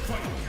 Stun steal.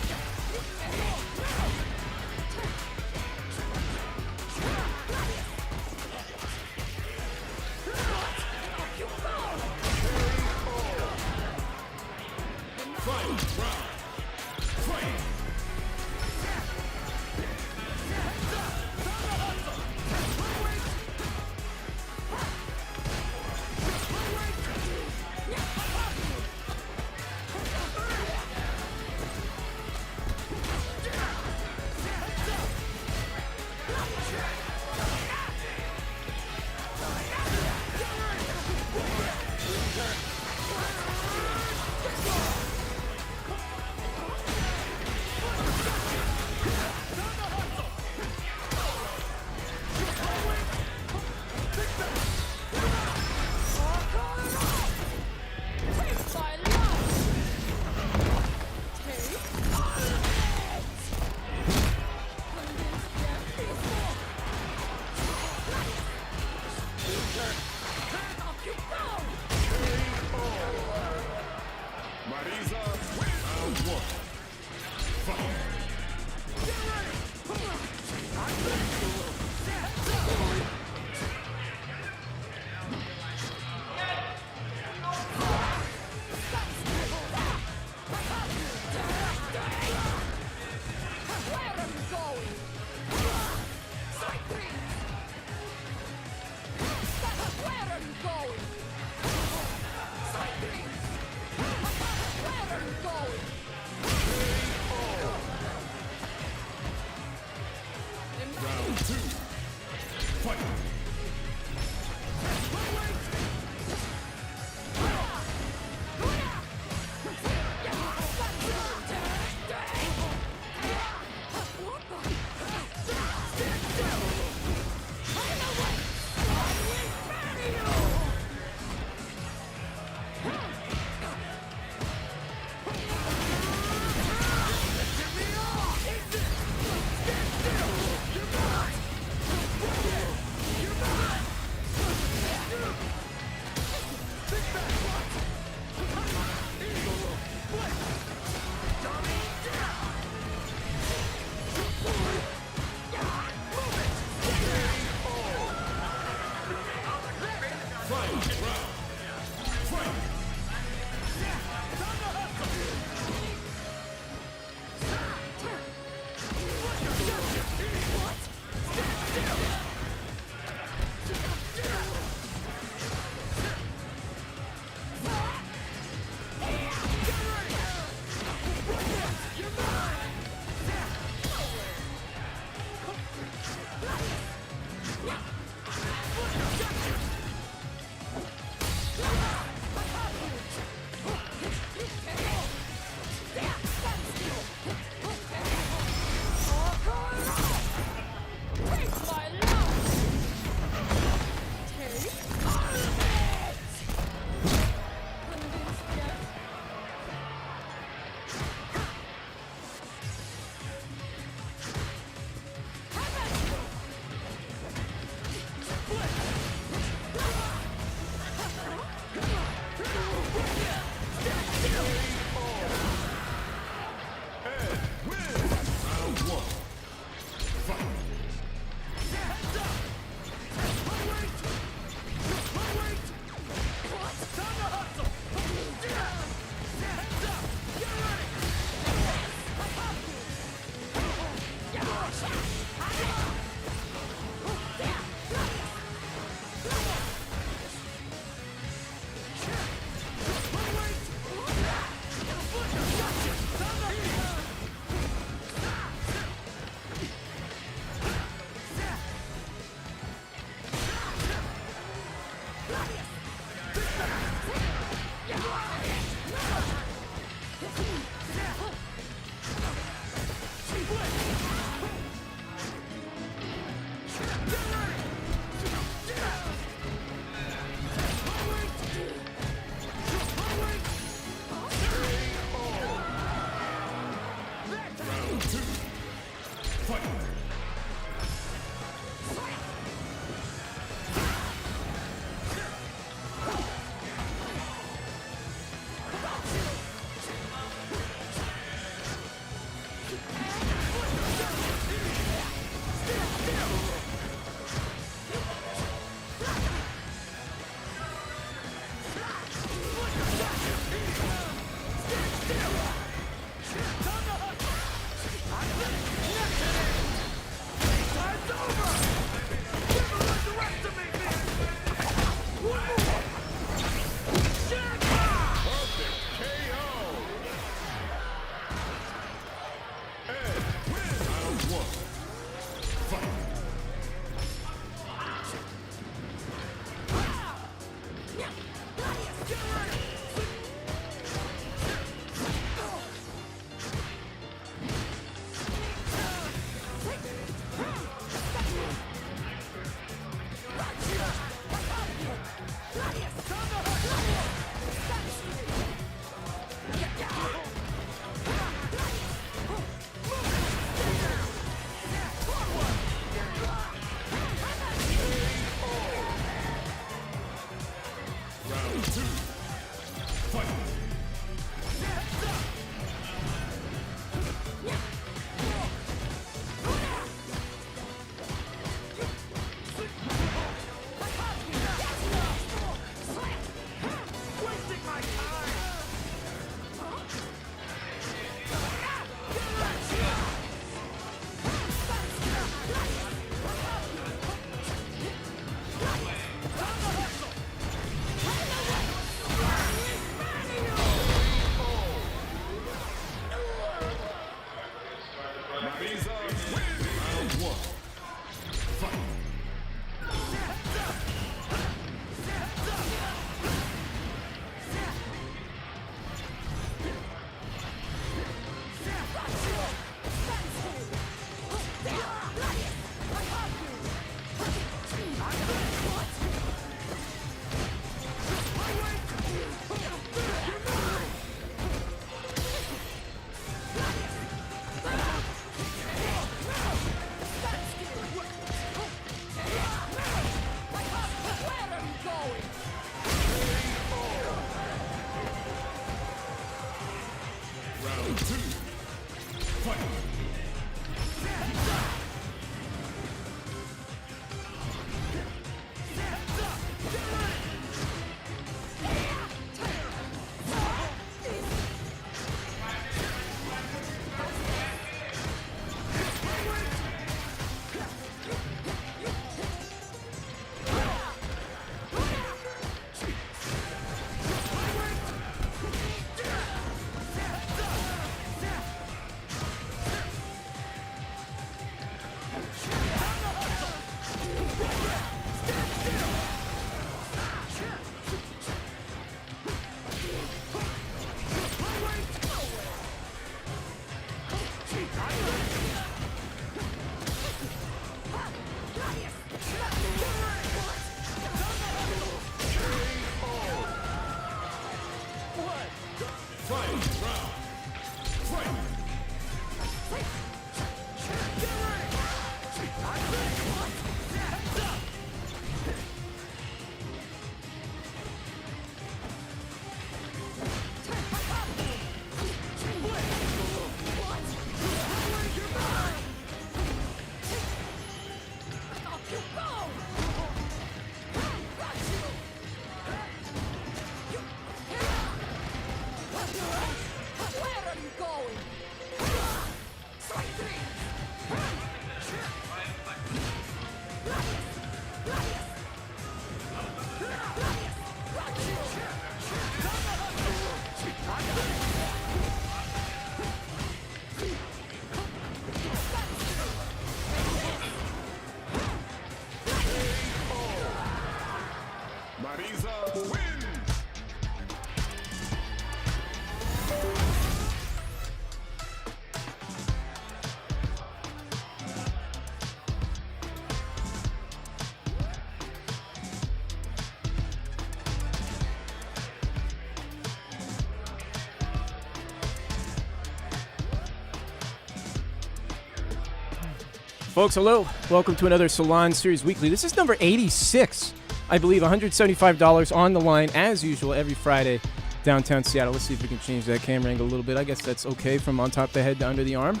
Folks, hello. Welcome to another Salon Series Weekly. This is number 86, I believe. $175 on the line, as usual, every Friday, downtown Seattle. Let's see if we can change that camera angle a little bit. I guess that's okay from on top of the head to under the arm.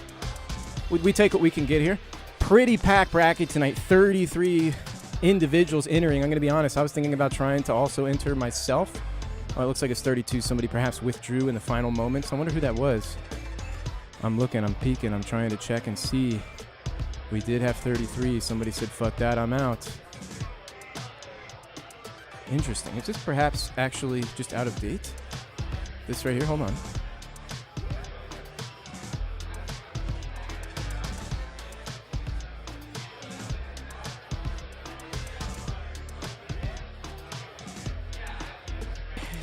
We take what we can get here. Pretty packed bracket tonight. 33 individuals entering. I'm going to be honest. I was thinking about trying to also enter myself. Oh, it looks like it's 32. Somebody perhaps withdrew in the final moments. I wonder who that was. I'm looking. I'm peeking. I'm trying to check and see. We did have 33. Somebody said, fuck that, I'm out. Interesting. Is this perhaps actually just out of date? This right here, hold on.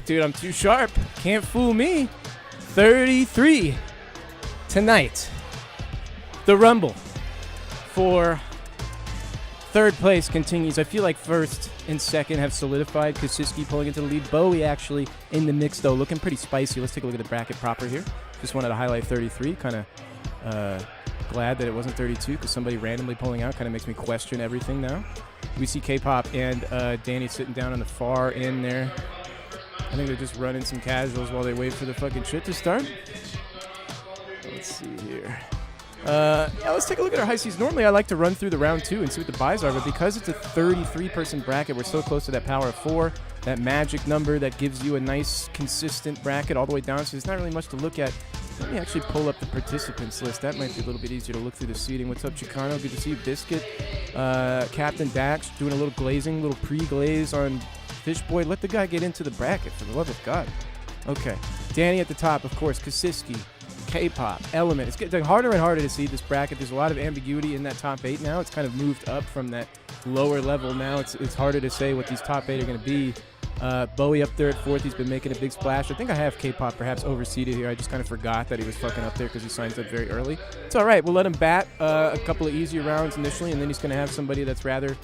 dude, I'm too sharp. Can't fool me. 33 tonight. The Rumble for third place continues. I feel like first and second have solidified. Kosiski pulling into the lead. Bowie actually in the mix, though, looking pretty spicy. Let's take a look at the bracket proper here. Just wanted to highlight 33. Kind of glad that it wasn't 32 because somebody randomly pulling out kind of makes me question everything now. We see K-Pop and Danny sitting down on the far end there. I think they're just running some casuals while they wait for the fucking shit to start. Let's see here. Yeah, let's take a look at our high seas. Normally, I like to run through the round 2 and see what the buys are, but because it's a 33-person bracket, we're so close to that power of 4, that magic number that gives you a nice, consistent bracket all the way down, so there's not really much to look at. Let me actually pull up the participants list. That might be a little bit easier to look through the seating. What's up, Chicano? Good to see you. Biscuit. Captain Dax doing a little glazing, little pre-glaze on Fishboy. Let the guy get into the bracket, for the love of God. Okay. Danny at the top, of course. Kosiski. K-Pop, Element. It's getting harder and harder to see this bracket. There's a lot of ambiguity in that top 8 now. It's kind of moved up from that lower level now. It's harder to say what these top 8 are going to be. Bowie up there at 4th. He's been making a big splash. I think I have K-Pop perhaps overseeded here. I just kind of forgot that he was fucking up there because he signs up very early. It's all right. We'll let him bat a couple of easier rounds initially, and then he's going to have somebody that's rather...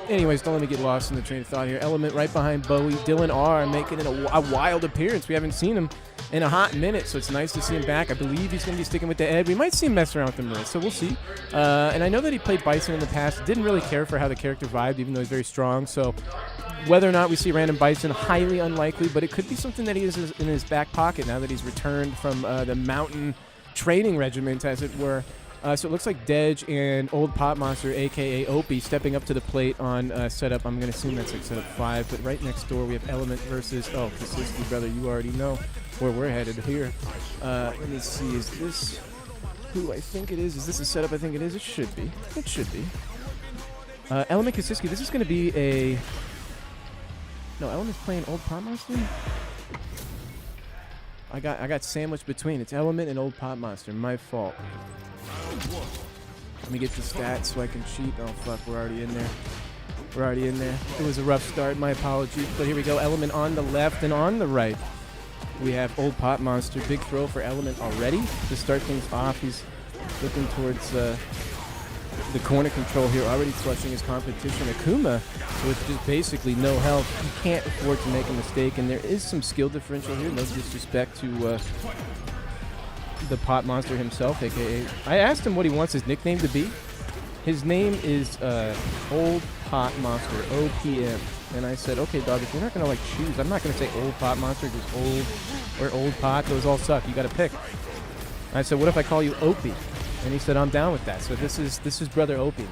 Anyways, don't let me get lost in the train of thought here. Element right behind Bowie. Dylan R. making it a wild appearance. We haven't seen him in a hot minute, so it's nice to see him back. I believe he's going to be sticking with the Ed. We might see him mess around with the Marissa, so we'll see. And I know that he played Bison in the past. Didn't really care for how the character vibed, even though he's very strong. So whether or not we see random Bison, highly unlikely, but it could be something that he is in his back pocket now that he's returned from the mountain training regiment, as it were. So it looks like Dej and Old Pot Monster, a.k.a. Opie, stepping up to the plate on setup. I'm going to assume that's like setup 5. But right next door, we have Element versus... Oh, Kosiski, brother, you already know where we're headed here. Let me see. Is this who I think it is? Is this a setup I think it is? It should be. It should be. Element Kosiski. This is going to be a... No, Element's playing Old Pot Monster? I got sandwiched between. It's Element and Old Pot Monster. My fault. Let me get the stats so I can cheat. Oh, fuck. We're already in there. We're already in there. It was a rough start. My apologies. But here we go. Element on the left and on the right. We have Old Pot Monster. Big throw for Element already. To start things off, he's looking towards the corner control here. Already flushing his competition. Akuma with just basically no health. He can't afford to make a mistake. And there is some skill differential here. No disrespect to... the Pot Monster himself, a.k.a. I asked him what he wants his nickname to be. His name is Old Pot Monster, OPM. And I said, okay, dog, if you're not going to, like, choose, I'm not going to say Old Pot Monster, just Old or Old Pot. Those all suck. You got to pick. I said, what if I call you Opie? And he said, I'm down with that. So this is Brother Opie.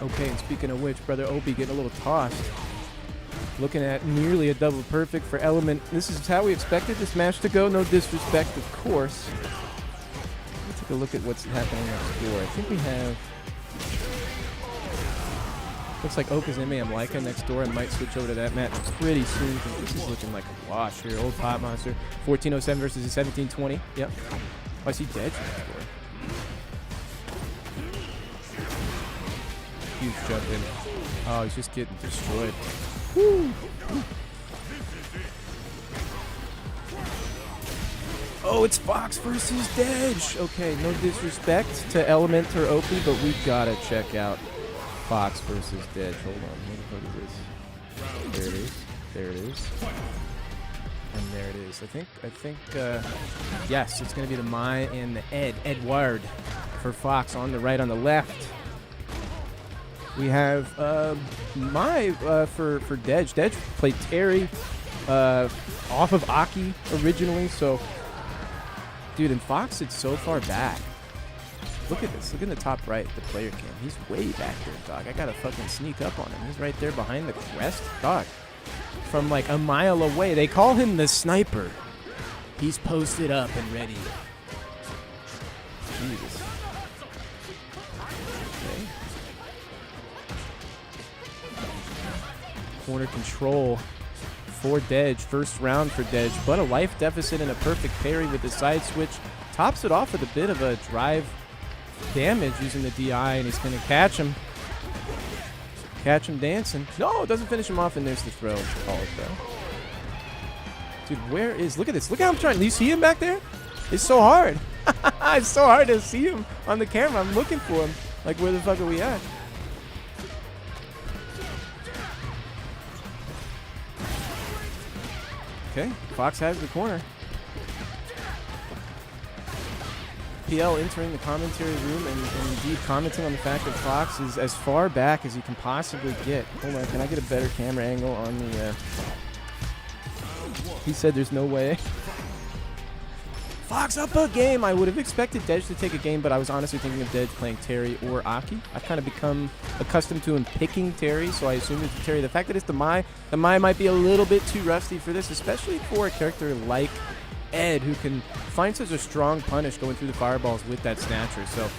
Okay, and speaking of which, Brother Opie getting a little tossed. Looking at nearly a double perfect for Element. This is how we expected this match to go. No disrespect, of course. Let's take a look at what's happening next door. I think we have... Looks like Okazeme and Laika next door. I might switch over to that match pretty soon because this is looking like a wash here. Old Pot Monster. 1407 versus a 1720. Yep. Oh, I see Dead next door. Huge jump in. Oh, he's just getting destroyed. Woo. Oh, it's Fox versus Dej. Okay, no disrespect to Element or Opie, but we gotta check out Fox versus Dej. Hold on, what the fuck is this? There it is. There it is. And there it is. I think. Yes, it's gonna be the Mai and the Edward for Fox on the right, on the left. We have Mai for Dej. Dej played Terry off of Aki originally, so dude, and Fox is so far back. Look at this. Look in the top right, the player cam. He's way back there, dog. I gotta fucking sneak up on him. He's right there behind the crest, dog. From like a mile away. They call him the sniper. He's posted up and ready. Jesus. Corner control for Dej. First round for Dej, but a life deficit and a perfect parry with the side switch. Tops it off with a bit of a drive damage using the DI, and he's going to catch him. Catch him dancing. No, it doesn't finish him off, and there's the throw. Oh, though. Dude, where is... Look at this. Look how I'm trying. Do you see him back there? It's so hard. It's so hard to see him on the camera. I'm looking for him. Like, where the fuck are we at? Okay, Fox has the corner. PL entering the commentary room and indeed commenting on the fact that Fox is as far back as he can possibly get. Hold on, can I get a better camera angle on the... He said there's no way. Fox up a game. I would have expected Dej to take a game, but I was honestly thinking of Dej playing Terry or Aki. I've kind of become accustomed to him picking Terry, so I assume it's Terry. The fact that it's the Mai might be a little bit too rusty for this, especially for a character like Ed, who can find such a strong punish going through the fireballs with that snatcher. So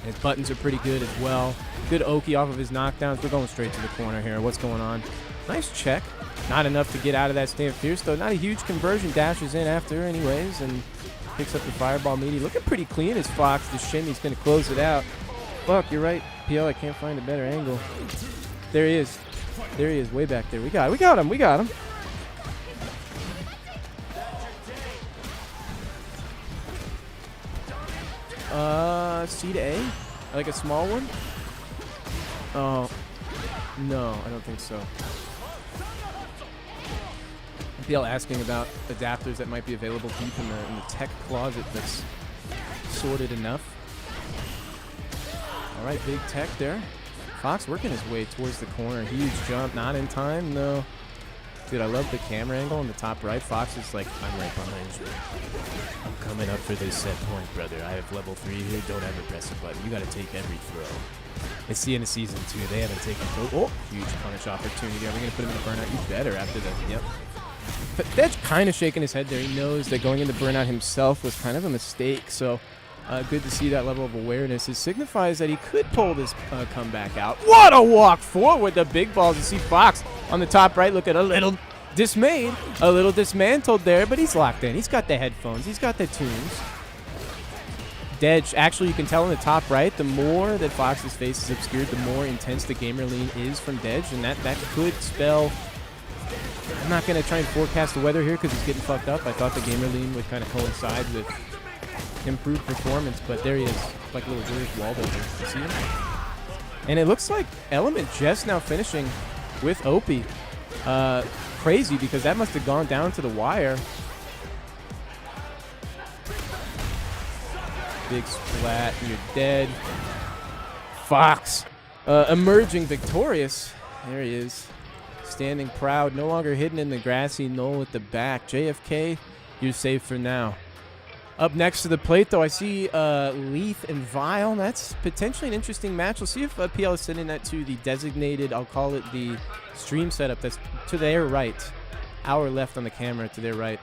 his buttons are pretty good as well. Good Oki off of his knockdowns. We're going straight to the corner here. What's going on? Nice check. Not enough to get out of that stand fierce, though. Not a huge conversion. Dashes in after anyways, and picks up the fireball meaty. Looking pretty clean as Fox. The shimmy's going to close it out. Fuck, you're right, PL. I can't find a better angle. There he is. There he is, way back there. We got him. We got him. C to A? Like a small one? Oh, no, I don't think so. PL asking about adapters that might be available deep in the tech closet that's sorted enough. All right, big tech there. Fox working his way towards the corner. Huge jump, not in time, no. Dude, I love the camera angle on the top right. Fox is like, I'm right behind you. I'm coming up for this set point, brother. I have level 3 here. Don't ever press a button. You got to take every throw. It's the end of season 2. They haven't taken throw. Oh, huge punish opportunity. Are we going to put him in the burnout? You better after the, yep. But Dedge kind of shaking his head there. He knows that going into burnout himself was kind of a mistake. So good to see that level of awareness. It signifies that he could pull this comeback out. What a walk forward. The big balls. You see Fox on the top right. Look at a little dismayed, a little dismantled there, but he's locked in. He's got the headphones. He's got the tunes. Dedge, actually, you can tell in the top right, the more that Fox's face is obscured, the more intense the gamer lean is from Dedge, and that could spell... I'm not going to try and forecast the weather here because he's getting fucked up. I thought the gamer lean would kind of coincide with improved performance, but there he is, like a little George Waldo here. You see him? And it looks like Element just now finishing with Opie. Crazy, because that must have gone down to the wire. Big splat, and you're dead. Fox emerging victorious. There he is. Standing proud, no longer hidden in the grassy knoll at the back. JFK, you're safe for now. Up next to the plate, though, I see Leaf and Vile. That's potentially an interesting match. We'll see if PL is sending that to the designated, I'll call it the stream setup. That's to their right. Our left on the camera, to their right,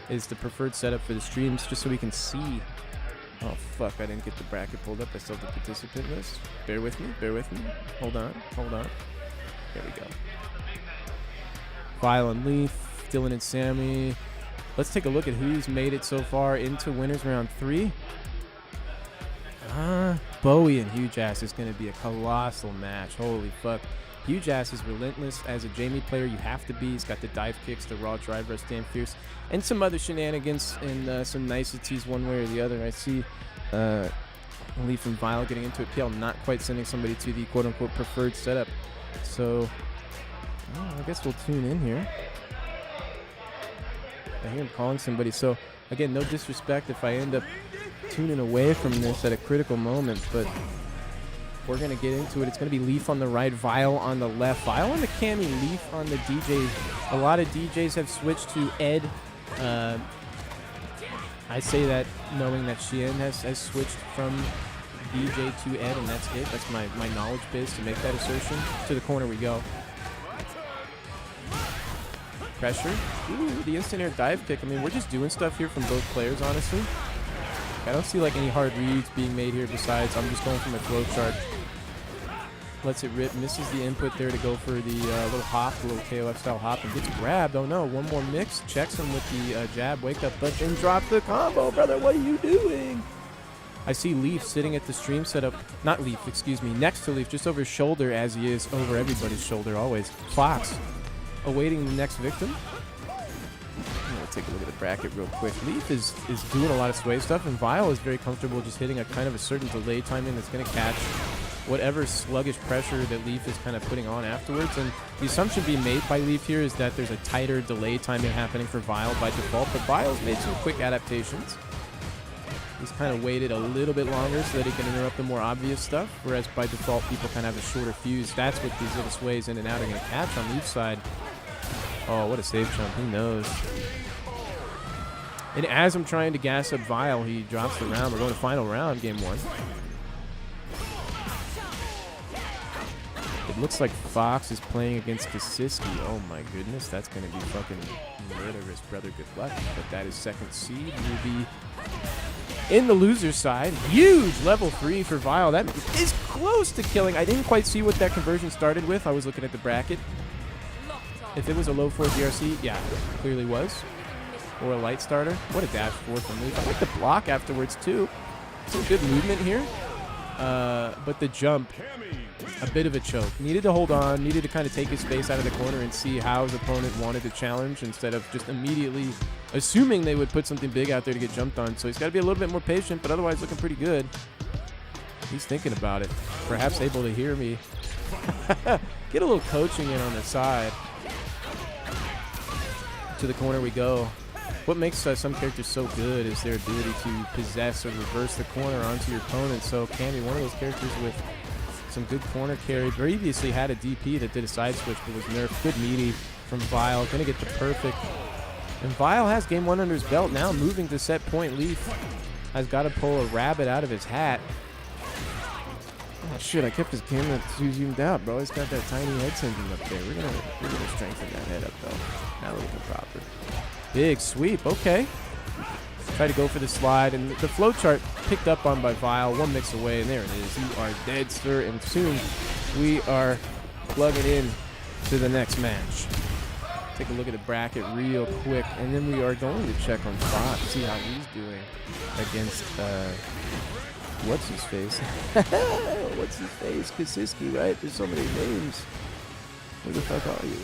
is the preferred setup for the streams, just so we can see. Oh, fuck, I didn't get the bracket pulled up. I still have the participant list. Bear with me, bear with me. Hold on, hold on. There we go. Vile and Leaf, Dylan and Sammy. Let's take a look at who's made it so far into winners round 3. Bowie and Huge Ass is going to be a colossal match. Holy fuck. Huge Ass is relentless. As a Jamie player, you have to be. He's got the dive kicks, the raw drive rush, stand fierce, and some other shenanigans and some niceties one way or the other. I see Leaf and Vile getting into it. PL not quite sending somebody to the quote-unquote preferred setup. So, I guess we'll tune in here. I hear him calling somebody. So, again, no disrespect if I end up tuning away from this at a critical moment, but we're going to get into it. It's going to be Leaf on the right, Vile on the left. Vile on the Cammy, Leaf on the DJ. A lot of DJs have switched to Ed. I say that knowing that Sheehan has switched from DJ to Ed, and that's it. That's my knowledge base to make that assertion. To the corner we go. Pressure. Ooh, the instant air dive kick. I mean, we're just doing stuff here from both players, honestly. I don't see like any hard reads being made here besides I'm just going from a flow chart. Lets it rip, misses the input there to go for the little hop, the little KOF style hop, and gets grabbed. Oh no, one more mix. Checks him with the jab, wake up punch, and drop the combo. Brother, what are you doing? I see Leaf sitting at the stream setup. Not Leaf, excuse me. Next to Leaf, just over his shoulder, as he is over everybody's shoulder always. Fox awaiting the next victim. I'm going to take a look at the bracket real quick. Leaf is doing a lot of sway stuff, and Vile is very comfortable just hitting a kind of a certain delay timing that's going to catch whatever sluggish pressure that Leaf is kind of putting on afterwards. And the assumption being made by Leaf here is that there's a tighter delay timing happening for Vile by default, but Vile's made some quick adaptations. He's kind of waited a little bit longer so that he can interrupt the more obvious stuff, whereas by default people kind of have a shorter fuse. That's what these little sways in and out are going to catch on Leaf's side. Oh, what a save jump. He knows. And as I'm trying to gas up Vile, he drops the round. We're going to final round, game 1. It looks like Fox is playing against Kasiski. Oh my goodness, that's going to be fucking murderous, brother. Good luck. But that is second seed. Will be in the loser's side. Huge level 3 for Vile. That is close to killing. I didn't quite see what that conversion started with. I was looking at the bracket. If it was a low 4 GRC, yeah, it clearly was. Or a light starter. What a dash 4 from Leaf. I like the block afterwards too. Some good movement here. But the jump, a bit of a choke. Needed to hold on, needed to kind of take his space out of the corner and see how his opponent wanted to challenge instead of just immediately assuming they would put something big out there to get jumped on. So he's got to be a little bit more patient, but otherwise looking pretty good. He's thinking about it. Perhaps able to hear me. Get a little coaching in on the side. To the corner we go. What makes some characters so good is their ability to possess or reverse the corner onto your opponent. So Cammy, one of those characters with some good corner carry. Previously had a DP that did a side switch but was nerfed. Good meaty from Vile. Going to get the perfect. And Vile has game 1 under his belt now, moving to set point. Leaf has got to pull a rabbit out of his hat. Oh shit, I kept his camera too zoomed out, bro. He's got that tiny head syndrome up there. We're gonna strengthen that head up though. Now looking proper. Big sweep, okay. Try to go for the slide, and the flow chart picked up on by Vile. One mix away, and there it is. You are dead, sir, and soon we are plugging in to the next match. Take a look at the bracket real quick, and then we are going to check on Fox, see how he's doing against, what's his face? What's his face? Kasiski, right? There's so many names. Who the fuck are you?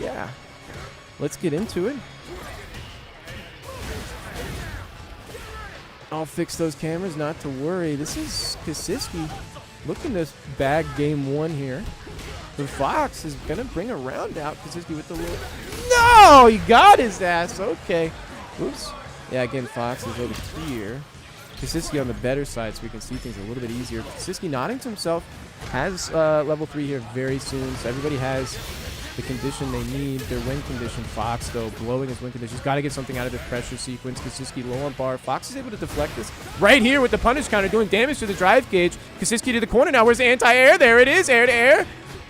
Yeah, let's get into it. I'll fix those cameras, not to worry. This is Kasiski looking to bag game 1 here. The Fox is going to bring a round out. Kasiski with the little... No! He got his ass. Okay. Oops. Yeah, again, Fox is over here. Kasiski on the better side so we can see things a little bit easier. Kasiski nodding to himself. Has level 3 here very soon. So everybody has the condition they need. Their win condition. Fox, though, blowing his win condition. He's got to get something out of the pressure sequence. Kasiski low on bar. Fox is able to deflect this right here with the punish counter, doing damage to the drive gauge. Kasiski to the corner now. Where's the anti-air? There it is. Air to air.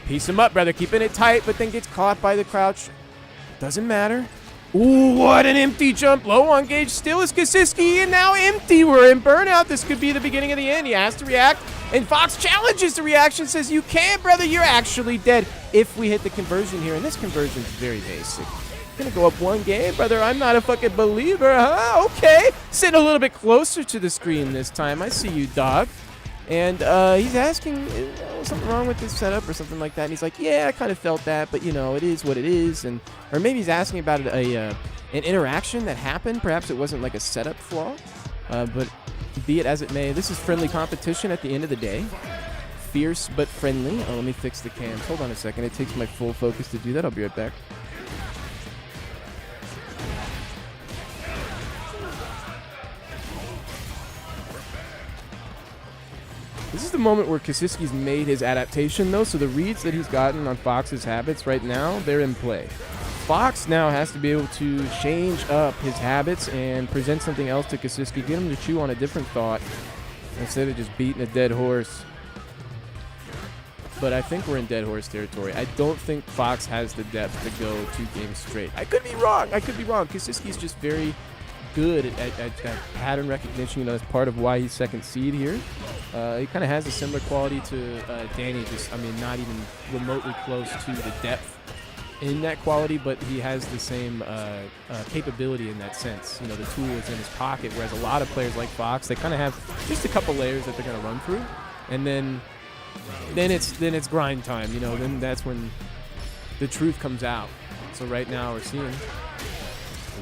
Piece him up, brother. Keeping it tight, but then gets caught by the crouch. Doesn't matter. Ooh, what an empty jump. Low on gauge. Still is Kasiski, and now empty. We're in burnout. This could be the beginning of the end. He has to react, and Fox challenges the reaction, says, you can't, brother. You're actually dead if we hit the conversion here, and this conversion is very basic. Gonna go up 1 game, brother. I'm not a fucking believer, huh? Okay. Sitting a little bit closer to the screen this time. I see you, dog. And he's asking, is something wrong with this setup or something like that? And he's like, yeah, I kind of felt that, but, you know, it is what it is. And or maybe he's asking about an interaction that happened. Perhaps it wasn't like a setup flaw. But be it as it may, this is friendly competition at the end of the day. Fierce but friendly. Oh, let me fix the cams. Hold on a second. It takes my full focus to do that. I'll be right back. This is the moment where Kasiski's made his adaptation, though, so the reads that he's gotten on Fox's habits right now, they're in play. Fox now has to be able to change up his habits and present something else to Kasiski, get him to chew on a different thought instead of just beating a dead horse. But I think we're in dead horse territory. I don't think Fox has the depth to go 2 games straight. I could be wrong. Kasiski's just very good at pattern recognition. You know, that's part of why he's second seed here. He kind of has a similar quality to Danny, just, I mean, not even remotely close to the depth in that quality, but he has the same capability in that sense. You know, the tool is in his pocket, whereas a lot of players like Fox, they kind of have just a couple layers that they're going to run through, and then it's grind time. You know, then that's when the truth comes out. So right now we're seeing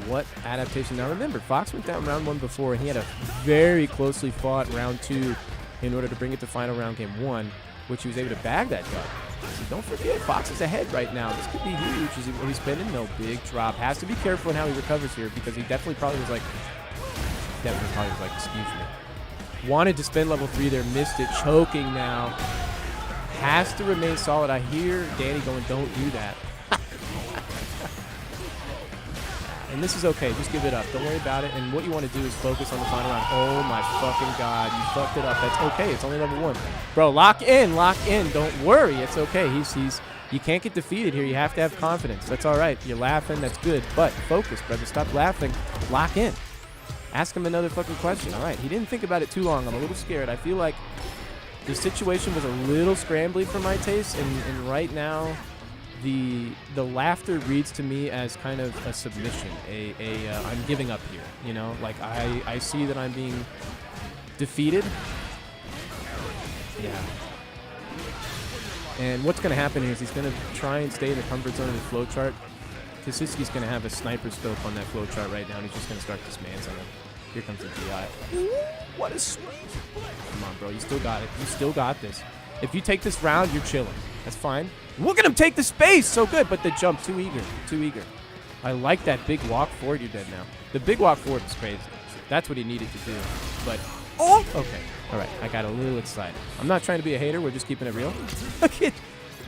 what adaptation. Now remember, Fox went down round 1 before, and he had a very closely fought round 2 in order to bring it to final round game 1, which he was able to bag that dub. So don't forget, Fox is ahead right now. This could be huge. Is he spending? No, big drop. Has to be careful in how he recovers here, because he probably was like, excuse me. Wanted to spend level 3 there, missed it, choking now. Has to remain solid. I hear Danny going, don't do that. And this is okay. Just give it up. Don't worry about it. And what you want to do is focus on the final round. Oh, my fucking God. You fucked it up. That's okay. It's only level 1. Bro, lock in. Lock in. Don't worry. It's okay. You can't get defeated here. You have to have confidence. That's all right. You're laughing. That's good. But focus, brother. Stop laughing. Lock in. Ask him another fucking question. All right. He didn't think about it too long. I'm a little scared. I feel like the situation was a little scrambly for my taste. And right now, the laughter reads to me as kind of a submission, I'm giving up here, you know, like I see that I'm being defeated. Yeah. And what's going to happen here is he's going to try and stay in the comfort zone of the flowchart. Kasiski's going to have a sniper scope on that flowchart right now, and he's just going to start dismantling him. Here comes the DI. Ooh, what a sweep. Come on, bro. You still got it. You still got this. If you take this round, you're chilling. That's fine. Look at him take the space. So good, but the jump, too eager. Too eager. I like that big walk forward. You're dead now. The big walk forward was crazy. That's what he needed to do. But, oh, okay. All right, I got a little excited. I'm not trying to be a hater. We're just keeping it real. Look at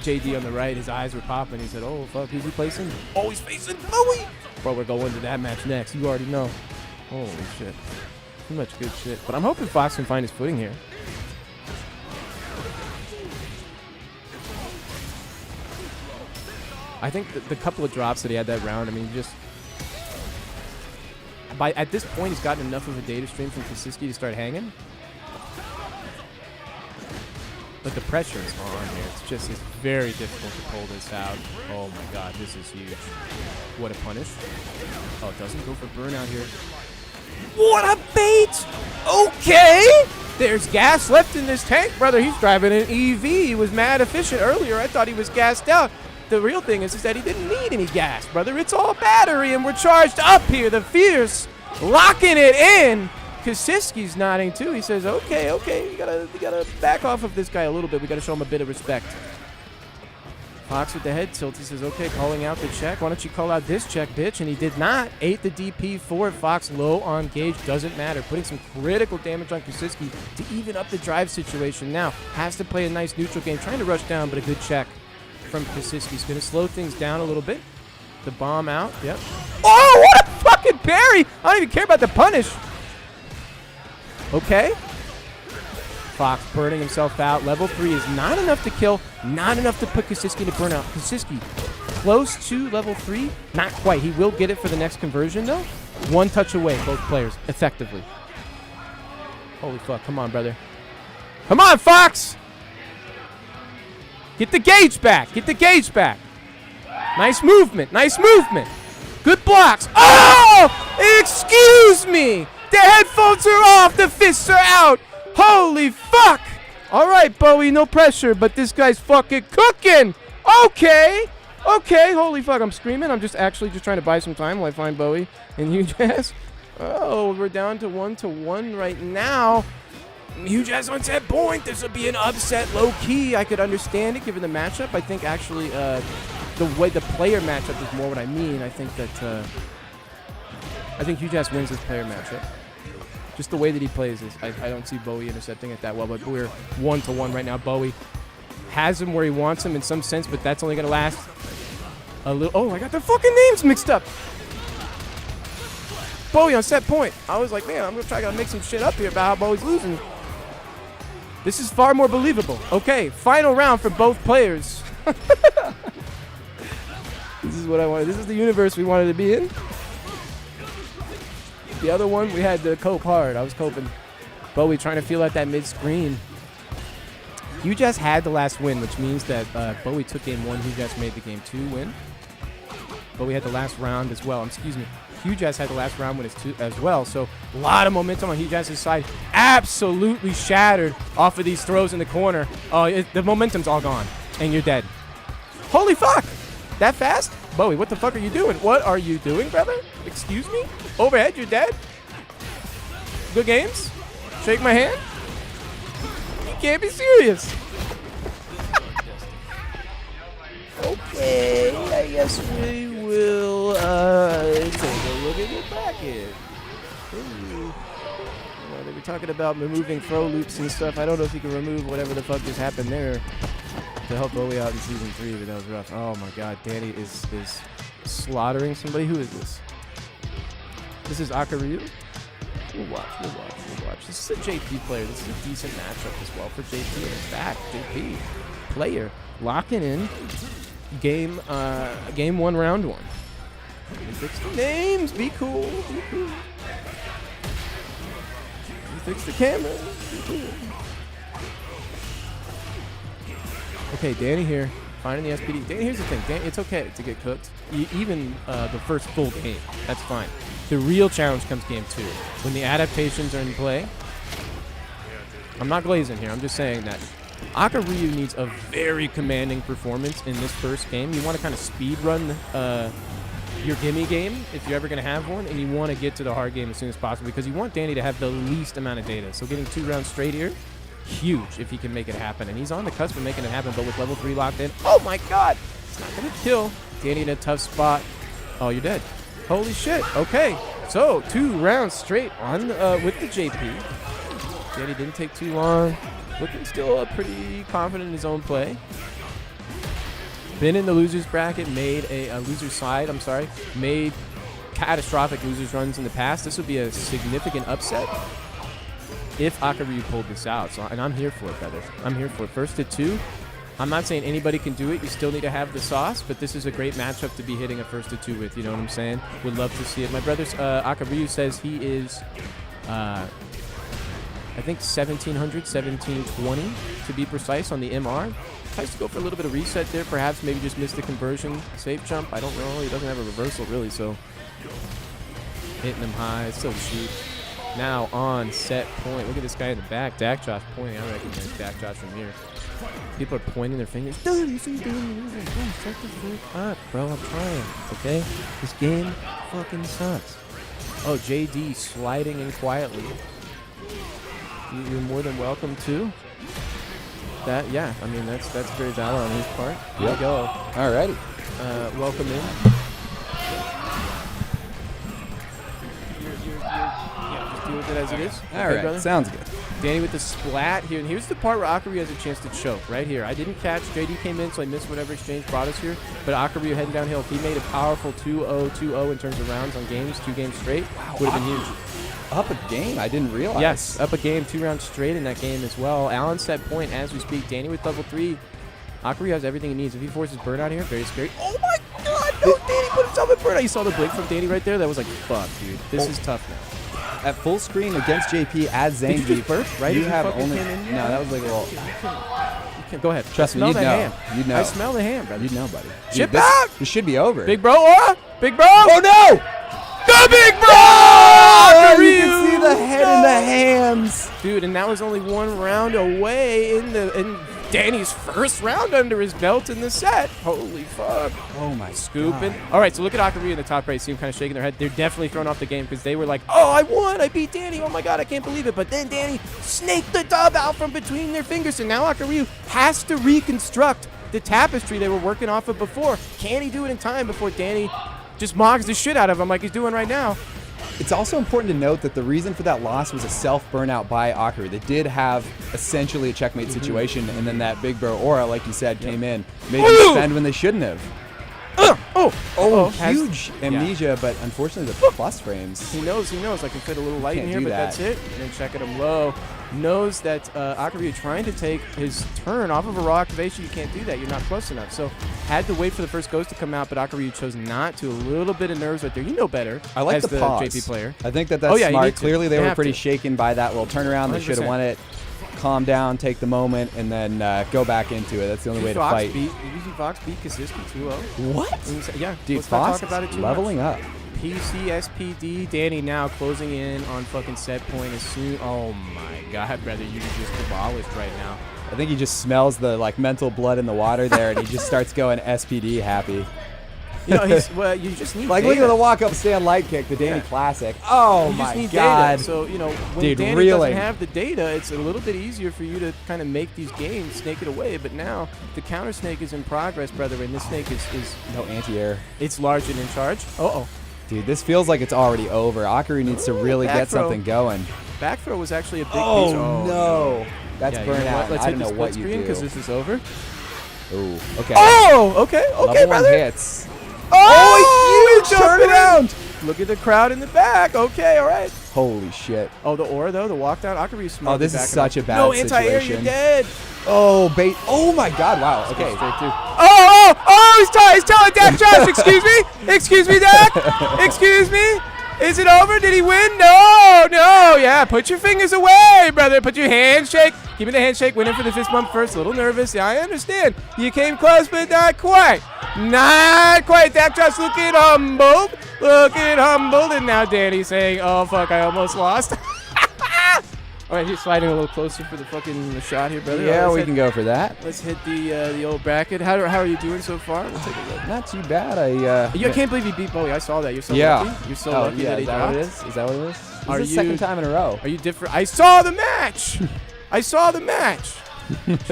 JD on the right. His eyes were popping. He said, oh, fuck, who's he placing? Oh, he's facing Bowie. Bro, we're going to that match next. You already know. Holy shit. Too much good shit. But I'm hoping Fox can find his footing here. I think the couple of drops that he had that round, I mean, just at this point, he's gotten enough of a data stream from Kasiski to start hanging. But the pressure is on here. It's very difficult to pull this out. Oh my God, this is huge. What a punish. Oh, it doesn't go for burnout here. What a bait! Okay! There's gas left in this tank, brother. He's driving an EV. He was mad efficient earlier. I thought he was gassed out. The real thing is that he didn't need any gas, brother. It's all battery, and we're charged up here. The Fierce locking it in. Kasiski's nodding too. He says, okay, we gotta back off of this guy a little bit. We gotta show him a bit of respect. Fox with the head tilt. He says, okay, calling out the check. Why don't you call out this check, bitch? And he did not. 8 the DP for Fox. Low on gauge. Doesn't matter. Putting some critical damage on Kasiski to even up the drive situation. Now, has to play a nice neutral game. Trying to rush down, but a good check from Kasiski. He's going to slow things down a little bit. The bomb out. Yep. Oh, what a fucking parry! I don't even care about the punish. Okay. Fox burning himself out. Level 3 is not enough to kill. Not enough to put Kasiski to burn out. Kasiski close to level 3. Not quite. He will get it for the next conversion, though. One touch away, both players, effectively. Holy fuck. Come on, brother. Come on, Fox! Get the gauge back. Get the gauge back. Nice movement. Nice movement. Good blocks. Oh! Excuse me. The headphones are off. The fists are out. Holy fuck. All right, Bowie. No pressure, but this guy's fucking cooking. Okay. Okay. Holy fuck. I'm screaming. I'm just trying to buy some time while I find Bowie and Huge Ass. Oh, we're down to 1-1 right now. Huge Ass on set point. This will be an upset, low key. I could understand it given the matchup. I think actually the way the player matchup is more what I mean. I think that I think Huge Ass wins this player matchup. Just the way that he plays is I don't see Bowie intercepting it that well, but we're 1-1 right now. Bowie has him where he wants him in some sense, but that's only gonna last a little. Oh, I got their fucking names mixed up. Bowie on set point. I was like, man, I'm gonna try to make some shit up here about how Bowie's losing. This is far more believable. Okay, final round for both players. This is what I wanted. This is the universe we wanted to be in. The other one, we had to cope hard. I was coping. Bowie trying to feel out that mid-screen. You just had the last win, which means that Bowie took game 1. He just made the game 2 win. but we had the last round as well. Excuse me. Huge Ass had the last round with us as well. So a lot of momentum on Huge Ass's side. Absolutely shattered off of these throws in the corner. Oh, the momentum's all gone, and you're dead. Holy fuck! That fast? Bowie, what the fuck are you doing? What are you doing, brother? Excuse me? Overhead, you're dead? Good games? Shake my hand? You can't be serious. Okay, I guess we will take a look at your bracket. Ooh. Well, they were talking about removing throw loops and stuff. I don't know if you can remove whatever the fuck just happened there to help Bowie out in Season 3, but that was rough. Oh my god, Danny is slaughtering somebody. Who is this? This is Akaryu? We'll watch. This is a JP player. This is a decent matchup as well for JP. And in fact, JP player locking in game 1, round 1. Fix the names. Be cool. Fix the camera. Be cool. Okay, Danny here, finding the SPD. Danny, here's the thing. Danny, it's okay to get cooked. Even the first full game, that's fine. The real challenge comes game 2, when the adaptations are in play. I'm not glazing here. I'm just saying that Akaryu needs a very commanding performance in this first game. You want to kind of speed run your gimme game if you're ever going to have one, and you want to get to the hard game as soon as possible because you want Danny to have the least amount of data. So getting 2 rounds straight here, huge if he can make it happen. And he's on the cusp of making it happen, but with level 3 locked in, oh my god, it's not going to kill. Danny in a tough spot. Oh, you're dead. Holy shit. Okay, so 2 rounds straight on with the JP. Danny didn't take too long. Looking still pretty confident in his own play. Been in the losers bracket, made a loser's side, made catastrophic losers runs in the past. This would be a significant upset if Akaryu pulled this out. So, and I'm here for it, brother. I'm here for it. First to 2. I'm not saying anybody can do it. You still need to have the sauce, but this is a great matchup to be hitting a first to 2 with. You know what I'm saying? Would love to see it. My brother's Akaryu says he is, I think 1700, 1720 to be precise on the MR. Tries to go for a little bit of reset there. Perhaps maybe just missed the conversion. Safe jump. I don't know. He doesn't have a reversal really, so hitting him high. Still shoot. Now on set point. Look at this guy in the back. Dak Josh pointing. I recognize Dak Josh from here. People are pointing their fingers. Dude, you see, dude, shut the fuck up, bro. I'm trying. Okay? This game fucking sucks. Oh, JD sliding in quietly. You're more than welcome to. That, yeah, I mean, that's very valid on his part. Here we go. Alrighty. Welcome in. Yeah, just deal with it as it is. All right, brother? sounds good. Danny with the splat here. And here's the part where Akaryu has a chance to choke, right here. I didn't catch. JD came in, so I missed whatever exchange brought us here. But Akaryu heading downhill. If he made a powerful 2-0, 2-0 in terms of rounds on games, 2 games straight, would have been huge. Up a game? I didn't realize. Yes, up a game, 2 rounds straight in that game as well. Allen set point as we speak. Danny with level 3. Akaryu has everything he needs. If he forces burnout here, very scary. Oh my god, no, Danny put himself in burnout. You saw the blink from Danny right there? That was like, fuck, dude. This is tough now. At full screen against JP as Zangief. Did you just burst, right? You have only... No, that was like a little... Go ahead. Trust me, you'd know. You'd know. I smell the ham, brother. You'd know, buddy. Chip out! This should be over. Big bro, aura! Big bro! Oh, no! Go big bro! Oh, you can see the head in the hands. Dude, and that was only 1 round away in Danny's first round under his belt in the set. Holy fuck. Oh, my Scooping. God. All right, so look at Akaryu in the top right. See him kind of shaking their head. They're definitely thrown off the game because they were like, oh, I won. I beat Danny. Oh, my God, I can't believe it. But then Danny snaked the dub out from between their fingers. And now Akaryu has to reconstruct the tapestry they were working off of before. Can he do it in time before Danny just mogs the shit out of him like he's doing right now? It's also important to note that the reason for that loss was a self-burnout by Akaryu. They did have essentially a checkmate situation, and then that big bro aura, like you said, came in. Made them defend when they shouldn't have. Huge amnesia, but unfortunately the plus frames. He knows. I can fit a little light in here, do but that. that's it. And then checking him low. Knows that Akaryu trying to take his turn off of a raw activation. You can't do that. You're not close enough. So had to wait for the first ghost to come out, but Akaryu chose not to. A little bit of nerves right there. You know better. I like as the pause. JP player. I think that's smart. Clearly they were pretty to. shaken by that little turnaround. 100%. They should have won it calm down, take the moment, and then go back into it. That's the only way to fight. Did you see Fox beat Kaczynski 2-0? What? Yeah. Dude, let's not Fox talk about it too leveling much. up. PCSPD, Danny now closing in on fucking set point as soon. Oh my God, brother, you just demolished right now. I think he just smells the mental blood in the water there, and he just starts going SPD happy. You know, well, you just need look data. at the walk-up stand light kick, the Danny Classic. Oh, you just my need God. Data. So, you know, when Dude, Danny reeling. doesn't have the data, it's a little bit easier for you to kind of make these games, snake it away. But now the counter snake is in progress, brother, and this snake is no anti-air. It's large and in charge. Uh-oh. Dude, this feels like it's already over. Akari needs to really get something going. Back throw was actually a big piece. Oh, no. That's yeah, burnout. You know what? Let's I hit don't the know what split you screen do. because this is over. Ooh, okay. Oh, okay, Level brother. 1 hits. Oh, huge turnaround. Look at the crowd in the back. Okay, all right. Holy shit. Oh, the aura, though, the walk down. Akari smart. Oh, this is such a bad no anti-air, situation. you're dead. Oh, bait. Oh, my God. Wow. Okay. Straight through. Oh, he's telling Dak Josh, excuse me? Excuse me, Dak? Excuse me? Is it over? Did he win? No. Yeah, put your fingers away, brother. Put your handshake. Give me the handshake. Went in for the fist bump first. A little nervous. Yeah, I understand. You came close, but not quite. Not quite. Dak Josh looking humbled. And now Danny saying, oh, fuck, I almost lost. All right, he's sliding a little closer for the fucking shot here, brother. Yeah, we can go for that. Let's hit the old bracket. How are you doing so far? We'll take a look. Not too bad. I can't believe he beat Bowie. I saw that. You're so lucky. You're so lucky that he dropped. Is that what it is? This Are is the you- second time in a row. Are you different? I saw the match.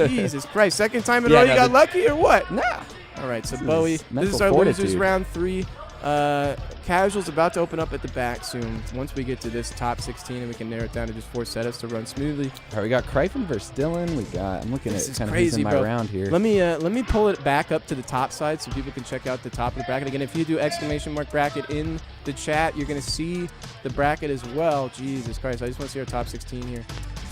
Jesus Christ. Second time in a Yeah, row no, you got the- lucky or what? Nah. All right, so This Bowie, is this mental is our losers fortitude. round 3. Casuals about to open up at the back soon. Once we get to this top 16 and we can narrow it down to just 4 setups to run smoothly. All right, we got Kryphin versus Dylan. I'm looking This at is kind of who's crazy, in my bro. round here. Let me pull it back up to the top side so people can check out the top of the bracket. Again, if you do ! bracket in the chat, you're going to see the bracket as well. Jesus Christ, I just want to see our top 16 here.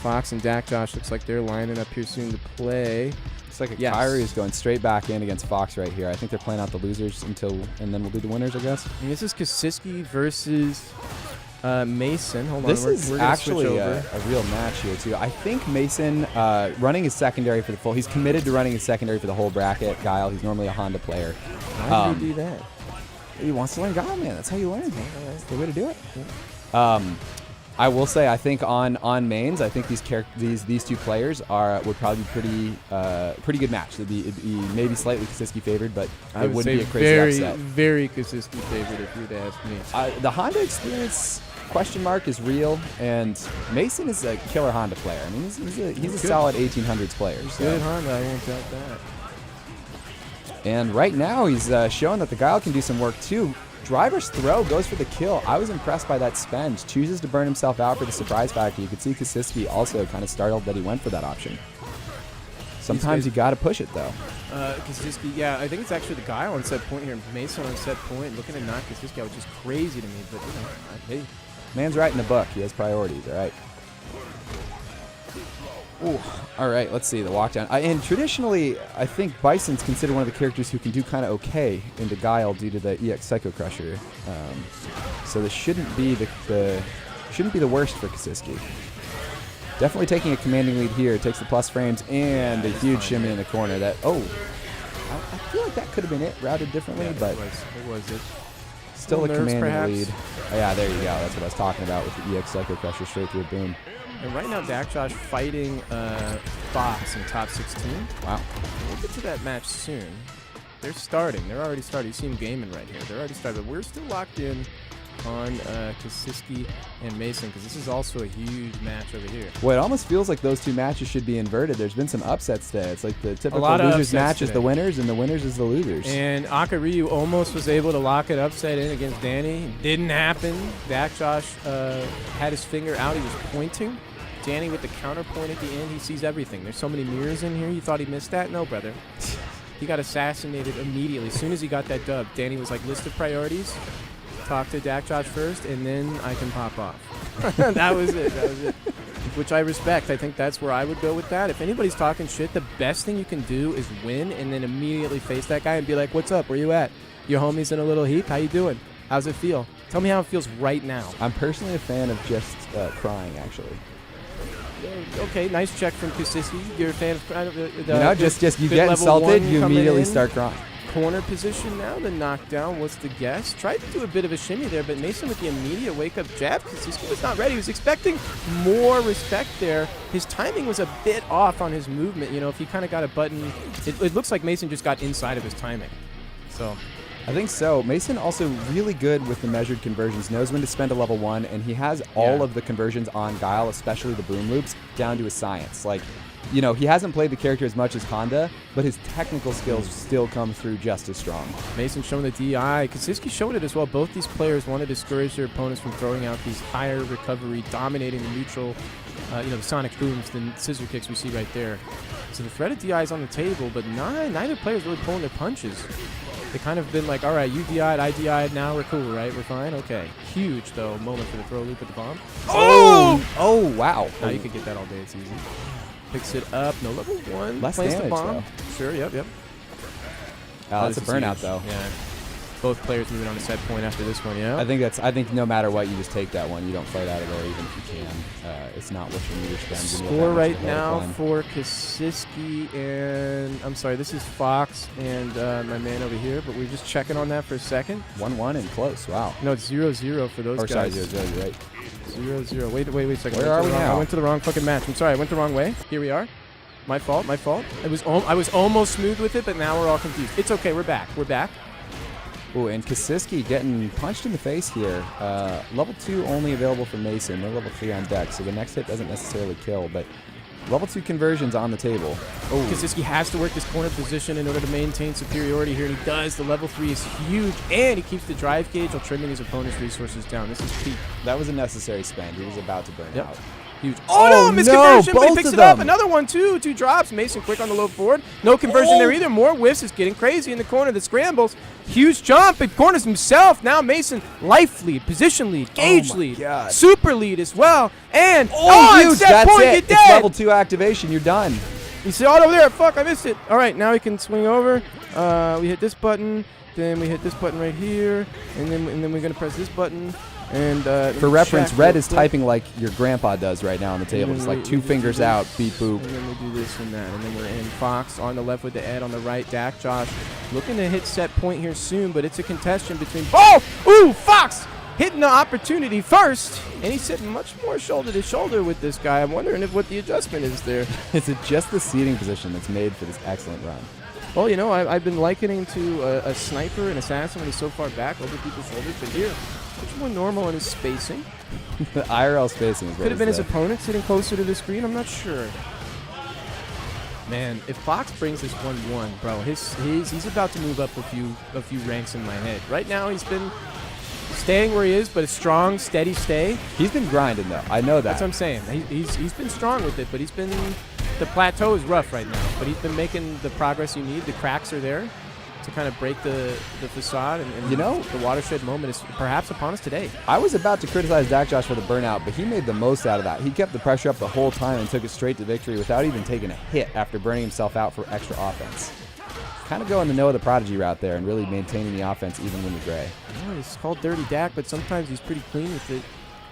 Fox and Dak Josh looks like they're lining up here soon to play. Looks like Yes. Kyrie is going straight back in against Fox right here. I think they're playing out the losers and then we'll do the winners, I guess. And this is Kaczynski versus Mason. Hold on, This we're is gonna actually switch over. a real match here, too. I think Mason running his secondary for the full. He's committed to running his secondary for the whole bracket. Guile, he's normally a Honda player. Why did he do that? He wants to learn Guile, man. That's how you learn. That's the way to do it. I will say, I think on mains, I think these two players would probably be pretty good match. It'd be maybe slightly Kaczynski favored, but it wouldn't be a crazy upset. Very Kaczynski favorite if you'd ask me. The Honda experience question mark is real, and Mason is a killer Honda player. I mean, he's a solid 1800s player. So. Good Honda, I won't doubt that. And right now, he's showing that the Guile can do some work too. Driver's throw goes for the kill. I was impressed by that spend. Chooses to burn himself out for the surprise factor. You could see Kaczynski also kind of startled that he went for that option. Sometimes you got to push it, though. Kaczynski, yeah, I think it's actually the guy on set point here. Mason on set point, looking to knock Kaczynski out, which is crazy to me. But, you know, hey. Man's right in the book. He has priorities, all right? Ooh. All right, let's see the walkdown. And traditionally, I think Bison's considered one of the characters who can do kind of okay into Guile due to the EX Psycho Crusher. So this shouldn't be the worst for Kaczynski. Definitely taking a commanding lead here. Takes the plus frames and a huge shimmy in the corner. I feel like that could have been it, routed differently, Yeah, but it was it. still a Little nerves, commanding perhaps. lead. Oh, yeah, there you go. That's what I was talking about with the EX Psycho Crusher straight through a boom. And right now, Dak Josh fighting Fox in top 16. Wow. We'll get to that match soon. They're starting. They're already started. You see them gaming right here. They're already started. But we're still locked in on Kaczynski and Mason because this is also a huge match over here. Well, it almost feels like those two matches should be inverted. There's been some upsets today. It's like the typical lot of losers upsets match is today. the winners, and the winners is the losers. And Akaryu almost was able to lock it upside in against Danny. Didn't happen. Dak Josh had his finger out. He was pointing. Danny with the counterpoint at the end. He sees everything. There's so many mirrors in here. You thought he missed that? No, brother. He got assassinated immediately. As soon as he got that dub, Danny was like, list of priorities. Talk to Dak Josh first, and then I can pop off. That was it. Which I respect. I think that's where I would go with that. If anybody's talking shit, the best thing you can do is win and then immediately face that guy and be like, what's up? Where you at? Your homie's in a little heat? How you doing? How's it feel? Tell me how it feels right now. I'm personally a fan of just crying, actually. Okay, nice check from Kasiski. You're a fan of you get insulted, you immediately start crying. Corner position now, the knockdown. What's the guess? Tried to do a bit of a shimmy there, but Mason with the immediate wake-up jab. Kasiski was not ready. He was expecting more respect there. His timing was a bit off on his movement. You know, if he kind of got a button, it looks like Mason just got inside of his timing. So I think so. Mason also really good with the measured conversions, knows when to spend a level 1, and he has all of the conversions on Guile, especially the boom loops, down to a science. Like, you know, he hasn't played the character as much as Honda, but his technical skills still come through just as strong. Mason showing the DI. Kasiski showed it as well. Both these players want to discourage their opponents from throwing out these higher recovery, dominating the neutral, the sonic booms, the scissor kicks we see right there. So the threat of DI is on the table, but neither player is really pulling their punches. They kind of been like, all right, you DI'd, I DI'd, now we're cool, right? We're fine? Okay. Huge, though, moment for the throw loop at the bomb. Oh, wow. Now you can get that all day. It's easy. Picks it up. No level 1. Less Plants damage, the bomb. though. Sure, yep. Oh, that's a burnout, huge. though. Yeah. Both players moving on to set point after this one, yeah? I think no matter what, you just take that one. You don't fight out of there, even if you can. It's not what your meter spends. Score right now for Kasiski and... I'm sorry, this is Fox and my man over here, but we're just checking on that for a second. 1-1 and close. Wow. No, it's 0-0 for those guys. Sorry, 0-0, you're right. 0-0. Wait a second. Where are we now? I went to the wrong fucking match. I'm sorry, I went the wrong way. Here we are. My fault. I was almost smooth with it, but now we're all confused. It's okay, we're back. Ooh, and Kasiski getting punched in the face here. Level 2 only available for Mason. No level 3 on deck, so the next hit doesn't necessarily kill, but level 2 conversions on the table. Oh, Kasiski has to work this corner position in order to maintain superiority here, and he does. The level 3 is huge, and he keeps the drive gauge while trimming his opponent's resources down. This is peak. That was a necessary spend. He was about to burn out. Huge. Oh, no, misconversion, but he picks it up. Them. Another one, too. 2 drops. Mason quick on the low forward. No conversion there either. More whiffs. Is getting crazy in the corner. The scrambles. Huge jump. It corners himself. Now Mason, life lead, position lead, gauge lead, super lead as well. And, huge. That's point, it. you're dead. It's level 2 activation. You're done. You see, over there. Fuck, I missed it. All right, now he can swing over. We hit this button. Then we hit this button right here. And then we're going to press this button. And for reference, Red is typing like your grandpa does right now on the table. Just like 2 fingers out, beep boop. And then we do this and that. And then we're in Fox on the left with the Ed on the right. Dak Josh looking to hit set point here soon, but it's a contention between... Oh! Ooh, Fox hitting the opportunity first. And he's sitting much more shoulder to shoulder with this guy. I'm wondering what the adjustment is there. Is it just the seating position that's made for this excellent run? Well, you know, I've been likening to a sniper, an assassin when he's so far back over people's shoulders. But here, much more normal in his spacing. The IRL spacing is what could have been his opponent sitting closer to the screen. I'm not sure. Man, if Fox brings this 1-1, bro, he's about to move up a few ranks in my head. Right now, he's been staying where he is, but a strong, steady stay. He's been grinding though. I know that. That's what I'm saying. He's been strong with it, but the plateau is rough right now. But he's been making the progress you need. The cracks are there to kind of break the facade, and you know, the watershed moment is perhaps upon us today. I was about to criticize Dak Josh for the burnout, but he made the most out of that. He kept the pressure up the whole time and took it straight to victory without even taking a hit after burning himself out for extra offense. Kind of going the Noah the Prodigy route there and really maintaining the offense even when you're gray. Oh, it's called Dirty Dak, but sometimes he's pretty clean with it.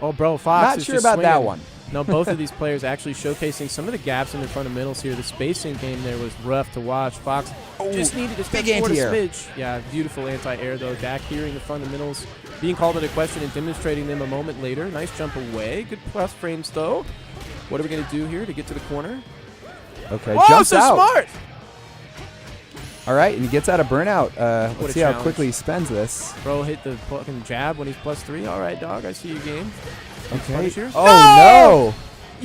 Oh, bro, Fox Not is sure just about swinging. that one. No, both of these players actually showcasing some of the gaps in their fundamentals here. The spacing game there was rough to watch. Fox just needed to step forward a smidge. Yeah, beautiful anti-air, though. Dak hearing the fundamentals, being called into question and demonstrating them a moment later. Nice jump away. Good plus frames, though. What are we going to do here to get to the corner? Okay, jumps so out. Smart! All right, and he gets out of burnout. Let's see how quickly he spends this. Bro hit the fucking jab when he's +3. All right, dog, I see your game. Okay. Oh, no!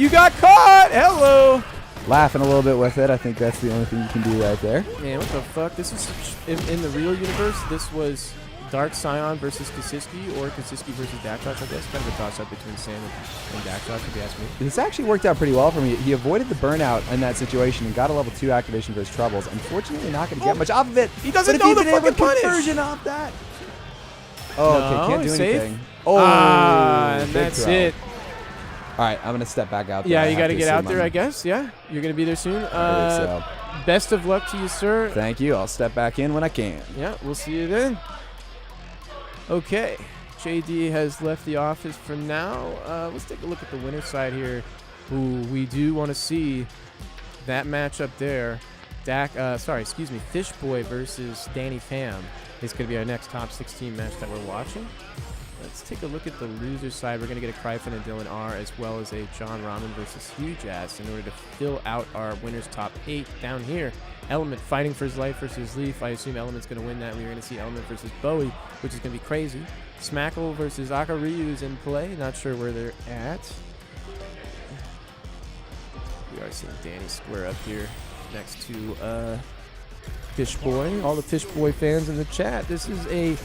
You got caught! Hello! Laughing a little bit with it. I think that's the only thing you can do right there. Man, what the fuck? This is in the real universe, this was Dark Scion versus Kasiski, or Kasiski versus Dak Josh, I guess. Kind of a toss-up between Sam and Dak Josh, if you ask me. This actually worked out pretty well for me. He avoided the burnout in that situation and got a level 2 activation for his troubles. Unfortunately, not going to get much off of it. He doesn't know the fucking punish. Conversion off that. Oh, no, okay, can't do safe. anything. Oh, and that's throw. it. All right, I'm going to step back out there. Yeah, you got to get out there, I guess. Yeah, you're going to be there soon. So. Best of luck to you, sir. Thank you. I'll step back in when I can. Yeah, we'll see you then. Okay, JD has left the office for now. Let's take a look at the winner's side here. Ooh, we do want to see that matchup there. Fish Boy versus Danny Pham is going to be our next top 16 match that we're watching. Let's take a look at the loser side. We're going to get a Cryfin and Dylan R, as well as a John Ramen versus Huge Ass in order to fill out our winners top 8 down here. Element fighting for his life versus Leaf. I assume Element's going to win that. We're going to see Element versus Bowie, which is going to be crazy. Smackle versus Akaryu is in play. Not sure where they're at. We are seeing Danny square up here next to Fish Boy. All the Fish Boy fans in the chat. This is a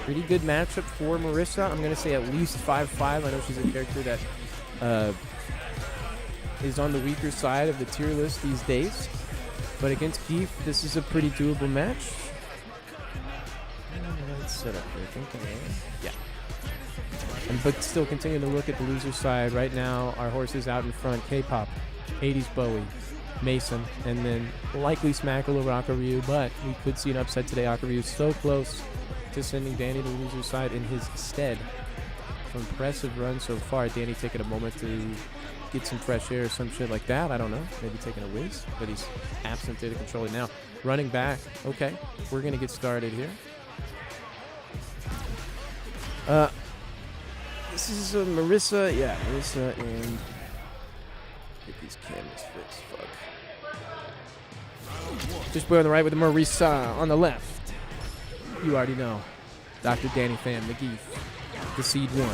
pretty good matchup for Marissa. I'm going to say at least 5-5. I know she's a character that is on the weaker side of the tier list these days. But against Keith, this is a pretty doable match. Let's set up here. Thinking, yeah. But still continue to look at the loser side. Right now, our horses out in front. K-pop, 80s Bowie, Mason, and then likely Smackle over Akaryu. But we could see an upset today. Akaryu is so close to sending Danny to the loser side in his stead. So impressive run so far. Danny taking a moment to get some fresh air or some shit like that. I don't know. Maybe taking a whiz, but he's absent there to control it now. Running back. Okay, we're going to get started here. This is Marissa. Yeah, Marissa and... Get these cameras fixed. Fuck. Just Boy on the right with Marissa on the left. You already know. Dr. Danny Pham, McGee, the Seed 1.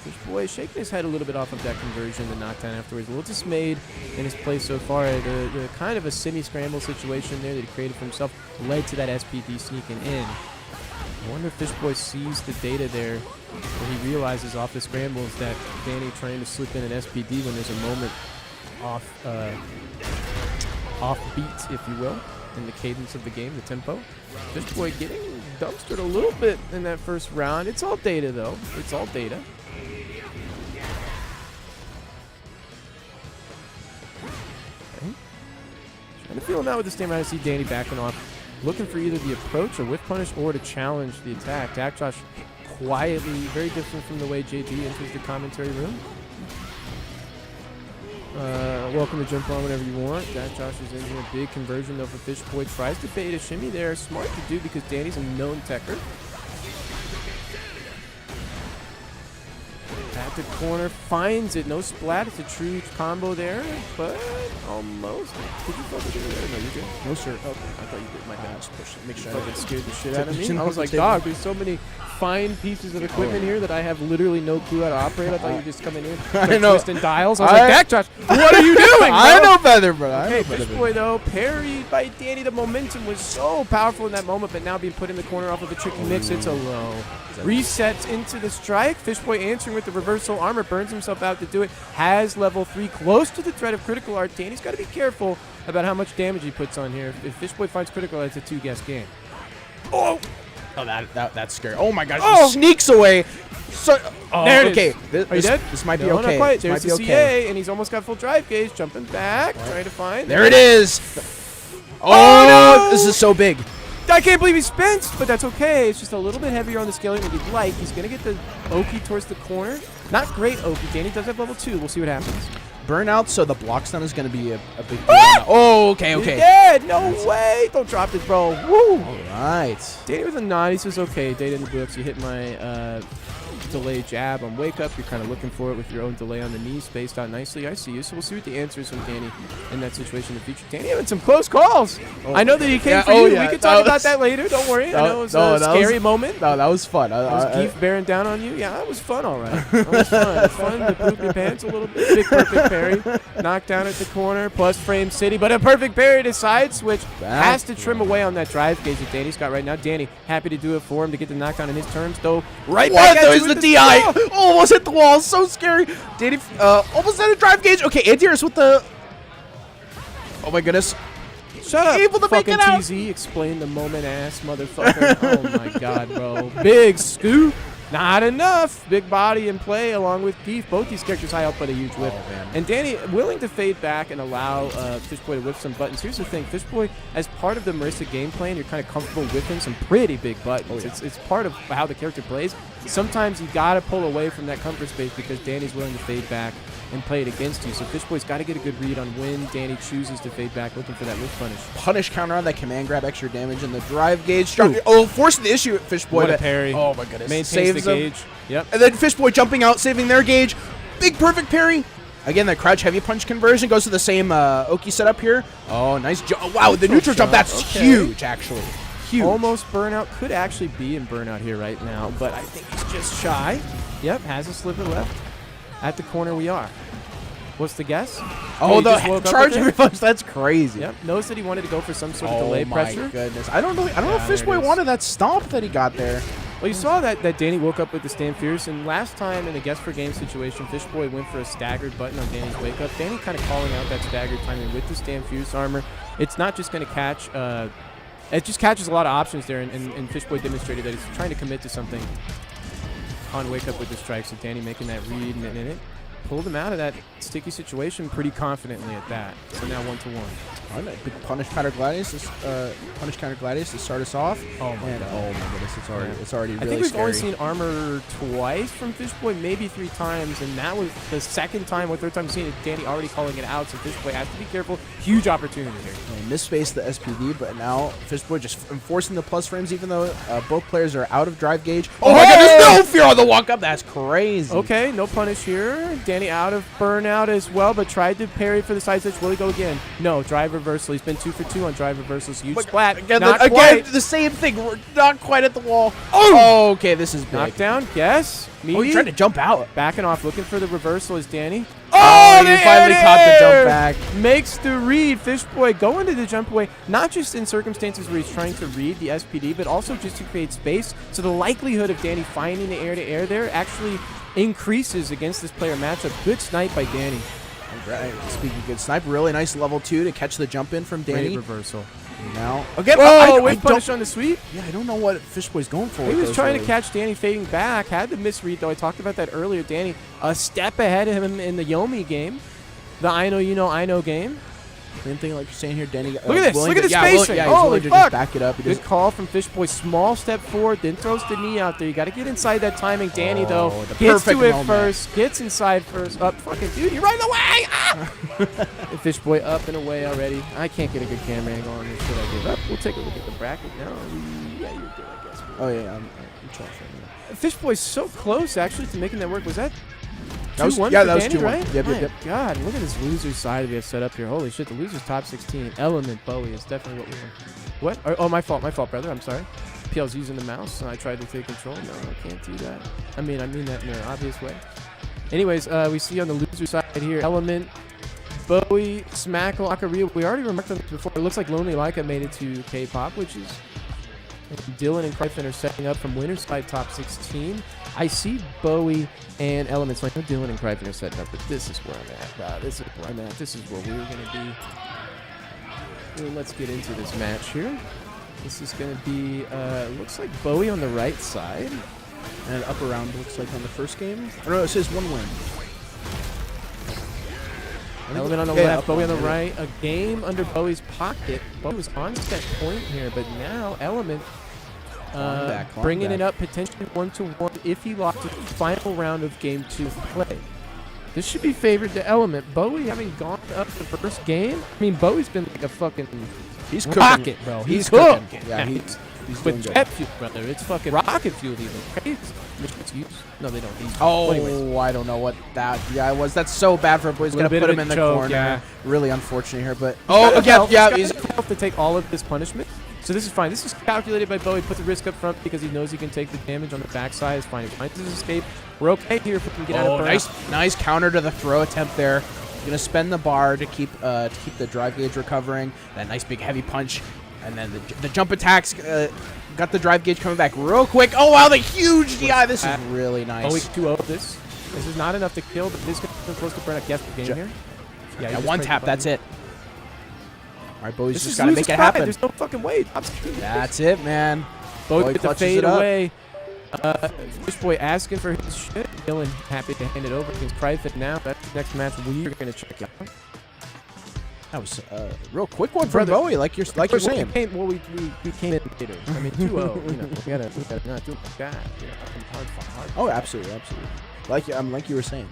Fish Boy shaking his head a little bit off of that conversion, the knockdown afterwards. A little dismayed in his play so far. The kind of a semi-scramble situation there that he created for himself led to that SPD sneaking in. I wonder if Fish Boy sees the data there where he realizes off the scrambles that Danny trying to slip in an SPD when there's a moment off beat, if you will, in the cadence of the game, the tempo. Fish Boy getting dumpstered a little bit in that first round. It's all data, though. It's all data. Okay. Trying to feel him out with this time. I see Danny backing off, looking for either the approach or whiff punish or to challenge the attack. Dak Josh quietly, very different from the way JB enters the commentary room. Welcome to jump on whenever you want. Dak Josh is in here. Big conversion though for Fish Boy. Tries to bait a shimmy there. Smart to do because Danny's a known techer. At the corner, finds it. No splat. It's a true combo there, but almost. Did you fucking do it? No, you did. No, sir. Okay, I thought you did. My bad. Just push it. Make sure I fucking scared the shit out of me. I was like, dog, there's so many fine pieces of equipment here that I have literally no clue how to operate. I thought you were just coming in, like, twisting dials. I was like, Dak Josh, what are you doing, bro? I know better, bro. Okay, Fish Boy, though, parried by Danny. The momentum was so powerful in that moment, but now being put in the corner off of a tricky mix, it's a low. Resets into the strike. Fish Boy answering with the reversal armor, burns himself out to do it. Has level 3, close to the threat of critical art. Danny's got to be careful about how much damage he puts on here. If Fish Boy finds critical art, it's a 2-guess game. Oh, that's scary. Oh my gosh, he sneaks away. So, there okay. Are you dead? This might be No, okay. not quite. This There's might the be okay. CA, and he's almost got full drive gauge. Jumping back, trying to find. There it is. Oh, no! This is so big. I can't believe he spent, but that's okay. It's just a little bit heavier on the scaling than you'd like. He's going to get the Oki towards the corner. Not great Oki. Danny does have level 2. We'll see what happens. Burnout, so the block stun is going to be a big deal. Oh, okay, okay. He's dead. No way. Don't drop it, bro. Woo. All right. Danny with a nod. He says, okay, data in the books. You hit my delay jab on wake up. You're kind of looking for it with your own delay on the knee, spaced out nicely. I see you. So we'll see what the answer is from Danny in that situation in the future. Danny having some close calls. Oh. I know that he came for you. We can talk about that later. Don't worry. I know it was a scary moment. No, that was fun. Was Keith bearing down on you? Yeah, that was fun, all right. That was fun. It was fun to poop your pants a little bit. Big perfect parry. Knocked down at the corner, plus frame city, but a perfect parry to side switch. Has to trim away on that drive gauge that Danny's got right now. Danny, happy to do it for him to get the knockdown in his terms, though. Right back at you with the DI. Almost hit the wall. So scary. Danny almost had a drive gauge. Okay, Antiris with the... Oh, my goodness. Shut up, able to make fucking it out. TZ. Explain the moment, ass motherfucker. Oh, my God, bro. Big scoop. Not enough. Big body in play along with Keith. Both these characters high up by a huge whip. Oh, man. And Danny willing to fade back and allow Fish Boy to whip some buttons. Here's the thing. Fish Boy, as part of the Marissa game plan, you're kind of comfortable whipping some pretty big buttons. Oh, yeah. It's part of how the character plays. Sometimes you got to pull away from that comfort space because Danny's willing to fade back and play it against you. So Fishboy's got to get a good read on when Danny chooses to fade back, looking for that whiff punish. Punish counter on that command grab, extra damage, and the drive gauge. Forcing the issue at Fishboy. What a parry. Oh my goodness. Maintains Saves the him. gauge. Yep. And then Fishboy jumping out, saving their gauge. Big perfect parry. Again, that crouch heavy punch conversion goes to the same Oki setup here. Oh, nice jump. Oh, wow, the neutral jump. That's huge, actually. Huge. Almost burnout. Could actually be in burnout here right now, but I think he's just shy. Yep, has a sliver left. At the corner we are. What's the guess? Oh, he just woke the up charge with it? heavy punch. That's crazy. Yep, knows that he wanted to go for some sort of Oh delay my pressure. goodness. I don't know if there it Fishboy is. wanted that stomp that he got there. Well, you saw that Danny woke up with the Stand Fierce, and last time in the guess for game situation, Fishboy went for a staggered button on Danny's wake up. Danny kind of calling out that staggered timing with the Stand Fierce armor. It's not just going to catch. It just catches a lot of options there, and Fishboy demonstrated that he's trying to commit to something on wake up with the strike. So Danny making that read, and it pulled him out of that sticky situation pretty confidently at that. So now 1-1. All right, big punish counter Gladius. Punish counter Gladius to start us off. Oh my and god. oh my goodness, it's already really I think we've scary. only seen armor twice from Fishboy, maybe 3 times, and that was the second time or third time we've seen it. Danny already calling it out, so Fishboy has to be careful. Huge opportunity here. They misspaced the SPD, but now Fishboy just enforcing the plus frames, even though both players are out of drive gauge. Oh my goodness, no fear on the walk up. That's crazy. Okay, no punish here. Danny out of burnout as well, but tried to parry for the side switch. Will he go again? No, drive reversal. He's been 2 for 2 on drive reversals. Huge splat. Again, Not again quite. the same thing. We're not quite at the wall. Oh, okay, this is big. Knockdown, yes. Oh, he Meaty. tried to jump out. Backing off, looking for the reversal is Danny. Oh, he the finally air caught the jump air. back. Makes the read. Fishboy going to the jump away, not just in circumstances where he's trying to read the SPD, but also just to create space. So the likelihood of Danny finding the air-to-air there actually increases against this player matchup. Good snipe by Danny. Right. Speaking of good snipe, really nice level 2 to catch the jump in from Danny. Great reversal. Now again, Whoa, whiff punish on the sweep. Yeah, I don't know what Fishboy's going for. He with was those trying really. to catch Danny fading back. Had the misread, though. I talked about that earlier. Danny a step ahead of him in the Yomi game. The I know, you know, I know game. Same thing like you're saying here, Danny. Look at this. Look at the yeah, spacing. Yeah, he's Holy willing to fuck. just back it up. He Good doesn't- call from Fishboy. Small step forward, then throws the knee out there. You got to get inside that timing. Danny, though, the gets perfect to it moment. first. Gets inside first. Up, fucking dude, you're right in the way. Ah! And Fishboy up and away already. I can't get a good camera angle on this. Should I give up? We'll take a look at the bracket now. Yeah, you're good, I guess. Oh yeah, I'm trying to. Fishboy's so close, actually, to making that work. Was that? That was 2-1 yeah, for that was Danny, 2-1. right? Yep, My yep, yep. God, look at this loser side we have set up here. Holy shit, the loser's top 16. Element Bowie is definitely what we want. What? Oh, my fault, brother. I'm sorry. PL's using the mouse, and I tried to take control. No, I can't do that. I mean that in an obvious way. Anyways, we see on the loser side here, Element, Bowie, Smackle, Akaria. We already remarked on this before. It looks like Lonely Laika made it to K-pop, which is Dylan and Krypton are setting up from winner's side top 16. I see Bowie and Elements. Like, Dylan and Krypton are setting up, but this is where I'm at. This is where I'm at. This is where we're going to be. Well, let's get into this match here. This is going to be, looks like Bowie on the right side. And up around looks like on the first game. Oh, no, it says 1 win. Element on the Yeah, left, up Bowie on the on right. A game under Bowie's pocket. Bowie was on set point here, but now Element Climb bringing back. it up potentially 1-1 if he lost the final round of game 2 play. This should be favored to Element. Bowie having gone up the first game. I mean, Bowie's been like a fucking He's rocket, cooking. bro. He's cooking. cooking. Yeah, he's doing With good. jet fuel, brother. It's fucking rocket fuel even. Crazy. Which use? No, they don't. Use. Oh, Well, anyways. I don't know what that guy was. That's so bad for Boy's Little gonna bit put of him a in the choke, corner. yeah. Really unfortunate here, but Oh, again, yeah, he's he's got to take all of this punishment. So this is fine. This is calculated by Bowie. Put the risk up front because he knows he can take the damage on the backside. It's fine. He finds his escape. We're okay here if we can get out of burnout. nice counter to the throw attempt there. Gonna spend the bar to keep the drive gauge recovering. That nice big heavy punch, and then the jump attacks got the drive gauge coming back real quick. Oh wow, the huge DI. This is really nice. Bowie 2-0 this. This is not enough to kill, but this is close to burnout. Guess the game here. Yeah, he just one pressed tap. the That's button. it. All right, Bowie's This just is gotta loser's make it pride. happen. There's no fucking way. Top 16. That's it, man. Bowie Bowie with the clutches fade it up. away. Fishboy asking for his shit. Dylan happy to hand it over against Krypton now. That's the next match we're going to check out. That was a real quick one for Brother, Bowie, like you're saying. We came in later. I mean, 2-0. You know, we gotta not do it like that. You know, hard. Oh, absolutely. Like you were saying.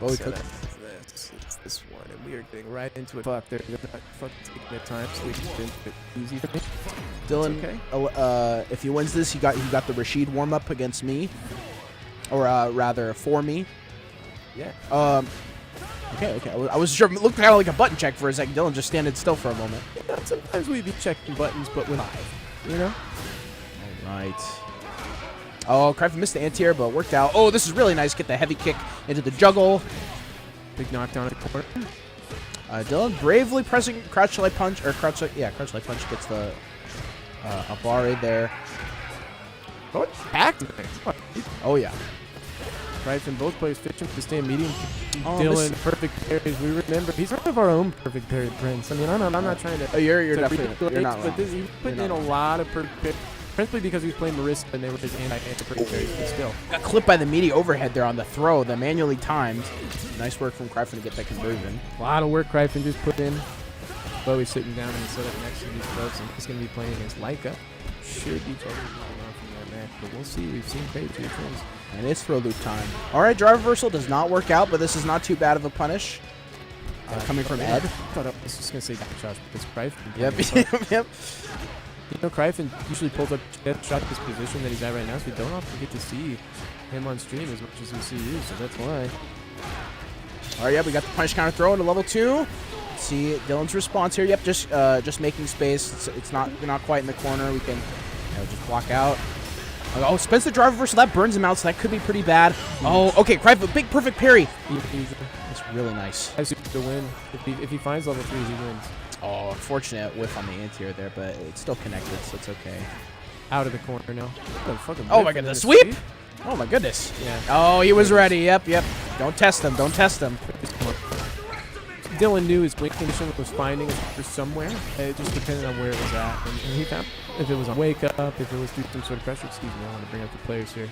Oh, he setup took- is this. It's this one, and we are getting right into it. Fuck, they're not fucking taking their time, so we can get into it easy for me. Dylan, okay. if he wins this, he got the Rashid warm up against me, or rather for me. Yeah. Okay. I was sure. It looked kind of like a button check for a second. Dylan just standing still for a moment. Yeah, sometimes we be checking buttons, but with you know. All right. Oh, Cryphin missed the anti-air, but worked out. Oh, this is really nice. Get the heavy kick into the juggle. Big knockdown at the corner. Dylan bravely pressing crouch light punch, crouch light punch gets the a bar right there. Oh, back. Oh yeah. Cryphin, both players fishing for the stand medium. Oh, Dylan, perfect parries. We remember he's one of our own perfect parry prints. I mean, I'm not trying to. Oh, you're to definitely you're not but wrong. he's putting in a lot of perfect parries. Principally because he was playing Marissa and they were his anti-perfect parries, but still. Got clipped by the meaty overhead there on the throw, the manually timed. Nice work from Cryphin to get that conversion. A lot of work Cryphin just put in. Bowie's sitting down in the setup next to these folks, and he's going to be playing against Leica. Should be totally moving on from that match, but we'll see. We've seen great two twins. And it's throw loop time. All right, drive reversal does not work out, but this is not too bad of a punish. Coming from Ed. I thought I was just going to say that shot, but it's Cryphin. Yep. You know, Cryphin usually pulls up shot this position that he's at right now, so we don't often get to see him on stream as much as we see you, so that's why. All right, yeah, we got the punish counter throw into level 2. See Dylan's response here. Yep, just making space. It's not quite in the corner. We can just block out. Oh, spins the drive reversal. That burns him out, so that could be pretty bad. Oh, okay, Cryphin, big perfect parry. That's really nice. Has to win. If he finds level 3, he wins. Oh, unfortunate whiff on the anti-air there, but it's still connected, so it's okay. Out of the corner now. Oh my god, the sweep? Oh my goodness. Yeah. Oh, he was ready. Yep. Don't test him. Dylan knew his wake condition was finding it for somewhere. It just depended on where it was at. And he found if it was on wake up, if it was through some sort of pressure. Excuse me, I want to bring up the players here.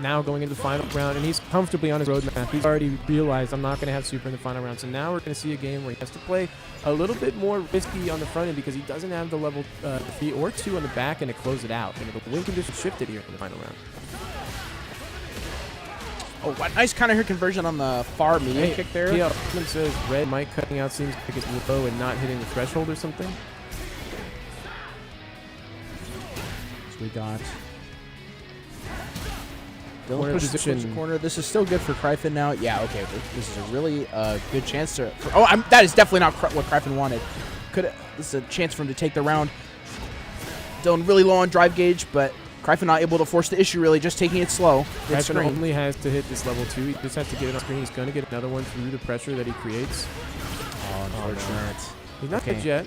Now going into the final round, and he's comfortably on his roadmap. He's already realized I'm not going to have super in the final round. So now we're going to see a game where he has to play a little bit more risky on the front end because he doesn't have the level 3 or 2 on the back end to close it out. And the win condition shifted here in the final round. Oh, what nice counter here conversion on the far medium kick there. Yeah, says red mic cutting out seems like it's low and not hitting the threshold or something. So we got Corner position. Corner. This is still good for Cryphin now. Yeah, okay. This is a really good chance to. That is definitely not what Cryphin wanted. This is a chance for him to take the round. Dylan really low on drive gauge, but Cryphin not able to force the issue really, just taking it slow. Cryphin only has to hit this level 2. He just has to get it on screen. He's going to get another one through the pressure that he creates. Oh, unfortunate. He's not good yet.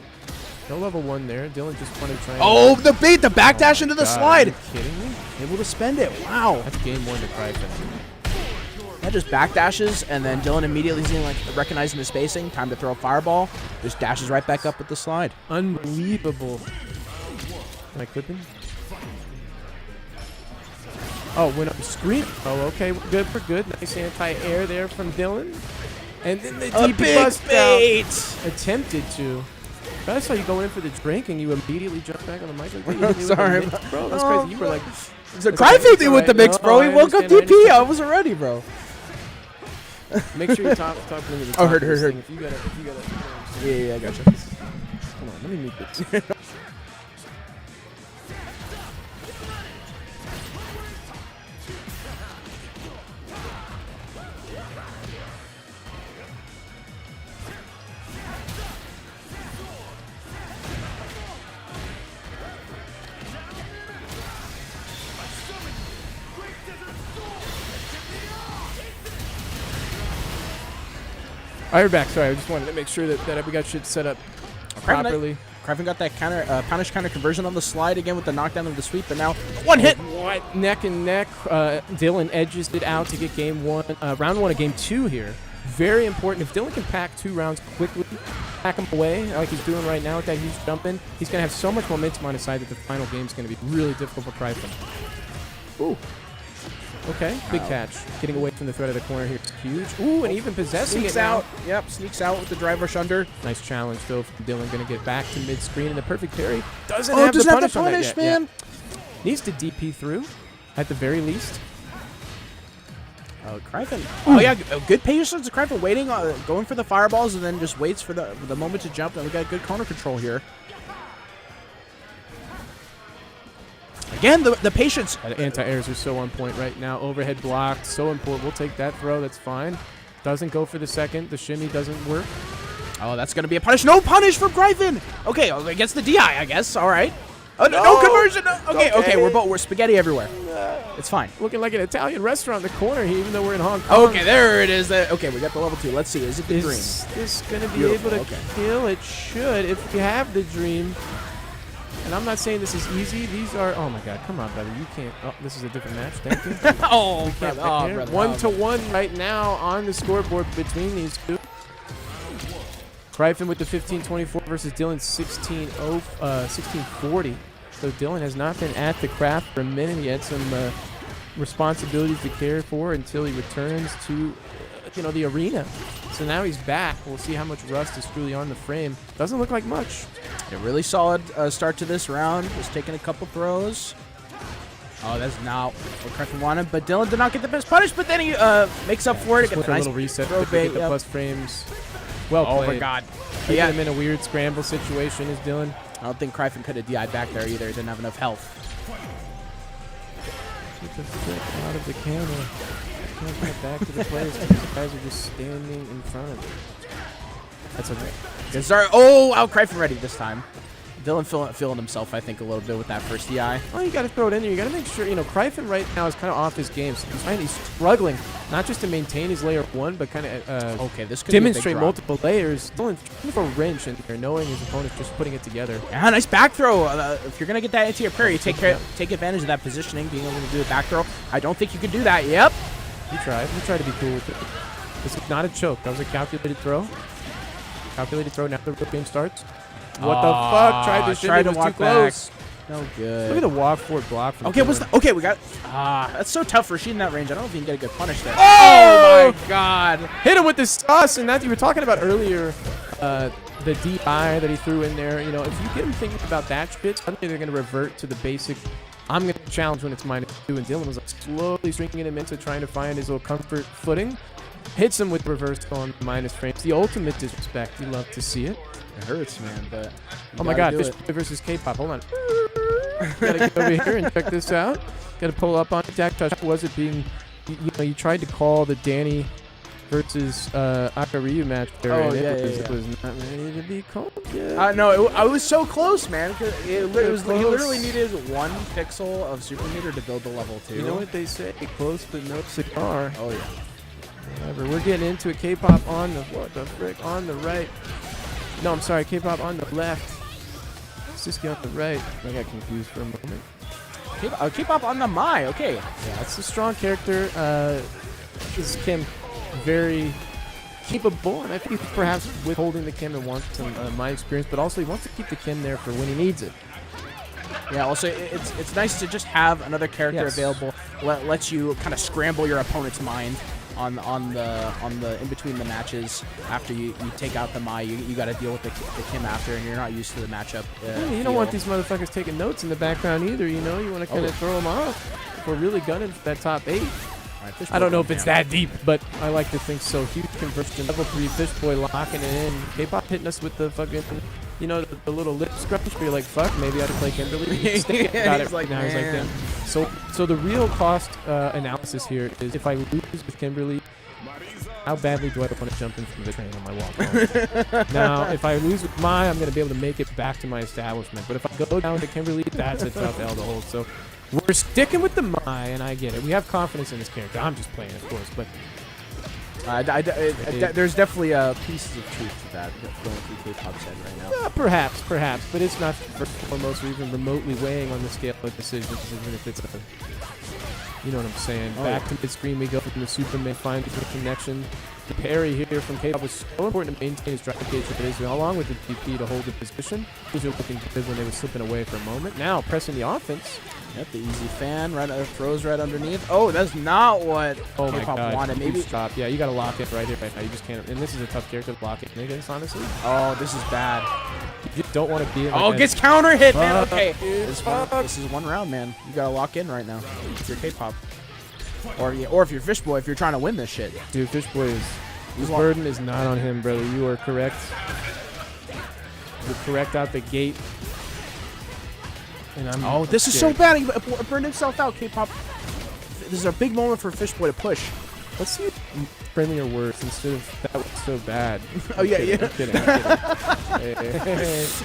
No level 1 there. Dylan just wanted to try. Oh, the bait, the backdash into the slide. Are you kidding me? Able to spend it. Wow. That's game 1 to Cryphin. That just backdashes, and then Dylan immediately seeing recognizing the spacing. Time to throw a fireball. Just dashes right back up with the slide. Unbelievable. Am I clipping? Oh, went up the screen. Oh, okay. We're good. Nice anti-air there from Dylan. And then the A DP big bust bait. out. Attempted to. But I saw you go in for the drink and you immediately jumped back on the mic. Like, Sorry, bro. That's crazy. You were like, So Cryphin with the mix, bro. He woke up DP. I wasn't ready, bro. Make sure you talk to me. Oh, heard. If you gotta. Yeah, I gotcha. Come on, let me meet this. All right, we're back. Sorry, I just wanted to make sure that we got shit set up properly. Cryphin got that punish counter conversion on the slide again with the knockdown of the sweep, but now one hit. What? Neck and neck. Dylan edges it out to get game 1, round 1 of game 2 here. Very important. If Dylan can pack 2 rounds quickly, pack them away like he's doing right now with that huge jump in, he's going to have so much momentum on his side that the final game is going to be really difficult for Cryphin. Ooh. Okay, big catch. Getting away from the threat of the corner here is huge. Ooh, and even possessing Sneaks it now. out. Yep, sneaks out with the drive rush under. Nice challenge, though, from Dylan. Going to get back to mid-screen, and the perfect parry doesn't Oh, have doesn't the have the punish on that punish, yet. man. Yeah. Needs to DP through, at the very least. Kryphin. Oh yeah, good patience. Kryphin waiting, going for the fireballs, and then just waits for the moment to jump. And we got good corner control here. Again, the patience. Anti-airs are so on point right now. Overhead blocked, so important. We'll take that throw. That's fine. Doesn't go for the second. The shimmy doesn't work. Oh, that's gonna be a punish. No punish from Kryphin. Okay, against the DI, I guess. All right. Oh, no conversion. No. Okay, we're spaghetti everywhere. It's fine. Looking like an Italian restaurant in the corner here, even though we're in Hong Kong. Okay, there it is. Okay, we got the level 2. Let's see. Is it the dream? Is this going to be able to kill? It should, if you have the dream. And I'm not saying this is easy. These are... Oh, my God. Come on, brother. You can't... Oh, this is a different match. Thank you. Oh, brother. 1-1 right now on the scoreboard between these two. Kryphin with the 15-24 versus Dylan 16-40. So Dylan has not been at the craft for a minute. He had some responsibilities to care for until he returns to, the arena. So now he's back. We'll see how much rust is truly on the frame. Doesn't look like much. A really solid start to this round. Just taking a couple throws. Oh, that's not what Kryphin wanted, but Dylan did not get the best punish, but then he makes up for it. Get a nice little reset to get the plus frames. Well played. Oh, my God. Yeah, him in a weird scramble situation is Dylan. I don't think Kryphin could have DI'd back there either. He didn't have enough health. Get the flick out of the camera. Can't get back to the players. These guys are just standing in front of him. That's okay. Sorry. Oh, wow, Kryphin ready this time. Dylan feeling himself, I think, a little bit with that first DI. Well, you got to throw it in there. You got to make sure, Kryphin right now is kind of off his game. So he's struggling, not just to maintain his layer 1, but kind of this could demonstrate multiple layers. Dylan trying for a wrench in there, knowing his opponent's just putting it together. Yeah, nice back throw. If you're going to get that into your parry, take advantage of that positioning, being able to do a back throw. I don't think you could do that. Yep. He tried. He tried to be cool with it. This is not a choke. That was a calculated throw. Calculated throw. Now the real game starts. What the fuck? Tried to shimmy, was too close. No good. Look at the walk forward block from Okay, we got... that's so tough for shooting that range. I don't know if you can get a good punish there. Oh my God. Hit him with the sauce, and that you were talking about earlier, the DI that he threw in there. If you get him thinking about that shit, suddenly they're going to revert to the basic, I'm going to challenge when it's -2, and Dylan was slowly stringing him into trying to find his little comfort footing. Hits him with reverse on minus frames. The ultimate disrespect. You love to see it. It hurts, man, but... Oh my God, Fish versus K-pop. Hold on. Gotta get over here and check this out. Gotta pull up on attack touch. Was it being... You tried to call the Danny versus Akaryu match there, and it was not ready to be called yet. No, I was so close, man. He literally needed 1 pixel of super meter to build the level 2. You know what they say? Close but no cigar. Oh, yeah. Whatever. We're getting into it. K-pop on the... What the frick? On the right. No, I'm sorry. K-pop on the left. Siski on the right. I got confused for a moment. K-pop on the Mai. Okay. Yeah, it's a strong character. This is Kim very capable, and I think he's perhaps withholding the Kim and wants some Mai experience, but also he wants to keep the Kim there for when he needs it. Yeah. Also, it's nice to just have another character available. Lets you kind of scramble your opponent's mind. On the in between the matches after you take out the Mai, you got to deal with the Kim after, and you're not used to the matchup. You don't want these motherfuckers taking notes in the background either. You want to kind of throw them off. If we're really gunning for that top 8. Right, I don't know if it's that deep, but I like to think so. Huge conversion, level 3 Fish Boy locking it in. K-pop hitting us with the fucking, the little lip scrunch. But you're like, fuck, maybe I ought to play Kimberly. Got it right now. He's like, damn. So the real cost analysis here is if I lose with Kimberly, how badly do I want to jump in from the train on my walk? Now, if I lose with Mai, I'm going to be able to make it back to my establishment. But if I go down to Kimberly, that's a tough L to hold. So we're sticking with the Mai, and I get it. We have confidence in this character. I'm just playing, of course, but... there's definitely pieces of truth to that going through K-pop's head right now. Yeah, perhaps, but it's not first and foremost or even remotely weighing on the scale of decisions, even if it's a... You know what I'm saying? Back to mid-screen we go from the Superman, finds the connection. The parry here from K-pop was so important to maintain his drive gauge with Israel, along with the DP to hold the position. Israel looking good when they were slipping away for a moment. Now pressing the offense. Yep, the easy fan throws right underneath. Oh, that's not what K-pop wanted. Maybe stop. Yeah, you got to lock it right here, right now. You just can't. And this is a tough character to block it against, honestly. Oh, this is bad. You just don't want to be. Gets counter hit, man. Okay, this is one round, man. You gotta lock in right now. It's your K-pop. Or if you're Fishboy, if you're trying to win this shit. Dude, Fishboy is... His burden is not on him, brother. You are correct. You're correct out the gate. And I'm this is so bad. He burned himself out, K-pop. This is a big moment for Fishboy to push. Let's see friendlier words instead of that was so bad. Oh, yeah, yeah. I'm kidding.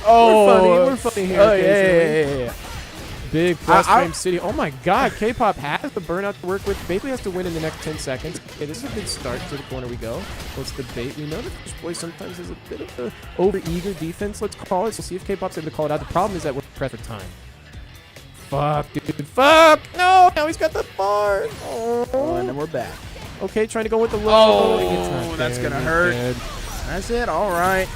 Oh, we're funny here. Oh, yeah. Big plus frame city. Oh my God, K-pop has the burnout to work with. Basically has to win in the next 10 seconds. Okay, this is a good start. To the corner we go. What's the bait? We know that Fishboy sometimes has a bit of an over-eager defense. Let's call it. So see if K-pop's able to call it out. The problem is that we're pressed for time. Fuck, dude. Fuck. No. Now he's got the bar. Oh, and then we're back. Okay, trying to go with the low. Oh, that's going to hurt. Dead. That's it. All right.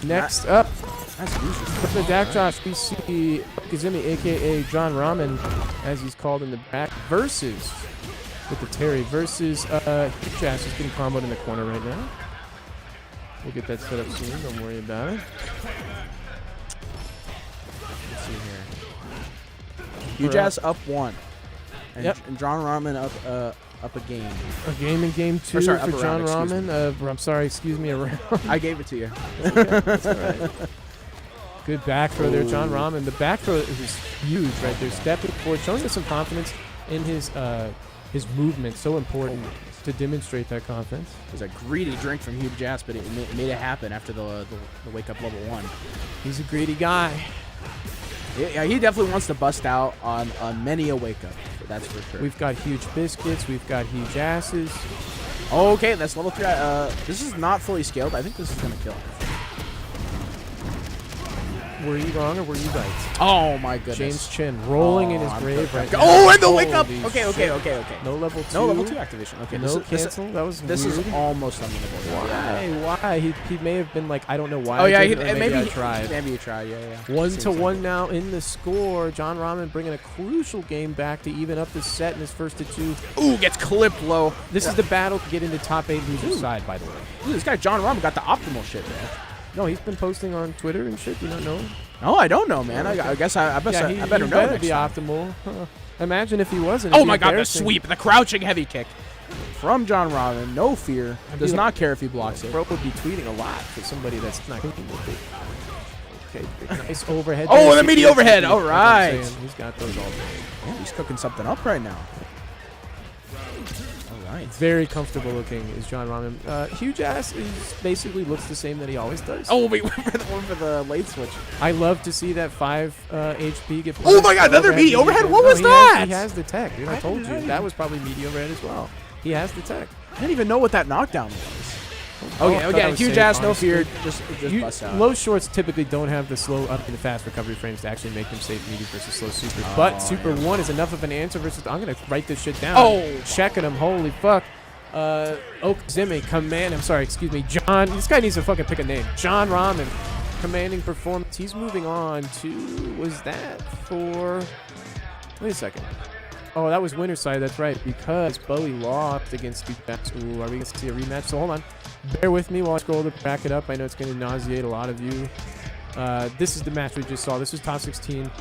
Next up. That's usual. From the Dak Josh, we see Kazemi, a.k.a. John Ramen, as he's called in the back, versus, with the Terry, versus Jazz is getting comboed in the corner right now. We'll get that set up soon. Don't worry about it. Let's see here. Jazz up 1. And, Yep. and John Ramen up a game. A game in game 2 sorry, for up a John round, Ramen. I'm sorry, excuse me, a round. I gave it to you. That's all right. Good back throw there, John Ramen. The back throw is huge right there. Stepping forward, showing us some confidence in his movement. So important to demonstrate that confidence. It was a greedy drink from Hugh Jazz, but it made it happen after the wake up level 1. He's a greedy guy. Yeah, he definitely wants to bust out on many a wake up. That's for sure. We've got huge biscuits. We've got huge asses. Okay, that's level 3. This is not fully scaled. I think this is gonna kill. Were you wrong or were you right? Oh my goodness. James Chin rolling in his grave right now. Oh, and the wake up. Holy Okay. shit. No level 2. No level 2 activation. Okay, No cancel. That was this weird. is almost unwinnable. Why? He may have been like, I don't know why. Oh yeah, I did it, or maybe I he tried. Maybe you tried. Yeah. 1-1 now in the score. John Ramen bringing a crucial game back to even up the set in his first of 2. Ooh, gets clipped low. This is the battle to get into top 8 loser side, by the way. Ooh, this guy John Ramen got the optimal shit, man. No, he's been posting on Twitter and shit. You don't know? No, I don't know, man. I guess I better know. Better be optimal. Huh. Imagine if he wasn't. Oh my God, the sweep, the crouching heavy kick from John Ramen. No fear. Does not care if he blocks it. Bro would be tweeting a lot for somebody that's not cooking with it. Okay, nice overhead. Oh, and the meaty overhead. All right. He's got those all day. Yeah, he's cooking something up right now. All right. Very comfortable looking is John Ramen. Huge ass basically looks the same that he always does. Oh, wait, one for the late switch. I love to see that 5 HP get Oh my God, another meaty overhead. What was that? He has the tech, dude. I told you. That was probably meaty overhead as well. He has the tech. I didn't even know what that knockdown was. Okay, huge safe, ass, no honestly. fear. Just bust out. Low shorts typically don't have the slow up and the fast recovery frames to actually make them safe meaty versus slow super. But Super 1 is enough of an answer versus... I'm going to write this shit down. Oh! Checking him. Holy fuck. Zimmy, John. This guy needs to fucking pick a name. John Ramen. Commanding performance. He's moving on to... Was that for... Wait a second. Oh, that was winner's side. That's right. Because Bowie lost against Duke. Ooh, are we going to see a rematch? So hold on. Bear with me while I scroll to back it up. I know it's going to nauseate a lot of you. This is the match we just saw. This is top 16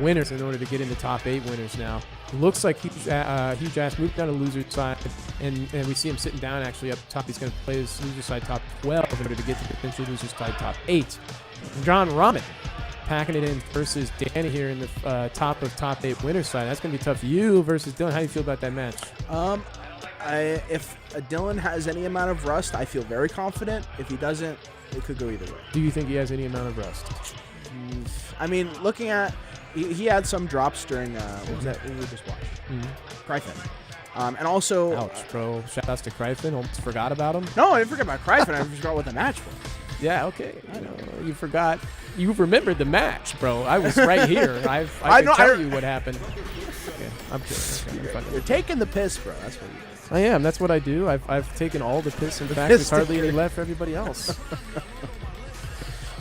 winners in order to get into top 8 winners now. Looks like Huge Ass moved down to loser side, and we see him sitting down actually up top. He's going to play his loser side top 12 in order to get to potentially loser side top 8. John Ramen packing it in versus Danny here in the top 8 winners side. That's going to be tough. You versus Dylan. How do you feel about that match? If Dylan has any amount of rust, I feel very confident. If he doesn't, it could go either way. Do you think he has any amount of rust? I mean, looking at... He had some drops during... what was that? What we just watched? Cryfin. And also... Ouch, bro. Shout outs to Cryfin. Almost forgot about him. No, I didn't forget about Cryfin. I forgot what the match was. Yeah, okay. You forgot. You remembered the match, bro. I was right here. I can tell you what happened. Okay, I'm kidding. Okay, you're taking the piss, bro. That's what you do. I am. That's what I do. I've taken all the piss. In fact, there's hardly any left for everybody else.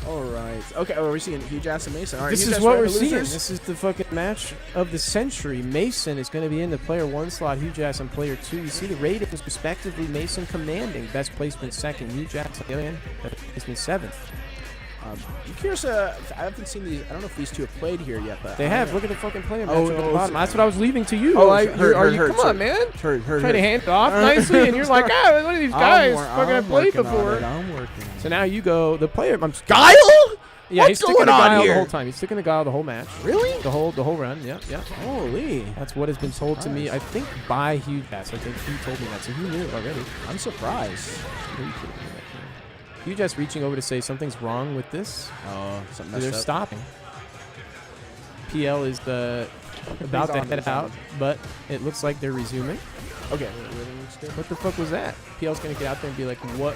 All right. Okay, we're seeing Huge Ass and Mason. All right, this is what we're seeing. This is the fucking match of the century. Mason is going to be in the player 1 slot. Huge Ass on player 2. You see the ratings respectively. Mason commanding best placement 2nd. Huge Ass on the other hand, best placement 7th. I'm curious. I haven't seen these. I don't know if these two have played here yet, but They have. Look at the fucking player match Oh, up at the oh, bottom. so- That's what I was leaving to you. Oh, Are hurt, you? hurt, Come on, hurt. man. Hurt. Trying to hand it off nicely, and you're like, ah, look at these guys. Fucking I've played before. I'm working. So now you go. The player. Guile? Yeah, he's What's sticking going the on guile here? the whole time. He's sticking the guile the whole match. Really? The whole run. Yeah. Holy! That's what has been told to me. I think by Hugh Jess. I think he told me that, so he knew it already. I'm surprised. Hugh Jess reaching over to say something's wrong with this. Oh, something They're messed up. stopping. PL is about to head out, but it looks like they're resuming. Okay. What the fuck was that? PL's gonna get out there and be like, what?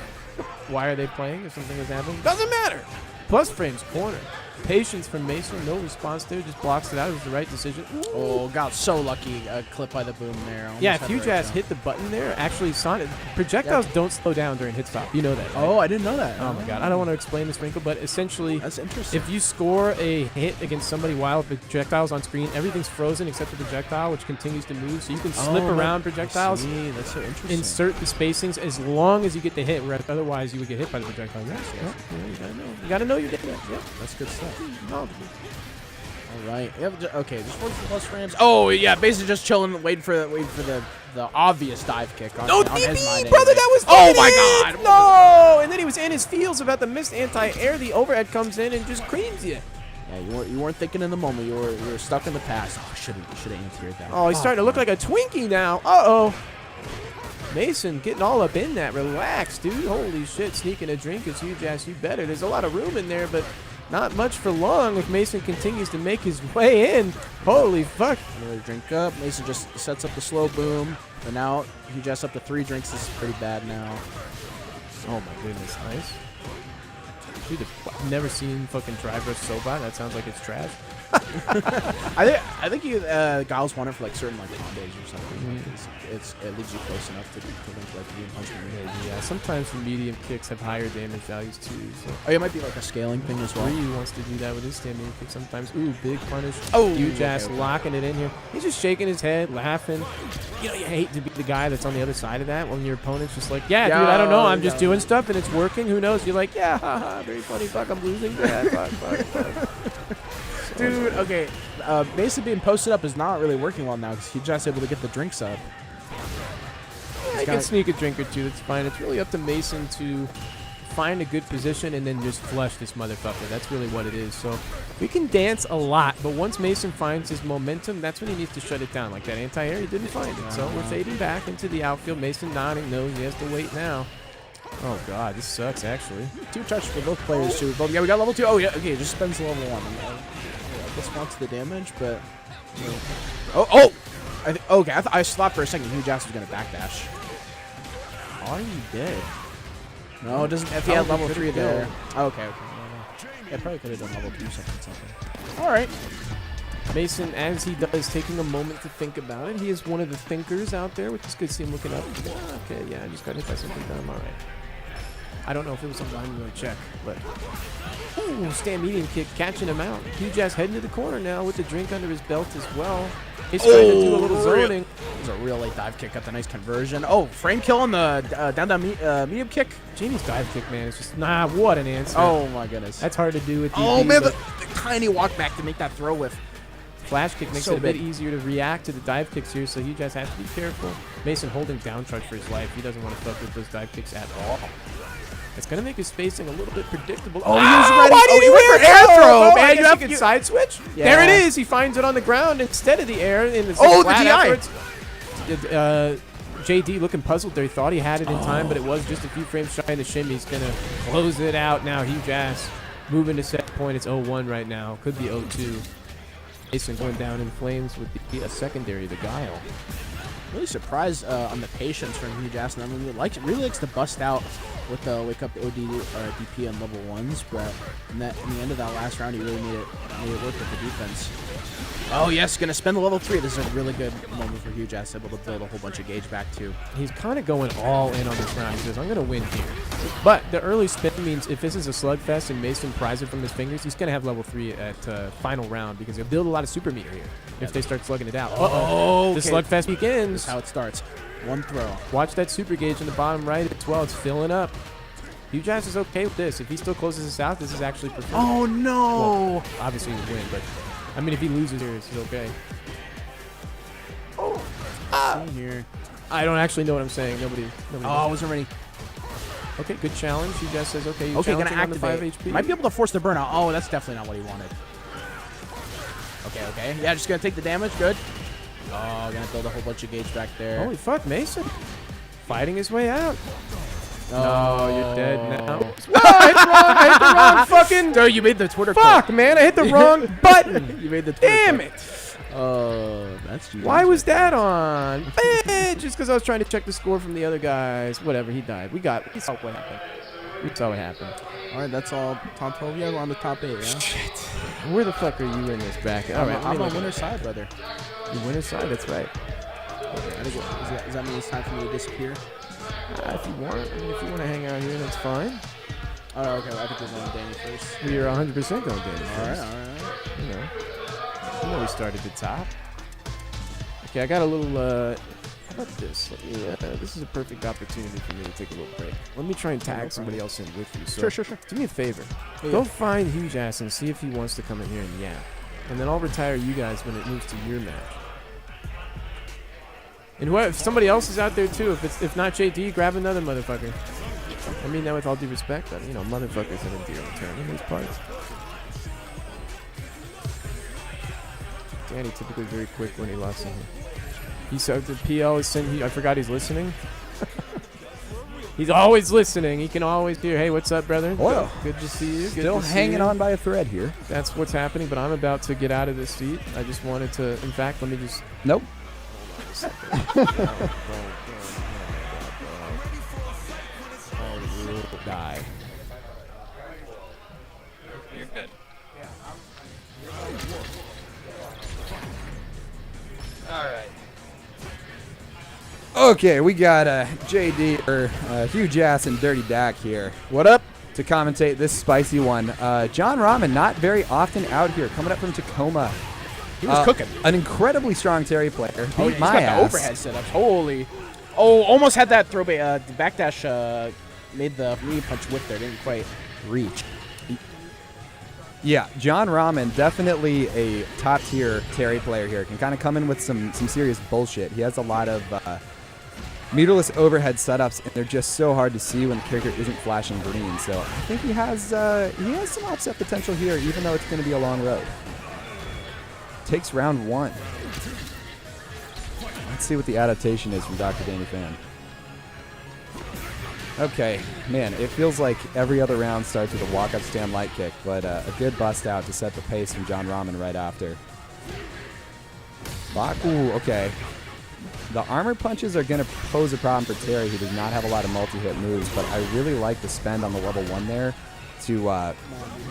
Why are they playing? If something is happening, doesn't matter. Plus frames corner. Patience from Mason. No response there. Just blocks it out. It was the right decision. Ooh. Oh, got so lucky. Clip by the boom there. Almost Yeah, had if the Hugh right Jazz jump. hit the button there, actually Sonic projectiles don't slow down during hit stop. You know that, right? Oh, I didn't know that. Oh my god. I don't want to explain this wrinkle, but essentially That's interesting. if you score a hit against somebody while the projectile's on screen, everything's frozen except the projectile, which continues to move. So you can slip around projectiles, That's so interesting. insert the spacings as long as you get the hit, whereas otherwise you would get hit by the projectile. Yes. You gotta know. You gotta know your data. Yep. That's good stuff. Knowledgeable. All right. Okay, just 1 plus frames. Oh yeah, basically just chilling, waiting for the obvious dive kick on, No, on his DB, mind. brother, anyway. that was Oh my it! god! No! And then he was in his feels about the missed anti-air. The overhead comes in and just creams you. Yeah, you weren't thinking in the moment. You were stuck in the past. Oh, should have anti-aired that. Oh, he's starting to look like a Twinkie now. Uh-oh. Mason getting all up in that. Relax, dude. Holy shit. Sneaking a drink is huge ass. You better. There's a lot of room in there, but not much for long if Mason continues to make his way in. Holy fuck. Another drink up. Mason just sets up the slow boom. But now he just up to 3 drinks. This is pretty bad now. Oh my goodness. Nice. Dude, I've never seen fucking drive rush so bad. That sounds like it's trash. I think you Giles won it for like certain like combos or something. It leaves you close enough to link like medium punch. Yeah, sometimes the medium kicks have higher damage values too. So. Oh, it might be like a scaling thing as well. Ryu wants to do that with his standing kick sometimes. Ooh, big punish. Oh, huge ass okay. locking it in here. He's just shaking his head, laughing. You know, you hate to be the guy that's on the other side of that when your opponent's just like, yeah, dude, I don't know. I'm just doing stuff and it's working. Who knows? You're like, yeah, haha, very funny. Fuck, I'm losing. Yeah, fuck. Dude, okay. Mason being posted up is not really working well now because he's just able to get the drinks up. Yeah, I can sneak a drink or two. That's fine. It's really up to Mason to find a good position and then just flush this motherfucker. That's really what it is. So we can dance a lot, but once Mason finds his momentum, that's when he needs to shut it down. Like that anti-air, he didn't find it. So we're fading back into the outfield. Mason nodding, knows he has to wait now. Oh, God, this sucks, actually. 2 touch for both players, too. Both, yeah, we got level 2. Oh, yeah, okay, just spends level 1. I guess wants the damage, but... Oh! Okay, I thought for a second Hugh Jackson was going to backdash. Are you dead? No, it doesn't. If he had Probably level 3 could've there. killed. Oh, okay. Yeah, probably could have done level 2 something. All right. Mason, as he does, taking a moment to think about it. He is one of the thinkers out there, which is good to see him looking up. Okay, yeah, I just got hit by something dumb. All right. I don't know if it was something I didn't really check, but... Ooh, stand medium kick, catching him out. Hugh Jazz heading to the corner now with the drink under his belt as well. He's trying to do a little zoning. It was a real late dive kick. Got the nice conversion. Oh, frame kill on the down medium kick. Jamie's dive kick, man, it's just, what an answer. Oh, my goodness. That's hard to do with DB. Oh, man, the but tiny walk back to make that throw with. flash kick makes So it a bit big. easier to react to the dive kicks here, so Hugh Jazz has to be careful. Mason holding down charge for his life. He doesn't want to fuck with those dive kicks at all. It's going to make his spacing a little bit predictable. Oh, he was ready. Why did he went went for air throw, Oh, man. I You guess have he to could side switch. Yeah. There it is. He finds it on the ground instead of the air. In the Oh, the flat DI. efforts. JD looking puzzled there. He thought he had it in time, but it was just a few frames shy. And the shimmy's going to close it out now. Hugh Jazz moving to set point. It's 0-1 right now. Could be 0-2. Mason going down in flames with the secondary, the Guile. Really surprised on the patience from Hugh Jackson. I mean, he really likes to bust out with the wake up OD DP on level 1s, but in the end of that last round, he really made it work with the defense. Oh, yes, going to spend the level 3. This is a really good moment for Hugh Jackson, able to build a whole bunch of gauge back, too. He's kind of going all in on this round. He says, I'm going to win here. But the early spin means if this is a slugfest and Mason pries it from his fingers, he's going to have level 3 at final round because he'll build a lot of super meter here if they start slugging it out. Oh, The slugfest begins. That's how it starts. One throw. Watch that super gauge in the bottom right as well. It's filling up. Huge Ass is okay with this. If he still closes this out, this is actually preferred. Oh, no. Well, obviously he would win, but I mean, if he loses here, he's okay. Here. I don't actually know what I'm saying. Nobody Oh, I wasn't ready. Okay, good challenge. He just says, okay, Okay, gonna on the 5 activate. HP. Might be able to force the burnout. Oh, that's definitely not what he wanted. Okay. Yeah, just gonna take the damage. Good. Oh, gonna build a whole bunch of gauge back there. Holy fuck, Mason. Fighting his way out. Oh, you're dead now. Whoa, I hit the wrong fucking... Dude, you made the Twitter Fuck, man, I hit the wrong button. You made the Twitter Damn clip. it. That's GG. Why was that on? Just because I was trying to check the score from the other guys. Whatever, he died. We saw what happened. We saw what happened. All right, that's all. Top 12. Yeah, we're on the top 8. Yeah. Shit. Where the fuck are you in this bracket? All right, I'm on winner's side, brother. You winner's side, that's right. Does that mean it's time for me to disappear? If you want. I mean, if you want to hang out here, that's fine. Oh, okay. I think we're going Danny first. We are 100% going Danny first. All right. You know we started at the top. Okay, I got a little, how about this? This is a perfect opportunity for me to take a little break. Let me try and tag somebody else in with you. So Sure. do me a favor. Yeah. Go find Huge Ass and see if he wants to come in here and yap. And then I'll retire you guys when it moves to your match. And if somebody else is out there too, if not JD, grab another motherfucker. I mean that with all due respect, but motherfuckers have a deal return in these parts. Danny typically very quick when he lost something. The PL is sending. I forgot he's listening. He's always listening. He can always hear. Hey, what's up, brother? Hello. Good to see you. Good Still to see hanging you. on by a thread here. That's what's happening. But I'm about to get out of this seat. I just wanted to. In fact, let me just. Nope. I will die. You're good. All right. Okay, we got JD or Huge Ass and Dirty Dak here. What up? To commentate this spicy one. John Rahman, not very often out here, coming up from Tacoma. He was cooking. An incredibly strong Terry player. Oh, Beat he's my got ass. the overhead setups. Holy. Oh, almost had that throw the backdash made the knee punch whip there. Didn't quite reach. Yeah, John Rahman, definitely a top-tier Terry player here. Can kind of come in with some serious bullshit. He has a lot of meterless overhead setups, and they're just so hard to see when the character isn't flashing green. So I think he has some upset potential here, even though it's going to be a long road. Takes round 1. Let's see what the adaptation is from Dr. Danny Fan. Okay, man, it feels like every other round starts with a walk-up stand light kick, but a good bust out to set the pace from John Rahman right after. Ooh, okay. The armor punches are going to pose a problem for Terry, who does not have a lot of multi-hit moves, but I really like the spend on the level 1 there to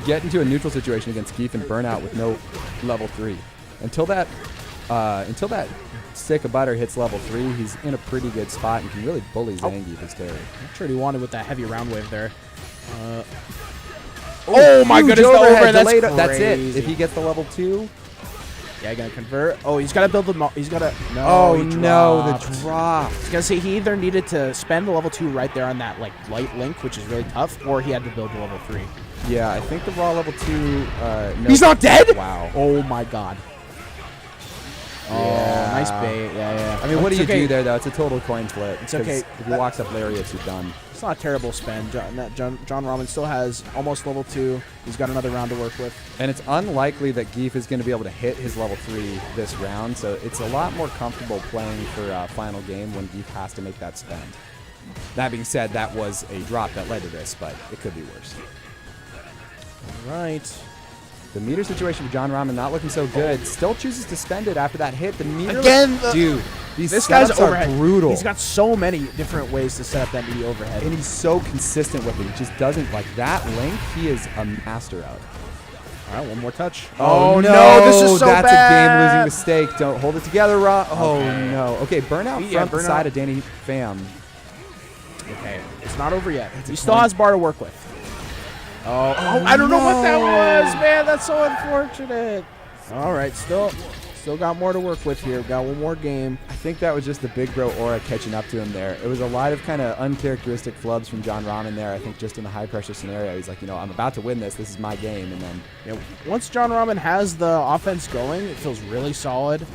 get into a neutral situation against Keith and Burnout with no level 3. Until that stick of butter hits level 3, he's in a pretty good spot and can really bully Zangief as Terry. Not sure what he wanted with that heavy round wave there. Oh my Huge goodness, the overhead, that's delayed. crazy. That's it. If he gets the level 2. Yeah, gonna convert. Oh, he's got to build the. He's got to. No, Oh he no, dropped. the drop. I was gonna say he either needed to spend the level 2 right there on that like light link, which is really tough, or he had to build the level 3. Yeah, I think the raw level 2. No. He's not dead. Wow. Oh my god. Oh, Yeah. nice bait. Yeah. I mean, what do It's you okay. do there, though? It's a total coin flip. It's okay. If he walks up Lariat, you're done. It's not a terrible spend. John Rahman still has almost level 2. He's got another round to work with. And it's unlikely that Geef is going to be able to hit his level 3 this round, so it's a lot more comfortable playing for final game when Geef has to make that spend. That being said, that was a drop that led to this, but it could be worse. All right. The meter situation for John Rahman not looking so good. Still chooses to spend it after that hit. The meter Again, dude, these This guy's setups are overhead. brutal. He's got so many different ways to set up that knee overhead. And he's so consistent with it. He just doesn't like that link. He is a master out. All right, one more touch. Oh no, this is so that's bad. a game-losing mistake. Don't hold it together, Ra. Oh Okay. no. Okay, burnout Yeah, from the burnout. side of Danny Pham. Okay, it's not over yet. He a still coin. has bar to work with. Oh, I don't know what that was, man. That's so unfortunate. All right, still Still got more to work with here. Got one more game. I think that was just the big bro aura catching up to him there. It was a lot of kind of uncharacteristic flubs from John Rahman there. I think just in the high pressure scenario, he's like, I'm about to win this. This is my game. And then Once John Rahman has the offense going, it feels really solid.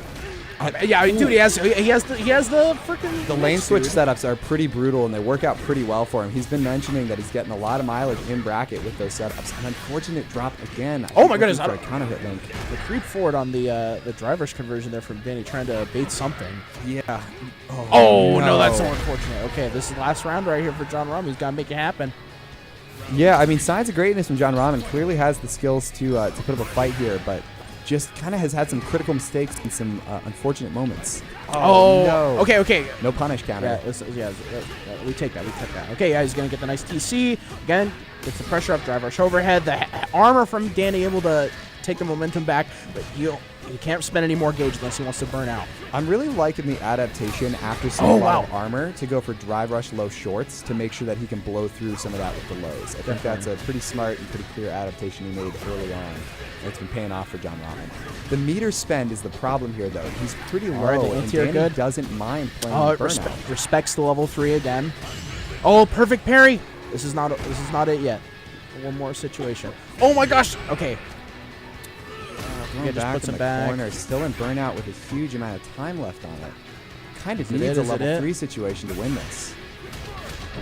Dude, he has the freaking the lane switch setups are pretty brutal and they work out pretty well for him. He's been mentioning that he's getting a lot of mileage in bracket with those setups. An unfortunate drop again. Oh my goodness! For a counter hit link. The creep forward on the driver's conversion there from Danny, trying to bait something. Yeah. Oh no, that's so unfortunate. Okay, this is the last round right here for John Rahman. He's got to make it happen. Yeah, I mean, signs of greatness from John Rahman. Clearly has the skills to put up a fight here, but just kind of has had some critical mistakes and some unfortunate moments. Oh, no. Okay. No punish counter. We take that. Okay, yeah, he's going to get the nice TC. Again, gets the pressure up, drive rush overhead. The armor from Danny able to take the momentum back, but you can't spend any more gauge unless he wants to burn out. I'm really liking the adaptation after seeing a lot of armor to go for drive rush low shorts to make sure that he can blow through some of that with the lows. I think that's a pretty smart and pretty clear adaptation he made early on. And it's been paying off for John Rahman. The meter spend is the problem here, though. He's pretty low, and Danny doesn't mind playing burnout. Respects the level 3 again. Oh, perfect parry. This is not it yet. One more situation. Oh my gosh. Okay. Back in the corner, still in burnout with a huge amount of time left on it. Kind of needs a level 3 situation to win this.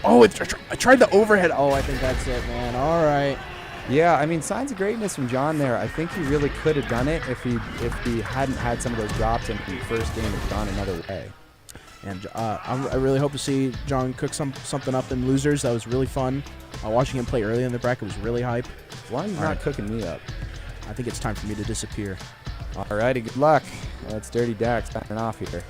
Oh, I tried the overhead. Oh, I think that's it, man. All right. Yeah, I mean, signs of greatness from John there. I think he really could have done it if he hadn't had some of those drops in the first game and gone another way. And I really hope to see John cook something up in losers. That was really fun. Watching him play early in the bracket was really hype. As long as he's not cooking me up. I think it's time for me to disappear. Alrighty, good luck. That's Dirty Dax backing off here.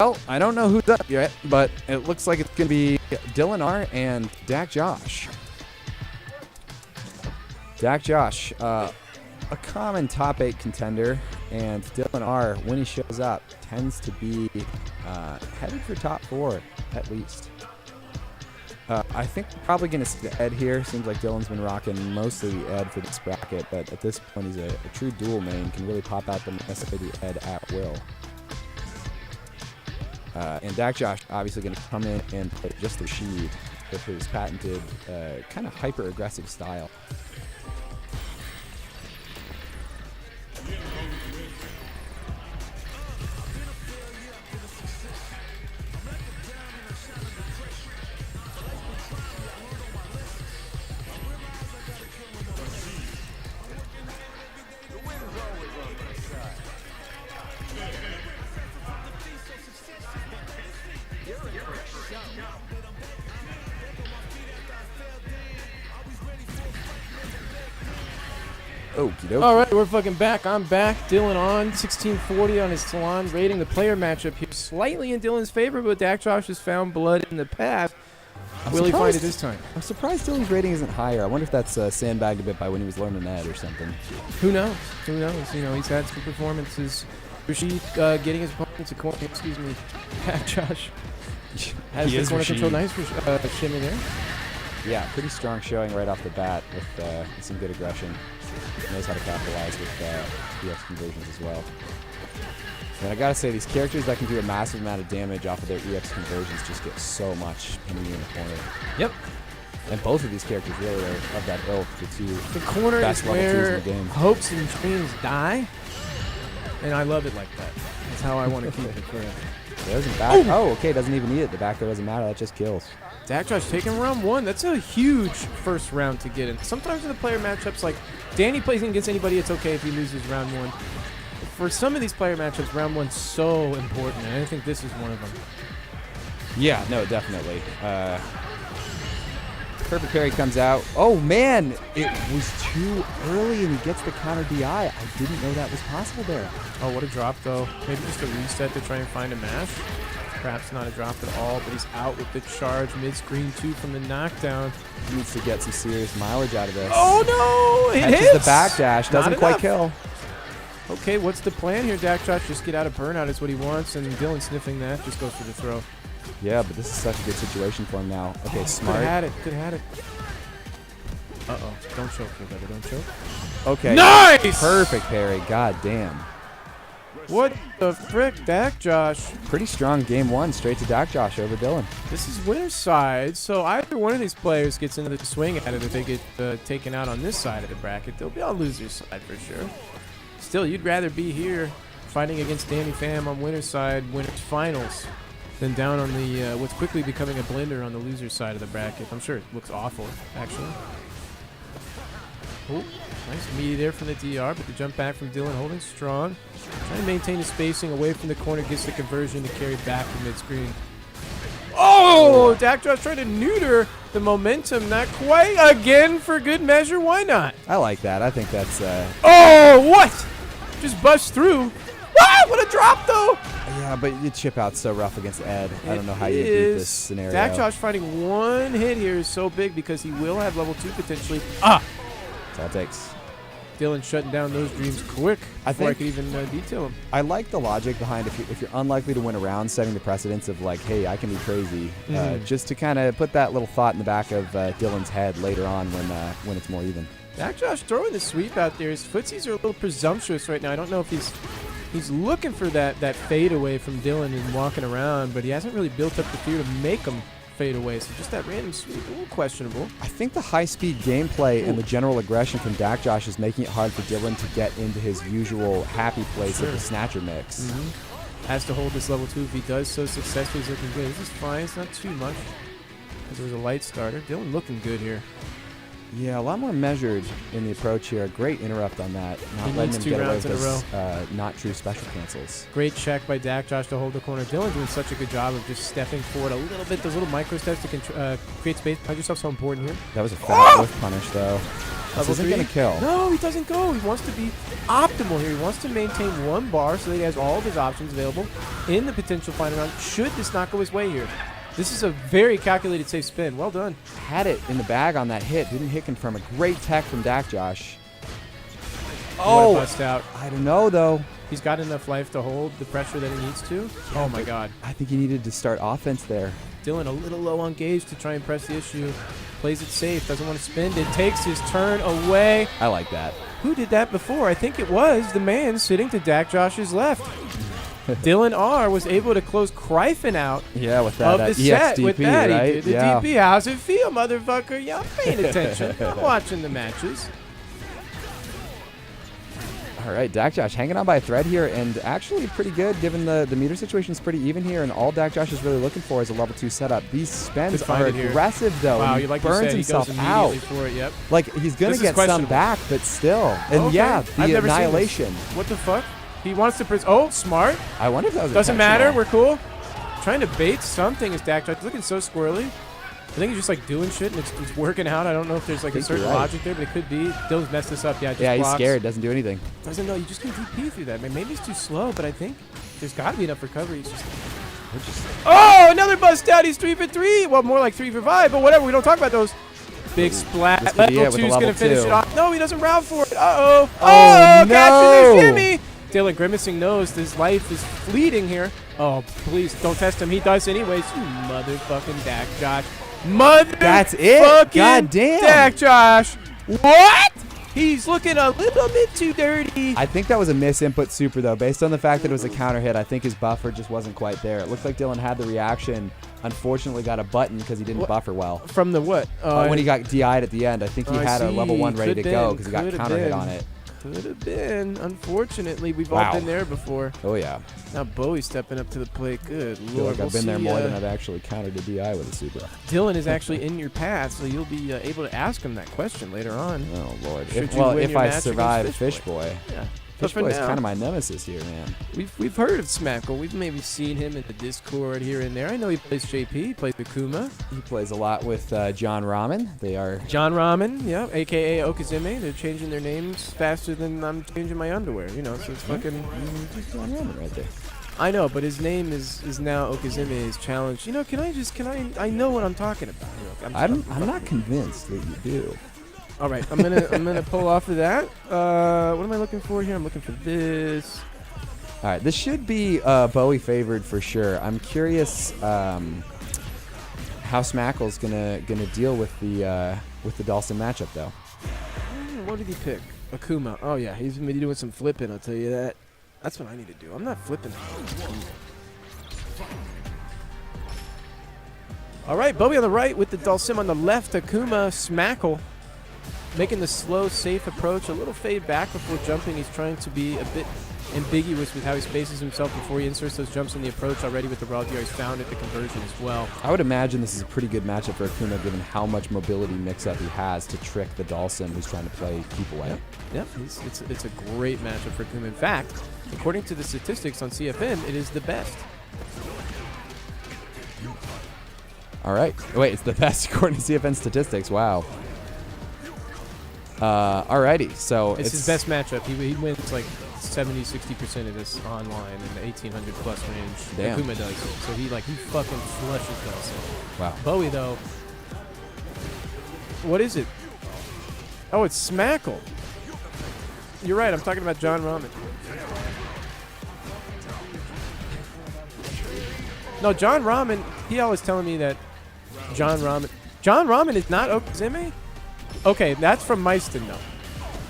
Well, I don't know who's up yet, but it looks like it's going to be Dylan R. and Dak Josh. Dak Josh, a common top 8 contender, and Dylan R., when he shows up, tends to be headed for top 4, at least. I think we're probably going to see the Ed here. Seems like Dylan's been rocking mostly the Ed for this bracket, but at this point he's a true dual main, can really pop out the Ed at will. And Dak Josh obviously going to come in and play just the Sheed with his patented kind of hyper-aggressive style. All right, we're fucking back. I'm back. Dylan on 1640 on his Salon rating. The player matchup here slightly in Dylan's favor, but Dak Josh has found blood in the past. Will he find it this time? I'm surprised Dylan's rating isn't higher. I wonder if that's sandbagged a bit by when he was learning Ed or something. Who knows? Who knows? You know, he's had some performances. Rashid getting his opponents a corner. Excuse me. Dak Josh has the corner control. Nice for shimmy there. Yeah, pretty strong showing right off the bat with some good aggression. Knows how to capitalize with EX conversions as well. And I gotta say, these characters that can do a massive amount of damage off of their EX conversions just get so much pinning you in the corner. Yep. And both of these characters really are of that ilk, the two the corner best is level 2s where in the game. hopes and dreams die, and I love it like that. That's how I want to keep it. Doesn't back. Oh, okay, doesn't even need it. The back there doesn't matter. That just kills. Dak Josh taking round 1. That's a huge first round to get in. Sometimes in the player matchups, like Danny plays against anybody, it's okay if he loses round 1. For some of these player matchups, round 1's so important, and I think this is one of them. Yeah, no, definitely. Perfect parry comes out. Oh, man, it was too early, and he gets the counter DI. I didn't know that was possible there. Oh, what a drop, though. Maybe just a reset to try and find a mash. Perhaps not a drop at all, but he's out with the charge mid-screen 2 from the knockdown. He needs to get some serious mileage out of this. Oh, no! It Catches hits! the backdash. Doesn't quite kill. Okay, what's the plan here, Dak Josh? Just get out of burnout is what he wants, and Dylan sniffing that just goes for the throw. Yeah, but this is such a good situation for him now. Okay, smart. Could have had it. Could have had it. Uh-oh. Don't choke here, brother. Don't choke. Okay. Nice! Perfect parry. God damn. What the frick, Dak Josh? Pretty strong game one, straight to Dak Josh over Dylan. This is winner's side, so either one of these players gets into the swing at it if they get taken out on this side of the bracket. They'll be on loser's side for sure. Still, you'd rather be here fighting against Danny Pham on winner's side, winner's finals, than down on the what's quickly becoming a blender on the loser's side of the bracket. I'm sure it looks awful, actually. Oh, nice meaty there from the DR, but the jump back from Dylan holding strong. Trying to maintain the spacing away from the corner, gets the conversion to carry back to mid-screen. Oh, Dak Josh trying to neuter the momentum. Not quite. Again, for good measure, why not? I like that. I think that's... Oh, what? Just bust through. Ah, what a drop, though. Yeah, but you chip out so rough against Ed. I don't know how you beat this scenario. Dak Josh fighting one hit here is so big because he will have level 2 potentially. Ah! That's all it takes. Dylan shutting down those dreams quick before I could even detail him. I like the logic behind if you're unlikely to win a round, setting the precedence of like, hey, I can be crazy, just to kind of put that little thought in the back of Dylan's head later on when it's more even. Dak Josh throwing the sweep out there. His footsies are a little presumptuous right now. I don't know if he's looking for that fade away from Dylan and walking around, but he hasn't really built up the fear to make him fade away. So just that random sweep, a little questionable. I think the high-speed gameplay and the general aggression from Dak Josh is making it hard for Dylan to get into his usual happy place of the snatcher mix. Has to hold this level 2. If he does so successfully, he's looking good. This is fine. It's not too much because there was a light starter. Dylan looking good here. Yeah, a lot more measured in the approach here. Great interrupt on that. Not He letting needs him 2 get away rounds with in a this not true special cancels. Great check by Dak Josh to hold the corner. Dylan doing such a good job of just stepping forward a little bit. Those little micro steps to create space behind yourself so important here. That was a fat whiff punish, though. This Level isn't 3. going to kill. No, he doesn't go. He wants to be optimal here. He wants to maintain 1 bar so that he has all of his options available in the potential final round should this not go his way here. This is a very calculated safe spin. Well done. Had it in the bag on that hit. Didn't hit confirm. A great tech from Dak Josh. What a Oh, bust out. I don't know, though. He's got enough life to hold the pressure that he needs to. Oh, my God. I think he needed to start offense there. Dylan a little low on gauge to try and press the issue. Plays it safe. Doesn't want to spend it. Takes his turn away. I like that. Who did that before? I think it was the man sitting to Dak Josh's left. Dylan R was able to close Kryphin out Yeah, with that of the set EXDP, with that. right? He did the Yeah. DP. How's it feel, motherfucker? Yeah, I'm paying attention. I'm watching the matches. All right, Dak Josh hanging on by a thread here, and actually pretty good given the meter situation is pretty even here, and all Dak Josh is really looking for is a level 2 setup. These spends Could find are it here. aggressive, though. Wow, and you like he burns you said, himself he goes out. immediately for it. Yep. Like, he's going This to is get some questionable. back, but still. And Okay. yeah, I've the never seen this. annihilation. What the fuck? He wants to oh, smart. I wonder if that was Doesn't matter. intentional. We're cool. Trying to bait something is Dak Josh. Looking so squirrely. I think he's just like doing shit and it's working out. I don't know if there's like a think you're certain right. logic there, but it could be. Dylan's messed this up. Yeah, just Yeah, he's blocks. scared. Doesn't do anything. Doesn't know. You just can DP through that. Maybe he's too slow, but I think there's got to be enough recovery. He's just. Oh, another bust out. He's 3 for 3. Well, more like 3 for 5, but whatever. We don't talk about those. Big splat. This could be Level it with 2's a going to level finish 2. it off. No, he doesn't round for it. Uh-oh. Oh, catching no. the shimmy. Dylan grimacing knows his life is fleeting here. Oh, please don't test him. He does anyways. You motherfucking Dak Josh. That's it. Fucking God damn. Dak Josh. What? He's looking a little bit too dirty. I think that was a misinput super, though. Based on the fact that it was a counter hit, I think his buffer just wasn't quite there. It looked like Dylan had the reaction. Unfortunately, got a button because he didn't What? buffer well. From the what? When he got DI'd at the end, I think he I had a level see. 1 ready Could to go been. because he got Could have counter hit been. on it. Could have been. Unfortunately, we've all Wow. been there before. Oh, yeah. Now Bowie's stepping up to the plate. Good I feel Lord. like I've been there see, more than I've actually countered a DI with a super. Dylan is actually in your path, so you'll be able to ask him that question later on. Oh, Lord. Should If, you well, win if your I match survive against Fish Boy. Yeah. But Fish for Boy is now, kind of my nemesis here, man. We've heard of Smackle. We've maybe seen him in the Discord here and there. I know he plays JP. He plays Akuma. He plays a lot with John Ramen. They are... John Ramen, yeah, a.k.a. Okazeme. They're changing their names faster than I'm changing my underwear, you know, so it's fucking... John Ramen right there. I know, but his name is now Okazeme is challenged. You know, I know what I'm talking about. You know, I'm not convinced that you do. All right, I'm gonna pull off of that. What am I looking for here? I'm looking for this. All right, this should be Bowie favored for sure. I'm curious how Smackle's gonna deal with the Dawson matchup though. What did he pick? Akuma. Oh yeah, he's been doing some flipping. I'll tell you that. That's what I need to do. I'm not flipping. All right, Bowie on the right with the Dulcim on the left. Akuma, Smackle, making the slow, safe approach. A little fade back before jumping. He's trying to be a bit ambiguous with how he spaces himself before he inserts those jumps in the approach already with the raw DR. He's found at the conversion as well. I would imagine this is a pretty good matchup for Akuma given how much mobility mix-up he has to trick the Dawson who's trying to play keep away. Yep. It's a great matchup for Akuma. In fact, according to the statistics on CFM, it is the best. All right. Wait, it's the best according to CFN statistics. Wow. Alrighty. So It's his best matchup. He wins like 70-60% of this online in the 1800 plus range. Damn. Akuma does. So he fucking flushes Dawson. Wow. Bowie though, what is it? Oh, it's Smackle. You're right. I'm talking about John Rahman. No, John Rahman. He always telling me that John Rahman is not Okazeme. Okay, that's from Meiston though.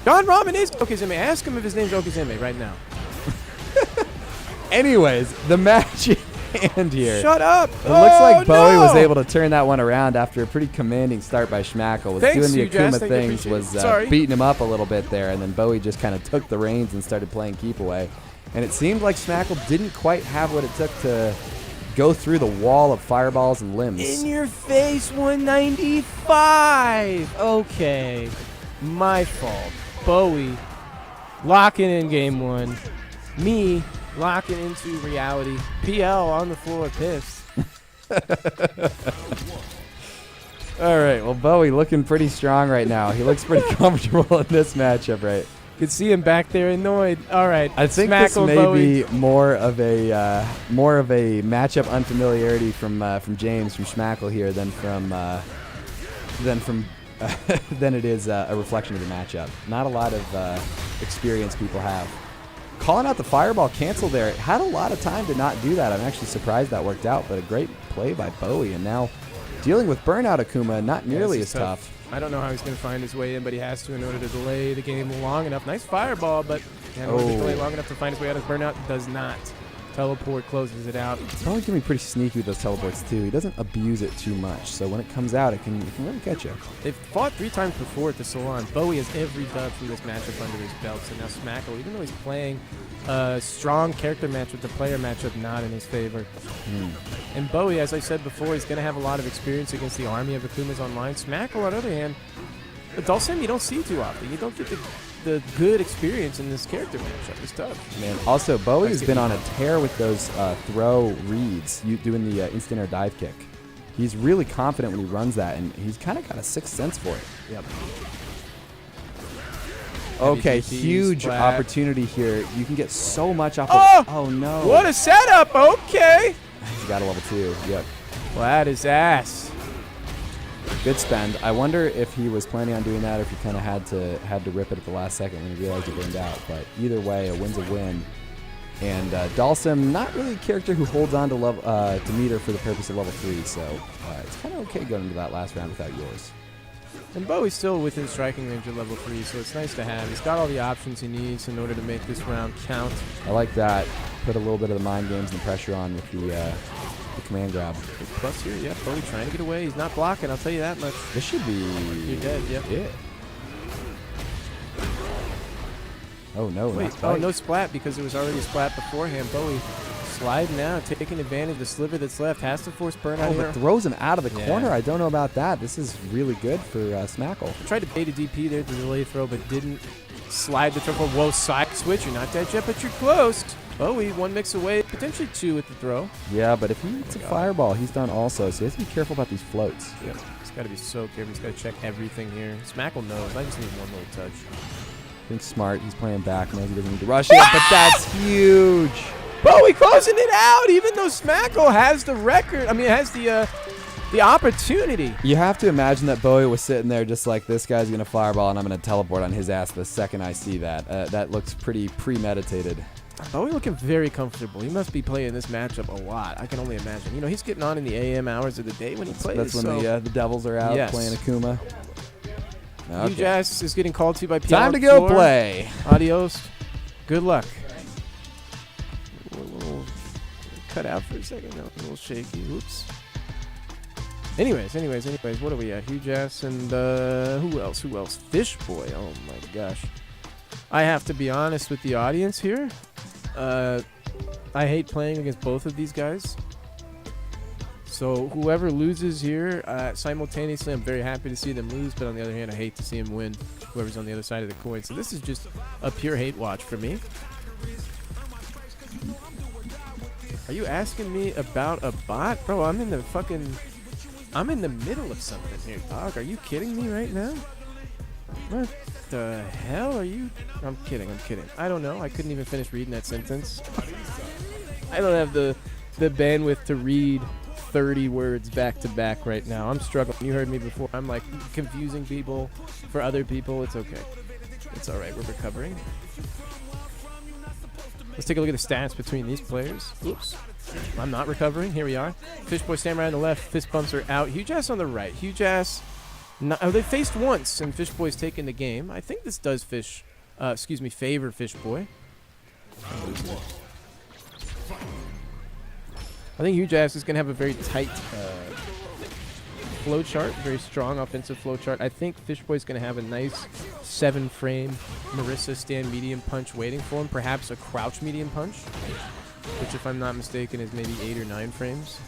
John Rahman is Okazeme. Ask him if his name's Okazeme right now. Anyways, the match in hand here. Shut up. It looks like Bowie was able to turn that one around after a pretty commanding start by Schmackle. Was Thanks, doing the Jazz. Akuma Thank you, things, appreciate was it. beating him up a little bit there, and then Bowie just kind of took the reins and started playing keep away. And it seemed like Schmackle didn't quite have what it took to go through the wall of fireballs and limbs. In your face, 195. Okay, my fault. Bowie locking in game one. Me locking into reality. PL on the floor, pissed. All right, well, Bowie looking pretty strong right now. He looks pretty comfortable in this matchup, right? Could see him back there annoyed. All right, I think this Smackle, may Bowie. be more of a matchup unfamiliarity from James from Schmackle here than it is a reflection of the matchup. Not a lot of experience people have. Calling out the fireball cancel there. It had a lot of time to not do that. I'm actually surprised that worked out, but a great play by Bowie. And now dealing with burnout Akuma, not nearly as tough. I don't know how he's going to find his way in, but he has to in order to delay the game long enough. Nice fireball, but in order to delay long enough to find his way out of burnout, does not. Teleport closes it out. Bowie can be pretty sneaky with those teleports too. He doesn't abuse it too much, so when it comes out, it can really catch you. They've fought 3 times before at the Salon. Bowie has every dub from this matchup under his belt. So now Smackle, even though he's playing a strong character matchup, the player matchup not in his favor. And Bowie, as I said before, he's going to have a lot of experience against the army of Akumas online. Smackle, on the other hand, Dulcim you don't see too often. You don't get the good experience in this character matchup. It's tough. Man, also Bowie has been on a tear with those throw reads, doing the instant air dive kick. He's really confident when he runs that, and he's kind of got a sixth sense for it. Yep. Okay, DP, huge splat. opportunity here. You can get so much off Oh! oh no. What a setup! Okay. He's got a level 2. Yep. Flat his ass. Good spend. I wonder if he was planning on doing that, or if he kind of had to rip it at the last second when he realized it burned out. But either way, a win's a win. And Dulcim, not really a character who holds on to meter for the purpose of level 3, so it's kind of okay going into that last round without yours. And Bowie's still within striking range at level 3, so it's nice to have. He's got all the options he needs in order to make this round count. I like that. Put a little bit of the mind games and the pressure on with the command grab. Plus here, yeah, Bowie trying to get away. He's not blocking, I'll tell you that much. This should be... You're dead, yep. Yeah. Oh, no. Wait, not spike. no splat because there was already a splat beforehand. Bowie sliding out, taking advantage of the sliver that's left. Has to force burnout Oh, here. but throws him out of the Yeah. corner. I don't know about that. This is really good for Smackle. Tried to bait a DP there to delay throw, but didn't slide the triple. Whoa, side switch. You're not dead yet, but you're close. Bowie, 1 mix away, potentially 2 with the throw. Yeah, but if he hits a fireball, he's done also, so he has to be careful about these floats. Yep. He's got to be so careful. He's got to check everything here. Smackle knows. I just need one little touch. I think smart. He's playing back. Knows he doesn't need to rush it, but that's huge. Bowie closing it out, even though Smackle has the record. I mean, has the The opportunity. You have to imagine that Bowie was sitting there just like, this guy's going to fireball and I'm going to teleport on his ass the second I see that. That looks pretty premeditated. Bowie looking very comfortable. He must be playing this matchup a lot. I can only imagine. You know, he's getting on in the AM hours of the day when he plays. That's when the Devils are out playing Akuma. Huge Ass is getting called to by P. Time to go play. Adios. Good luck. A little cut out for a second. No, a little shaky. Oops. Anyways, what are we at? Huge Ass and who else? Fish Boy. Oh my gosh. I have to be honest with the audience here. I hate playing against both of these guys. So whoever loses here, simultaneously, I'm very happy to see them lose, but on the other hand, I hate to see them win, whoever's on the other side of the coin. So this is just a pure hate watch for me. Are you asking me about a bot? Bro, I'm in the middle of something here, dog. Are you kidding me right now? What the hell are you? I'm kidding. I don't know. I couldn't even finish reading that sentence. I don't have the bandwidth to read 30 words back to back right now. I'm struggling. You heard me before. I'm like confusing people for other people. It's okay. It's all right. We're recovering. Let's take a look at the stats between these players. Oops. I'm not recovering. Here we are. Fishboy Samurai on the left. Fist bumps are out. Huge Ass on the right. Huge Ass. They faced once, and Fishboy's taken the game. I think this does favor Fishboy. I think Huge Ass is going to have a very tight flow chart, very strong offensive flow chart. I think Fishboy's going to have a nice 7-frame Marissa stand medium punch waiting for him, perhaps a crouch medium punch, which if I'm not mistaken is maybe 8 or 9 frames.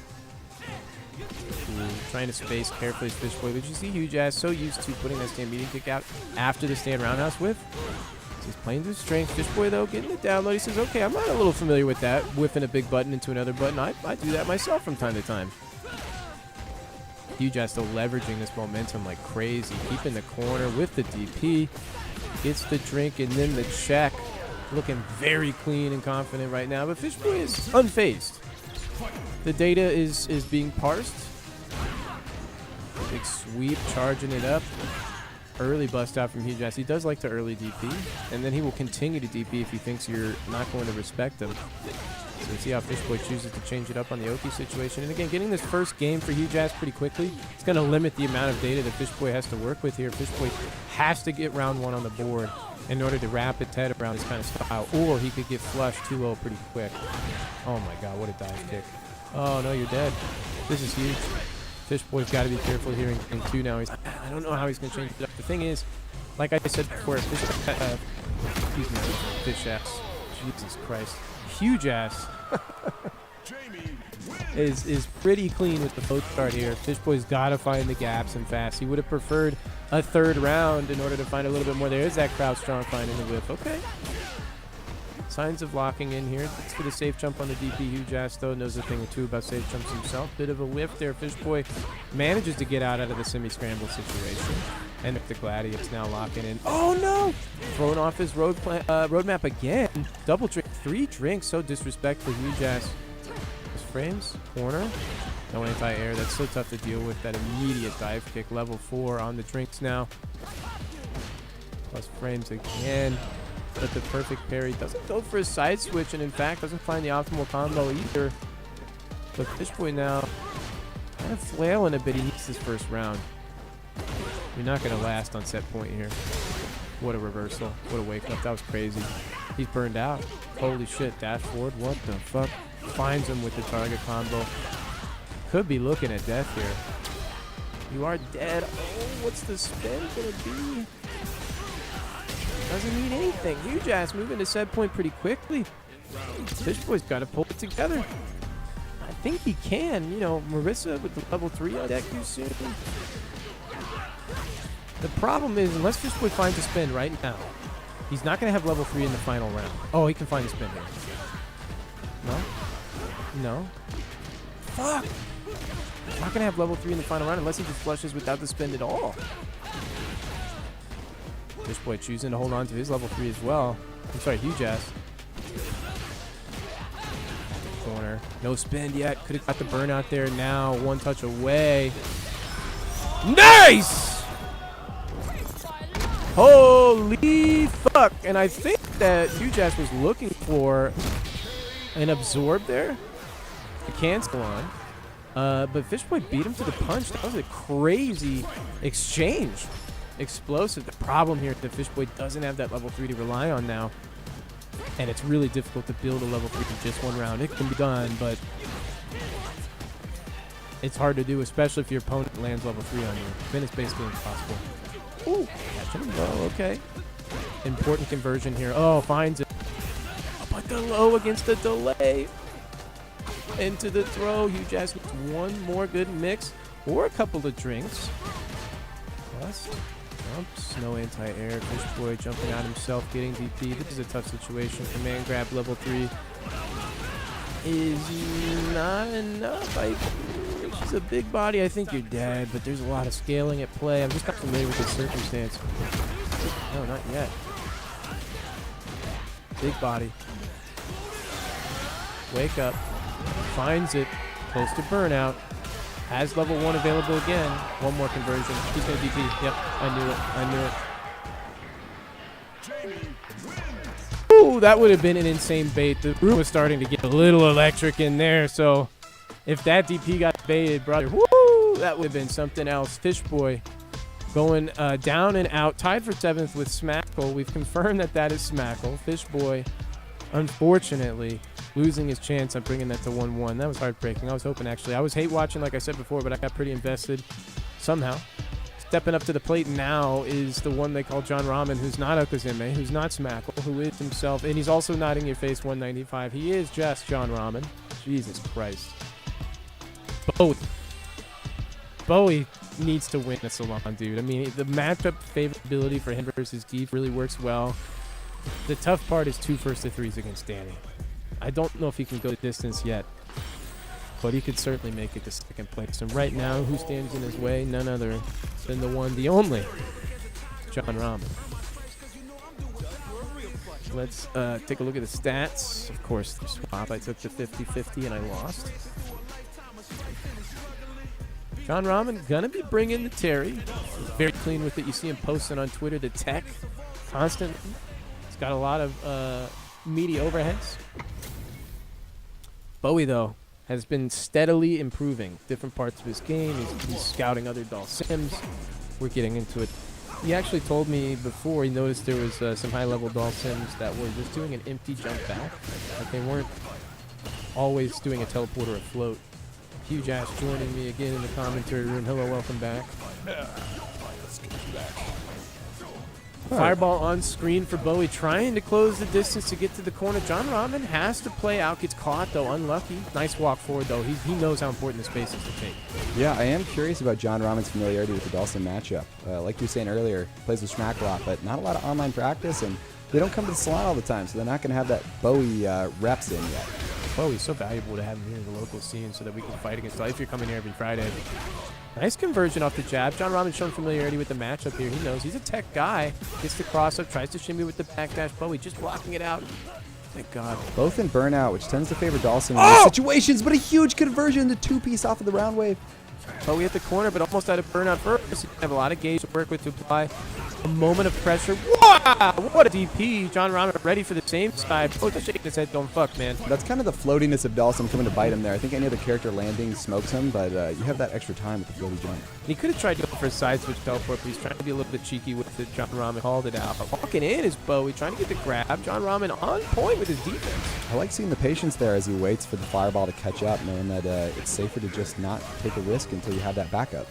Trying to space carefully as Fishboy. But you see Huge Ass so used to putting that stand medium kick out after the stand roundhouse whiff. So he's playing to his strength. Fishboy, though, getting the download. He says, okay, I'm not a little familiar with that, whiffing a big button into another button. I do that myself from time to time. Huge Ass, though, leveraging this momentum like crazy. Keeping the corner with the DP. Gets the drink and then the check. Looking very clean and confident right now. But Fishboy is unfazed. The data is being parsed. Big sweep, charging it up. Early bust out from Huge Ass. He does like to early DP, and then he will continue to DP if he thinks you're not going to respect him. So we see how Fishboy chooses to change it up on the Oki situation. And again, getting this first game for Huge Ass pretty quickly, it's going to limit the amount of data that Fishboy has to work with here. Fishboy has to get round 1 on the board in order to wrap it Ted around his kind of style, or he could get flushed 2-0 pretty quick. Oh my god, what a dive kick. Oh no, you're dead. This is huge. Fishboy's got to be careful here in 2 now. I don't know how he's going to change it up. The thing is, like I said before, Fish Ass. Jesus Christ. Huge Ass is pretty clean with the float start here. Fishboy's got to find the gaps and fast. He would have preferred a 3rd round in order to find a little bit more. There is that crowd strong finding the whip. Okay. Signs of locking in here. It's for the safe jump on the DP. Huge Ass, though, knows a thing or two about safe jumps himself. Bit of a whiff there. Fishboy manages to get out of the semi-scramble situation. And the Gladiator's now locking in. Oh, no! Throwing off his roadmap again. Double drink. 3 drinks. So disrespectful. Huge Ass. His frames. Corner. No anti-air. That's so tough to deal with. That immediate dive kick. Level 4 on the drinks now. Plus frames again. But the perfect parry doesn't go for a side switch, and in fact doesn't find the optimal combo either. But Fishboy now kind of flailing a bit. He needs his first round. You're not going to last on set point here. What a reversal. What a wake up. That was crazy. He's burned out. Holy shit. Dash forward. What the fuck? Finds him with the target combo. Could be looking at death here. You are dead. Oh, what's the spin going to be? Doesn't mean anything. Huge Ass moving to set point pretty quickly. Fishboy's got to pull it together. I think he can. You know, Marissa with the level 3 on deck too soon. The problem is, unless Fishboy finds a spin right now, he's not going to have level 3 in the final round. Oh, he can find a spin here. No? No? Fuck! He's not going to have level 3 in the final round unless he just flushes without the spin at all. Fishboy choosing to hold on to his level 3 as well. I'm sorry, Huge Ass. Corner. there. No spin yet. Could have got the burnout there. Now one touch away. Nice! Holy fuck! And I think that Hujash was looking for an absorb there. The cancel on. But Fishboy beat him to the punch. That was a crazy exchange. Explosive. The problem here is that Fishboy doesn't have that level 3 to rely on now. And it's really difficult to build a level 3 in just one round. It can be done, but it's hard to do, especially if your opponent lands level 3 on you. Then it's basically impossible. Ooh, catch him. Oh, okay. Important conversion here. Oh, finds it. But the low against the delay. Into the throw. Huge ass with one more good mix or a couple of drinks. Plus, jumps. No anti-air. Fishboy jumping out himself, getting DP. This is a tough situation for man grab. Level 3 is not enough. She's a big body. I think you're dead, but there's a lot of scaling at play. I'm just not familiar with the circumstance. No, not yet. Big body. Wake up. Finds it. Close to burnout. Has level 1 available again. One more conversion. He's going to DP. Yep, I knew it. Ooh, that would have been an insane bait. The room was starting to get a little electric in there, so if that DP got baited, brother, woo, that would have been something else. Fishboy going down and out, tied for 7th with Smackle. We've confirmed that that is Smackle. Fishboy, unfortunately, losing his chance on bringing that to 1-1. That was heartbreaking. I was hoping, actually. I was hate watching, like I said before, but I got pretty invested somehow. Stepping up to the plate now is the one they call John Ramen, who's not Okazeme, who's not Smackle, who is himself, and he's also not in your face 195. He is just John Ramen. Jesus Christ. Bowie needs to win the Salon, dude. I mean, the matchup favorability for him versus Geef really works well. The tough part is 2 1st-3s against Danny. I don't know if he can go the distance yet, but he could certainly make it to 2nd place. And right now, who stands in his way? None other than the one, the only, John Ramen. Let's take a look at the stats. Of course, the swap. I took the 50-50 and I lost. John Ramen gonna be bringing the Terry. He's very clean with it. You see him posting on Twitter the tech constantly. He's got a lot of meaty overheads. Bowie, though, has been steadily improving different parts of his game. He's scouting other Doll Sims. We're getting into it. He actually told me before he noticed there was some high-level Doll Sims that were just doing an empty jump back. Like they weren't always doing a teleport or a float. Huge ass joining me again in the commentary room. Hello, welcome back. Fireball on screen for Bowie, trying to close the distance to get to the corner. John Ramen has to play out, gets caught though, unlucky. Nice walk forward though. He knows how important the space is to take. Yeah, I am curious about John Ramen's familiarity with the Dawson matchup. Like you were saying earlier, plays with Schmack a lot, but not a lot of online practice, and they don't come to the Salon all the time, so they're not going to have that Bowie reps in yet. Bowie's so valuable to have him here in the local scene so that we can fight against life. You're coming here every Friday. Nice conversion off the jab. John Ramen's shown familiarity with the matchup here. He knows he's a tech guy. Gets the cross up, tries to shimmy with the backdash. Bowie just blocking it out. Thank God. Both in burnout, which tends to favor Dawson in these situations, but a huge conversion, the 2-piece off of the round wave. Bowie at the corner, but almost out of burnout first. You have a lot of gauge to work with to apply. A moment of pressure. Wow! What a DP. John Ramen ready for the same side. Oh, just shaking his head going, fuck, man. That's kind of the floatiness of Dawson coming to bite him there. I think any other character landing smokes him, but you have that extra time with the floaty jump. And he could have tried to go for a side switch teleport, but he's trying to be a little bit cheeky with it. John Ramen called it out. But walking in is Bowie, trying to get the grab. John Ramen on point with his defense. I like seeing the patience there as he waits for the fireball to catch up, knowing that it's safer to just not take a risk until you have that backup.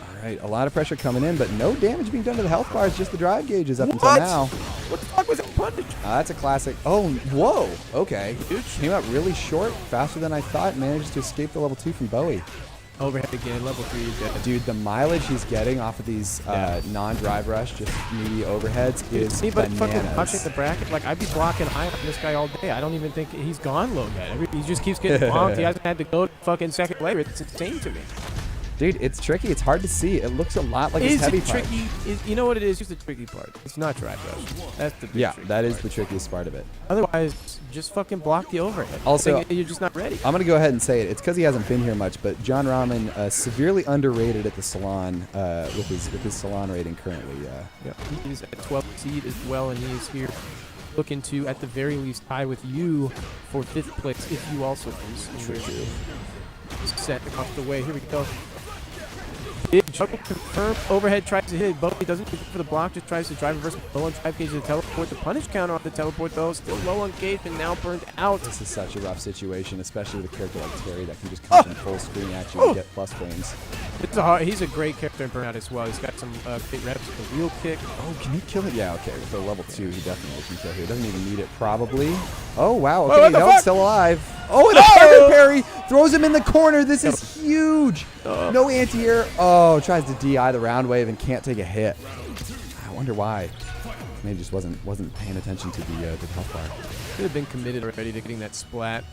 All right, a lot of pressure coming in, but no damage being done to the health bars, just the drive gauges up until now. What the fuck was that punish? That's a classic. Oh, whoa. Okay. Came out really short, faster than I thought, managed to escape the level 2 from Bowie. Overhead again, level 3 is dead. Dude, the mileage he's getting off of these non-drive rush, just meaty overheads is anybody fucking bananas. watching the bracket? Like, I'd be blocking high on this guy all day. I don't even think he's gone low yet. He just keeps getting bonked. He hasn't had to go to fucking second layer. It's insane to me. Dude, it's tricky. It's hard to see. It looks a lot like his Is heavy it punch. tricky? You know what it is? Here's the tricky part. It's not drive rush. That's the big Yeah, tricky that is part. the trickiest part of it. Otherwise, just fucking block the overhead. Also, You're just not ready. I'm going to go ahead and say it. It's because he hasn't been here much, but John Rahman severely underrated at the Salon with his Salon rating currently. Yeah, he's at 12 seed as well, and he is here looking to, at the very least, tie with you for 5th place if you also lose. True. Set off the way. Here we go. Big juggle confirmed. Overhead tries to hit. Bowie doesn't go for the block, just tries to drive reverse. Low on drive gauge to teleport. The punish counter off the teleport, though. Still low on gauge and now burned out. This is such a rough situation, especially with a character like Terry that can just come from full screen at you and get plus frames. He's a great character in Burnout as well. He's got some great reps with the wheel kick. Oh, can he kill it? Yeah, okay. With the level 2, he definitely can kill here. Doesn't even need it, probably. Oh, wow. Okay, what the no, fuck? it's still alive. Oh, and a perfect parry. Throws him in the corner. This is huge. No anti-air. Oh, tries to DI the round wave and can't take a hit. I wonder why. Maybe just wasn't paying attention to the health bar. Could have been committed already to getting that splat.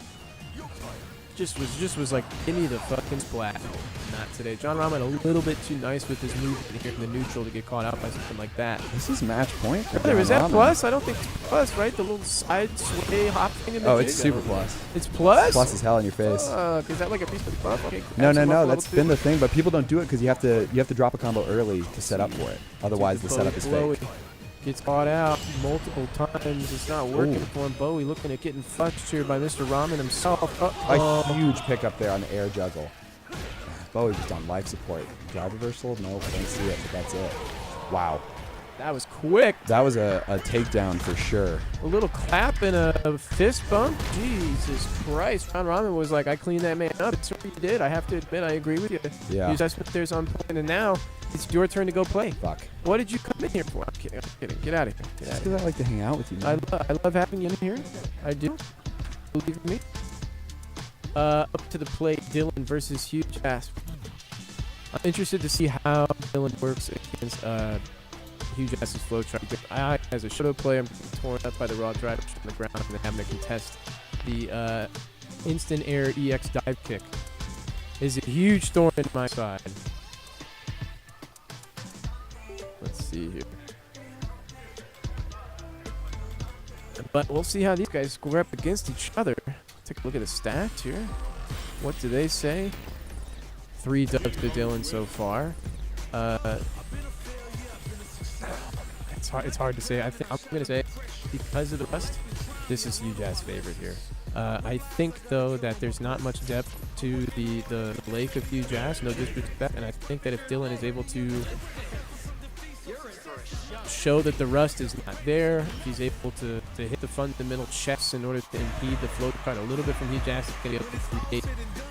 Just was like, give me the fucking splat. Not today. John Rahman a little bit too nice with his movement here in the neutral to get caught out by something like that. This is match point. For Brother, is John that Rahman. plus? I don't think it's plus, right? The little side sway hop thing in the Oh, jig? it's I super don't know. plus. It's plus? Plus as hell in your face. Is that like a piece of buff? Okay, No. level That's 2. been the thing, but people don't do it because you have to drop a combo early to set up for it. Otherwise, the setup is Bowie fake. gets caught out multiple times. It's not working Ooh. for him. Bowie looking at getting fudged here by Mr. Rahman himself. A huge pickup there on the air juggle. Bowie just on life support. Drive reversal? Nope, I don't see it, but that's it. Wow. That was quick. That was a takedown for sure. A little clap and a fist bump. Jesus Christ. John Rahman was like, I cleaned that man up. It's what you did. I have to admit, I agree with you. Yeah. Your assessment there's on point, and now it's your turn to go play. Fuck. What did you come in here for? I'm kidding. I'm kidding. Get out of here. Get out Just of here. because I like to hang out with you, man. I love having you in here. I do. Believe me. Up to the plate, Dylan versus Huge Ass. I'm interested to see how Dylan works against Huge Ass's flow chart. I, as a Shoto player, I'm torn up by the raw drive on the ground and having to contest the instant air EX dive kick. Is a huge thorn in my side. Let's see here. But we'll see how these guys square up against each other. Take a look at the stats here. What do they say? 3 dubs to Dylan so far. It's hard to say. I'm going to say because of the rust, this is Huge Ass favorite here. I think, though, that there's not much depth to the lake of Huge Ass, no disrespect, and I think that if Dylan is able to show that the rust is not there, if he's able to hit the fundamental checks in order to impede the float card a little bit from Huge Ass, he's going to be able to create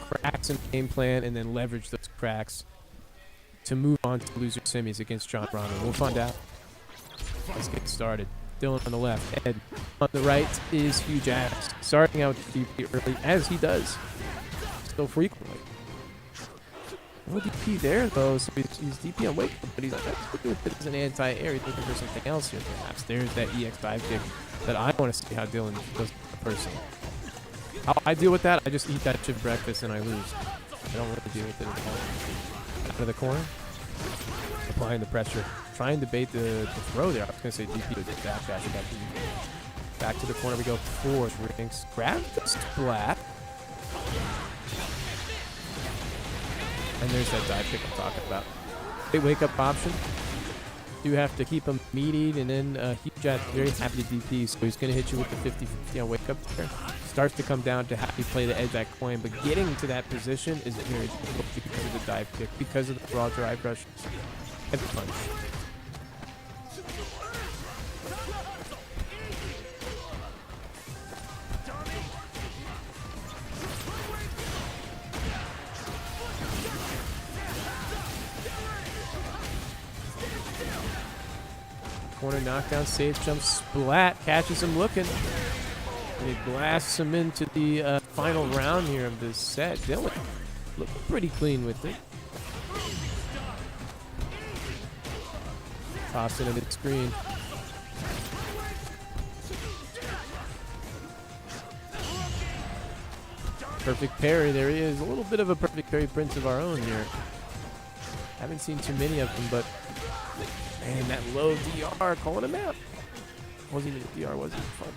cracks in the game plan and then leverage those cracks to move on to loser semis against John Rahman. We'll find out. Let's get started. Dylan on the left, Ed on the right is Huge Ass. Starting out DP early, as he does so frequently. No DP there, though, so he's DP on wake up, but he's like, let's look at it as an anti-air. He's looking for something else here, perhaps. There's that EX dive kick that I want to see how Dylan does personally. How I deal with that, I just eat that chip breakfast and I lose. I don't really deal with it at all. Out of the corner, applying the pressure. Trying to bait the throw there. I was going to say DP would get back dash back to the corner we go. 4 rings. Grab the splat. And there's that dive kick I'm talking about. Great wake up option. You have to keep him meatied, and then Huge Ass very happy to DP, so he's going to hit you with the 50-50 on wake up there. Starts to come down to how you play the edge that coin, but getting to that position is very difficult because of the dive kick, because of the raw drive rush. Heavy punch. Corner knockdown, safe jump, splat, catches him looking. And he blasts him into the final round here of this set. Dylan looking pretty clean with it. Toss into the screen. Perfect parry, there he is. A little bit of a perfect parry prince of our own here. Haven't seen too many of them, but man, that low DR calling him out. Wasn't even a DR, wasn't fun.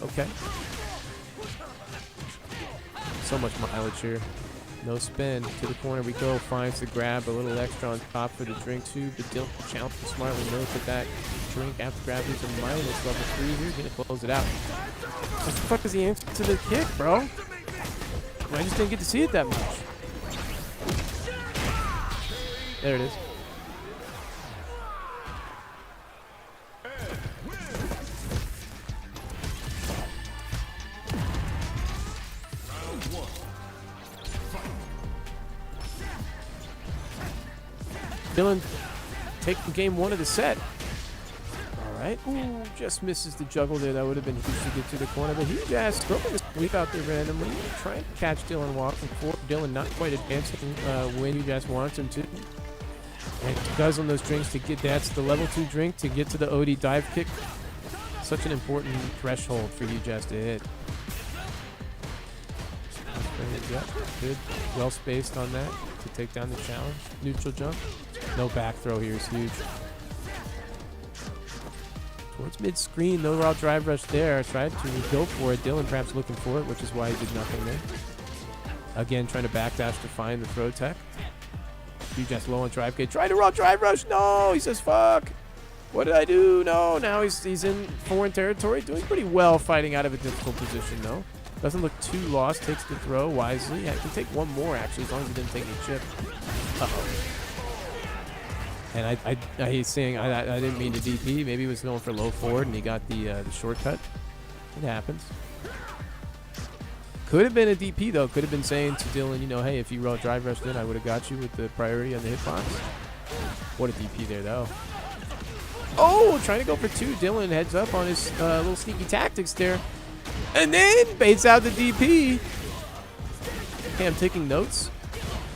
Okay. So much mileage here. No spin. To the corner we go. Finds the grab. A little extra on top for the drink too. But Dylan challenges smartly. Knows that drink after grab is a minus level 3 here. Gonna close it out. What the fuck is the answer to the kick, bro? I just didn't get to see it that much. There it is. Dylan taking game 1 of the set. All right. Ooh, just misses the juggle there. That would have been huge to get to the corner. But huge ass throwing this sweep out there randomly. Trying to catch Dylan walking forward. Dylan not quite advancing when huge ass wants him to. And does on those drinks to get that's the level 2 drink to get to the OD dive kick. Such an important threshold for huge ass to hit. Good. Well spaced on that to take down the challenge. Neutral jump. No back throw here is huge. Towards mid-screen, no raw drive rush there. Tried to go for it. Dylan perhaps looking for it, which is why he did nothing there. Again, trying to backdash to find the throw tech. Huge ass low on drive gate. Tried to raw drive rush. No, he says, fuck. What did I do? No, now he's in foreign territory. Doing pretty well fighting out of a difficult position, though. Doesn't look too lost. Takes the throw wisely. Yeah, can take one more, actually, as long as he didn't take any chip. Uh-oh. And he's saying I didn't mean to DP. Maybe he was going for low forward, and he got the shortcut. It happens. Could have been a DP, though. Could have been saying to Dylan, you know, hey, if you raw drive rushed in, I would have got you with the priority on the hitbox. What a DP there, though. Oh, trying to go for 2. Dylan heads up on his little sneaky tactics there. And then baits out the DP. Okay, I'm taking notes.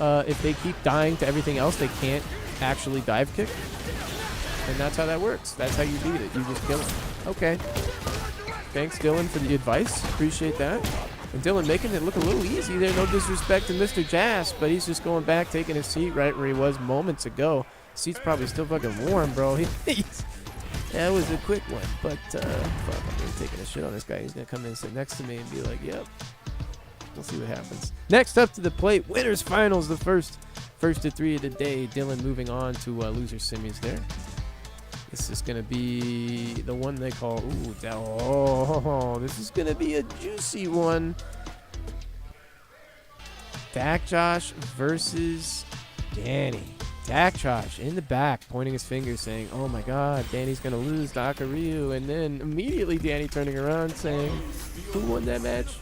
If they keep dying to everything else, they can't actually dive kick. And that's how that works. That's how you beat it. You just kill him. Okay. Thanks, Dylan, for the advice. Appreciate that. And Dylan making it look a little easy there. No disrespect to Mr. Jazz, but he's just going back, taking his seat right where he was moments ago. Seat's probably still fucking warm, bro. That was a quick one, but fuck, I'm really taking a shit on this guy. He's gonna come in and sit next to me and be like, yep. We'll see what happens. Next up to the plate, winners finals, the first of 3 of the day. Dylan moving on to loser semis there. This is gonna be the one they call, this is gonna be a juicy one. Dak Josh versus Danny. Dak Josh in the back, pointing his finger, saying, oh my god, Danny's going to lose Dakaryu. And then immediately Danny turning around saying, who won that match?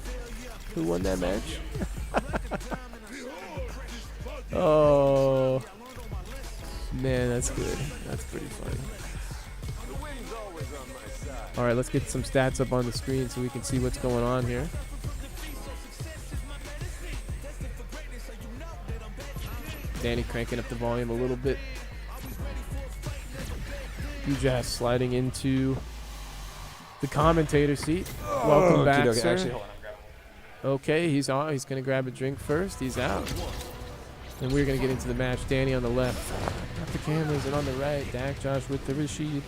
Who won that match? Oh, man, that's good. That's pretty funny. All right, let's get some stats up on the screen so we can see what's going on here. Danny cranking up the volume a little bit. Huge ass sliding into the commentator seat. Welcome back, sir. Actually, hold on, I'm grabbing one. Okay, he's on. He's going to grab a drink first. He's out. And we're going to get into the match. Danny on the left. Got the cameras. And on the right, Dak Josh with the Rashid.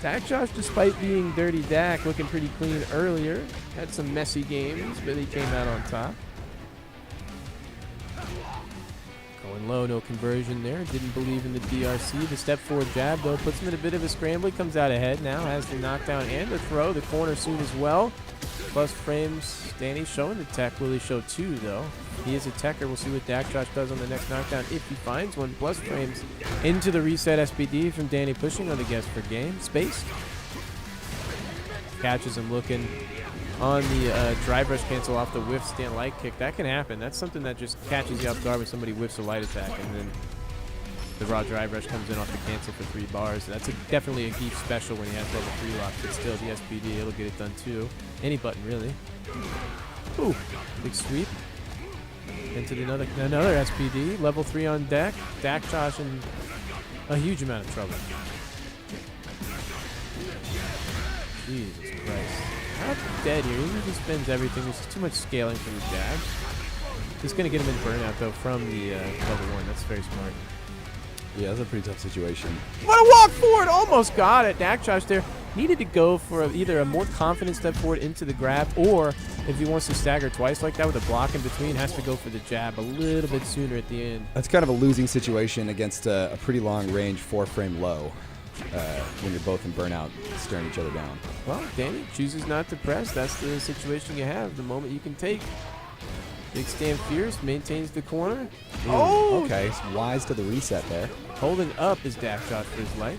Dak Josh, despite being Dirty Dak, looking pretty clean earlier. Had some messy games, but he came out on top. Going low, no conversion there. Didn't believe in the DRC. The step forward jab, though, puts him in a bit of a scramble. He comes out ahead now, has the knockdown and the throw. The corner soon as well. Plus frames. Danny showing the tech. Will he show 2, though? He is a techer. We'll see what Dak Josh does on the next knockdown if he finds one. Plus frames into the reset SPD from Danny, pushing on the guess for game. Space. Catches him looking on the drive rush cancel off the whiff stand light kick. That can happen. That's something that just catches you off guard when somebody whiffs a light attack, and then the raw drive rush comes in off the cancel for 3 bars. That's definitely a Geef special when he has level 3 lock, but still the SPD, it'll get it done too. Any button, really. Ooh, big sweep. Into another SPD. Level 3 on deck. Dak Josh in a huge amount of trouble. Jesus Christ. Not dead here. He usually spends everything. There's too much scaling from his jab. Just going to get him in burnout, though, from the level 1. That's very smart. Yeah, that's a pretty tough situation. What a walk forward! Almost got it. Dak Josh there needed to go for either a more confident step forward into the grab, or if he wants to stagger twice like that with a block in between, has to go for the jab a little bit sooner at the end. That's kind of a losing situation against a pretty long range 4-frame low when you're both in burnout staring each other down. Well, Danny chooses not to press. That's the situation you have. The moment you can take. Big stand fierce, maintains the corner. Oh! Okay, so wise to the reset there. Holding up is Dak Josh for his life.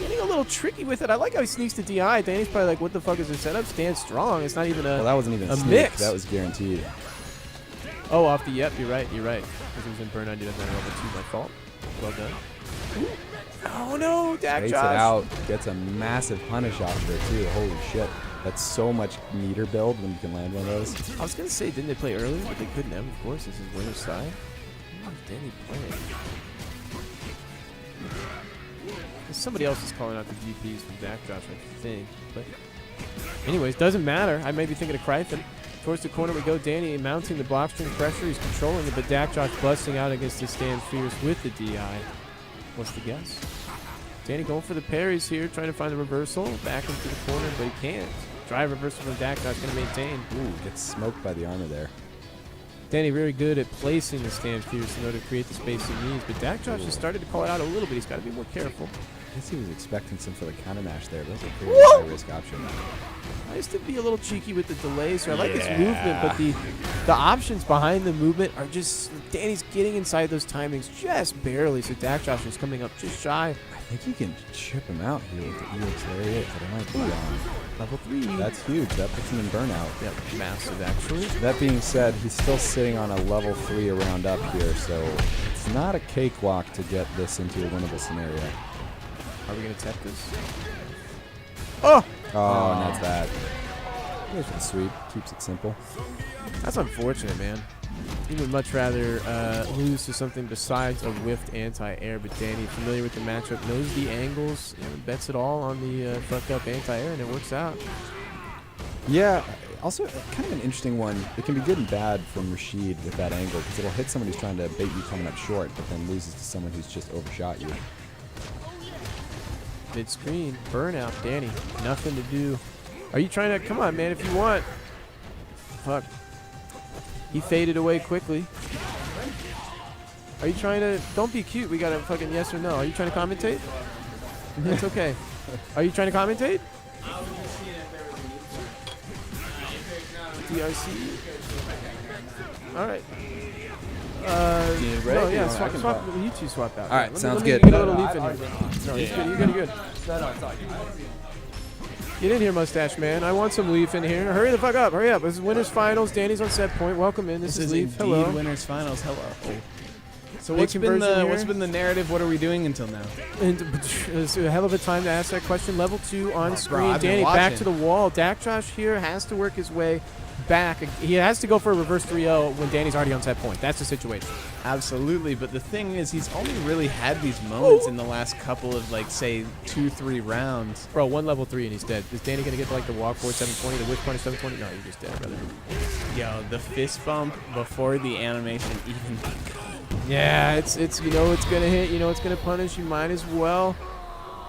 Getting a little tricky with it. I like how he sneaks the DI. Danny's probably like, what the fuck is this setup? Stand strong. It's not even a Well, that wasn't even a sneak. mix. That was guaranteed. Oh, off the yep. You're right. You're right. Because he was in burnout. He doesn't have level 2. My fault. Well done. Oh no, Dak Baits Josh. it out. Gets a massive punish off there too. Holy shit. That's so much meter build when you can land one of those. I was going to say, didn't they play earlier? But they couldn't have, of course. This is winner's side. What is Danny playing? Somebody else is calling out the GPs from Dak Josh, I think. But anyways, doesn't matter. I may be thinking of Kryphin. Towards the corner we go. Danny mounting the block string pressure. He's controlling it, but Dak Josh busting out against the stand fierce with the DI. What's the guess? Danny going for the parries here, trying to find the reversal. Back into the corner, but he can't. Drive reversal from Dak Josh, going to maintain. Ooh, gets smoked by the armor there. Danny very good at placing the stand fierce in order to create the space he needs, but Dak Josh has started to call it out a little bit. He's got to be more careful. I guess he was expecting some sort of counter mash there, but that's a pretty Whoa! high-risk option. I used to be a little cheeky with the delays, so I like his movement, but the options behind the movement are just, Danny's getting inside those timings just barely, so Dak Josh is coming up just shy. I think you can chip him out here with the EX Lariat, but it might be on. Level 3. That's huge. That puts him in burnout. Yep, massive actually. That being said, he's still sitting on a level 3 around up here, so it's not a cakewalk to get this into a winnable scenario. Are we going to tap this? Oh! Oh, and that's that. Goes for the sweep. Keeps it simple. That's unfortunate, man. He would much rather lose to something besides a whiffed anti-air, but Danny, familiar with the matchup, knows the angles, bets it all on the fuck-up anti-air, and it works out. Yeah, also kind of an interesting one. It can be good and bad from Rashid with that angle, because it'll hit someone who's trying to bait you coming up short, but then loses to someone who's just overshot you. Mid-screen, burnout, Danny, nothing to do. Are you trying to, come on, man, if you want. Fuck. He faded away quickly. Are you trying to, don't be cute, we got a fucking yes or no. Are you trying to commentate? It's okay. Are you trying to commentate? DRC? Alright. No, yeah, swap, you two swap out. All right, sounds good. Get a little leaf in here. No, he's good, you're good. Get in here, Mustache Man. I want some Leaf in here. Hurry the fuck up. Hurry up. This is Winners Finals. Danny's on set point. Welcome in. This is Leaf. Indeed Hello. Winners Finals. Hello. So Big what's been conversion the here. narrative? What are we doing until now? And it's a hell of a time to ask that question. Level 2 on screen. I've been Danny back watching. to the wall. Dak Josh here has to work his way back. He has to go for a reverse 3-0 when Danny's already on set point. That's the situation. Absolutely, but the thing is, he's only really had these moments in the last couple of, like, say, 2-3 rounds. Bro, one level 3 and he's dead. Is Danny going to get like the walk forward 720, the whip punish 720? No, you're just dead, brother. Yo, the fist bump before the animation even begun. Yeah, it's you know it's gonna hit, you know it's gonna punish. You might as well.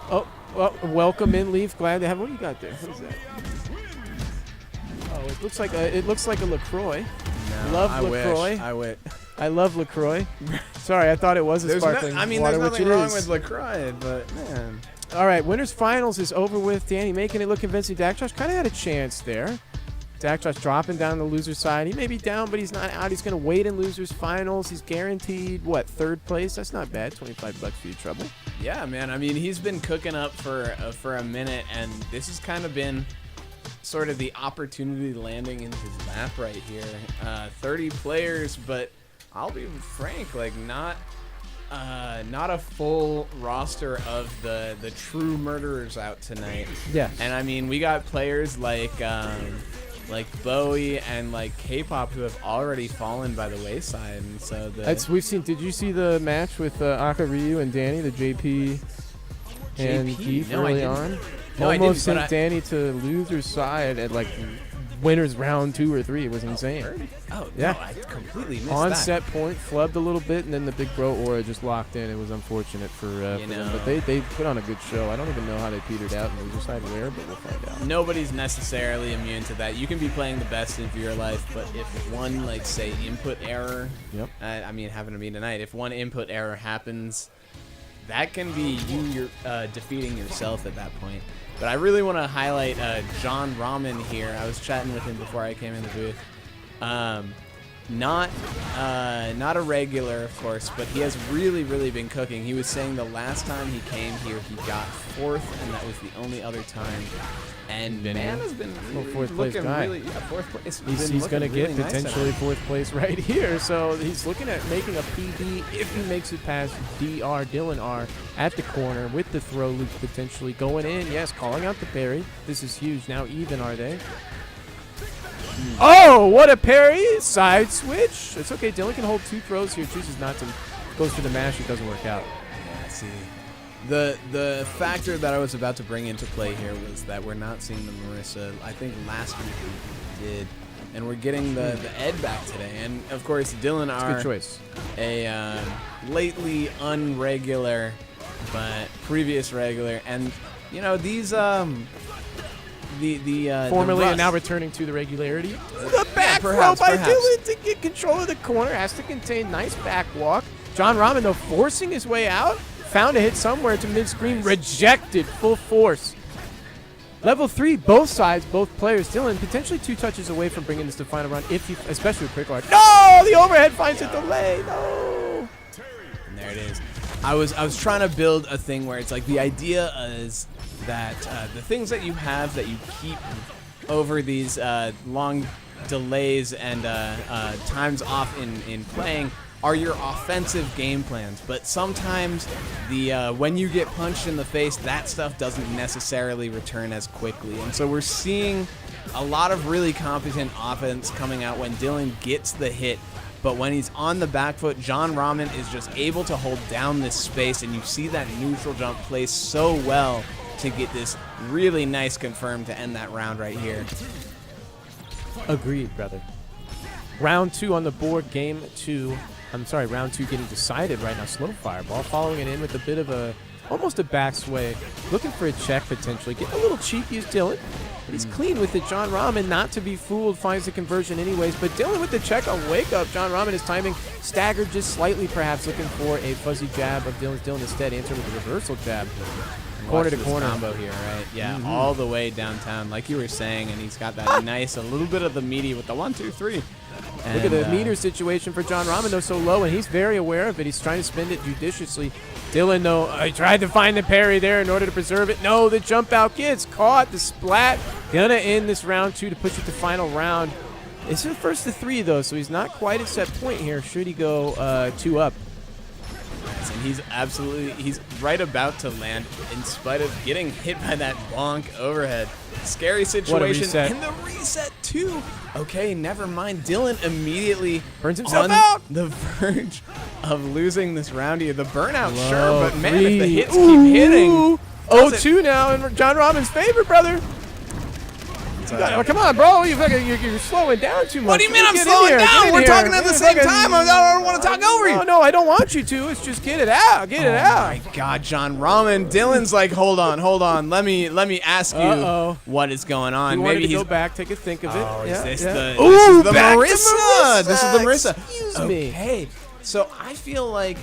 Oh, well, welcome in, Leaf. Glad to have. What do you got there? What is that? Oh, it looks like a LaCroix. No, Love I LaCroix. wish. I wish. I love LaCroix. Sorry, I thought it was a There's sparkling there's water, which nothing it wrong is. with LaCroix, but man. All right, Winners Finals is over with. Danny making it look convincing. Dak Josh kind of had a chance there. Dak Josh dropping down the loser's side. He may be down, but he's not out. He's going to wait in Losers Finals. He's guaranteed, what, 3rd place? That's not bad. $25 for your trouble. Yeah, man. I mean, he's been cooking up for a minute, and this has kind of been sort of the opportunity landing in his lap right here. 30 players, but I'll be frank, like not a full roster of the true murderers out tonight. Yeah. And I mean, we got players like Bowie and like K-pop who have already fallen by the wayside, and so We've seen. Did you see the match with Aka Ryu and Danny, the JP and JP? Keith No, I early didn't. on? No, I Almost didn't, but sent Danny to loser's side at like winners round 2 or 3. It was insane. Oh, Yeah. no, I completely missed On that. set point, flubbed a little bit, and then the big bro aura just locked in. It was unfortunate for them. But they put on a good show. I don't even know how they petered out and loser side where, but we'll find out. Nobody's necessarily immune to that. You can be playing the best of your life, but if one, like, say, input error, Yep. I mean, happened to me tonight, if one input error happens, that can be you're defeating yourself at that point. But I really want to highlight John Ramen here. I was chatting with him before I came in the booth. Not a regular, of course, but he has really, really been cooking. He was saying the last time he came here, he got 4th, and that was the only other time. And man has been really fourth place looking guy. really, 4th place. He's going to get potentially 4th place right here. So he's looking at making a PB if he makes it past DR, Dylan R, at the corner with the throw loop potentially going in. Yes, calling out the parry. This is huge. Now even, are they? Oh, what a parry. Side switch. It's okay. Dylan can hold 2 throws here. Chooses not to. Goes for the mash. It doesn't work out. Yeah, see. The factor that I was about to bring into play here was that we're not seeing the Marissa. I think last week we did, and we're getting the Ed back today. And of course, Dylan It's a R, good choice. a lately unregular, but previous regular. And you know these Formerly the and now rust- returning to the regularity. The back throw perhaps, by perhaps. Dylan to get control of the corner. Has to contain. Nice back walk. John Ramen, though, forcing his way out. Found a hit somewhere to mid-screen. Rejected. Full force. Level 3, both sides, both players. Dylan potentially 2 touches away from bringing this to final round, if you, especially with quick art. No! The overhead finds a delay. No! And there it is. I was trying to build a thing where it's like the idea is that the things that you have that you keep over these long delays and times off in playing are your offensive game plans. But sometimes when you get punched in the face, that stuff doesn't necessarily return as quickly. And so we're seeing a lot of really competent offense coming out when Dylan gets the hit. But when he's on the back foot, John Ramen is just able to hold down this space, and you see that neutral jump placed so well to get this really nice confirm to end that round right here. Agreed, brother. Round 2 on the board. Game 2. I'm sorry, round 2 getting decided right now. Slow fireball, following it in with a bit of almost a back sway. Looking for a check potentially. Getting a little cheeky is Dylan. But he's clean with it. John Ramen, not to be fooled, finds the conversion anyways. But Dylan with the check on wake up. John Ramen is timing staggered just slightly, perhaps looking for a fuzzy jab of Dylan's. Dylan instead answered with a reversal jab. Corner to Watch this corner. combo here, right? Yeah, all the way downtown, like you were saying, and he's got that nice, a little bit of the meaty with the 1, 2, 3. Look at the meter situation for John Ramen, though, so low, and he's very aware of it. He's trying to spend it judiciously. Dylan, though, he tried to find the parry there in order to preserve it. No, the jump out gets caught. The splat gonna end this round 2 to push it to final round. It's the first of 3, though, so he's not quite at set point here. Should he go 2 up? And he's right about to land in spite of getting hit by that bonk overhead. Scary situation. reset. And the reset too. Okay, never mind. Dylan immediately Burns himself on out. the verge of losing this round here. The burnout, Low sure, but man, if 3. the hits keep hitting. Ooh. 0-2 now in John Ramen's favor, brother. Come on, bro. You're slowing down too much. What do you mean I'm Get in slowing here. Get down? in We're here. talking at the Get same fucking- time. I don't want to talk over you. No, I don't want you to. It's just get it out. Get it out. My God, John Ramen. Dylan's like, hold on. Let me ask you Uh-oh. what is going on. You wanted Maybe to he's go back, take a think of it. Oh, Yeah, is this yeah. the Ooh, this is the back to Marissa? This is the Marissa. Excuse me. Okay, so I feel like,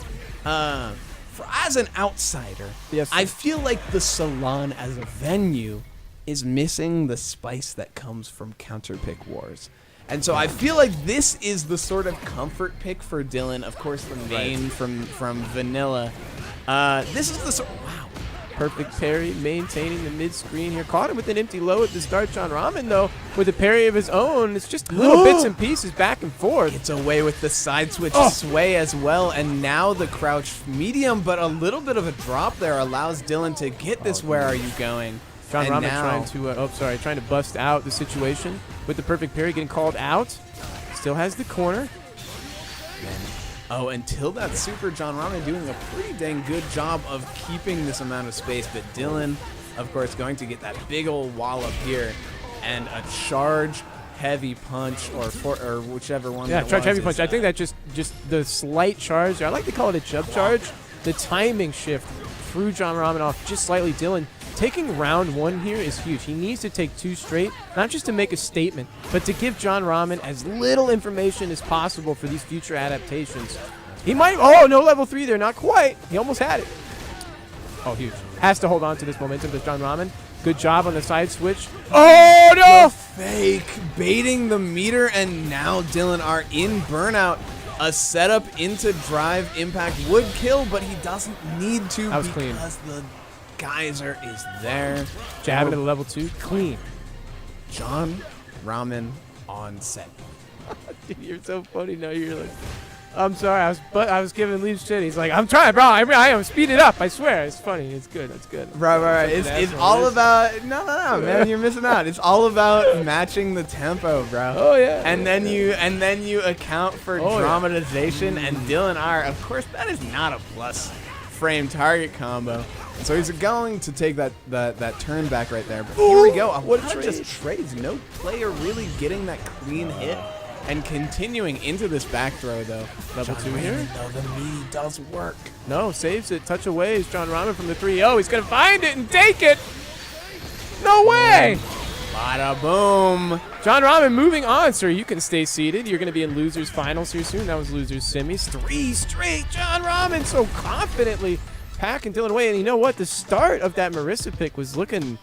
as an outsider, Yes, sir. I feel like the Salon as a venue is missing the spice that comes from counter pick wars. And so I feel like this is the sort of comfort pick for Dylan. Of course, the main from Vanilla. This is the sort. Wow. Perfect parry, maintaining the mid-screen here. Caught him with an empty low at the start. John Ramen, though, with a parry of his own. It's just little bits and pieces back and forth. Gets away with the side switch Oh. sway as well, and now the crouch medium, but a little bit of a drop there allows Dylan to get this. Where are you going? John And Ramen now- trying to bust out the situation with the perfect parry, getting called out. Still has the corner. Oh, until that super, John Ramen doing a pretty dang good job of keeping this amount of space, but Dylan, of course, going to get that big old wall up here, and a charge heavy punch or whichever one. Yeah, that charge was, heavy is, punch. I think that just the slight charge. I like to call it a jump charge. The timing shift threw John Ramen off just slightly. Dylan taking round 1 here is huge. He needs to take 2 straight, not just to make a statement, but to give John Ramen as little information as possible for these future adaptations. He might. Oh, no level 3 there. Not quite. He almost had it. Oh, huge. Has to hold on to this momentum with John Ramen. Good job on the side switch. Oh, no! The fake baiting the meter, and now Dylan are in burnout. A setup into drive impact would kill, but he doesn't need to That was because the geyser is there. Jab into the level 2. Clean. John Ramen on set. Dude, you're so funny now. You're like, I'm sorry. I was giving Leaf shit. He's like, I'm trying, bro. I am. Speed it up. I swear. It's funny. It's good. It's good. Right. It's all about no, man. You're missing out. It's all about matching the tempo, bro. Oh yeah. And then you account for dramatization, and Dylan R. Of course, that is not a plus frame target combo. So he's going to take that turn back right there. But here we go. What a lot of trade. just trades. No player really getting that clean hit. And continuing into this back throw, though. Level 2 here. No, the knee does work. No, saves it. Touch away is John Ramen from the 3-0. He's going to find it and take it. No way. Bada boom. John Ramen moving on, sir. You can stay seated. You're going to be in losers finals here soon. That was losers semis. 3 straight. John Ramen so confidently packing Dylan away. And you know what? The start of that Marissa pick was looking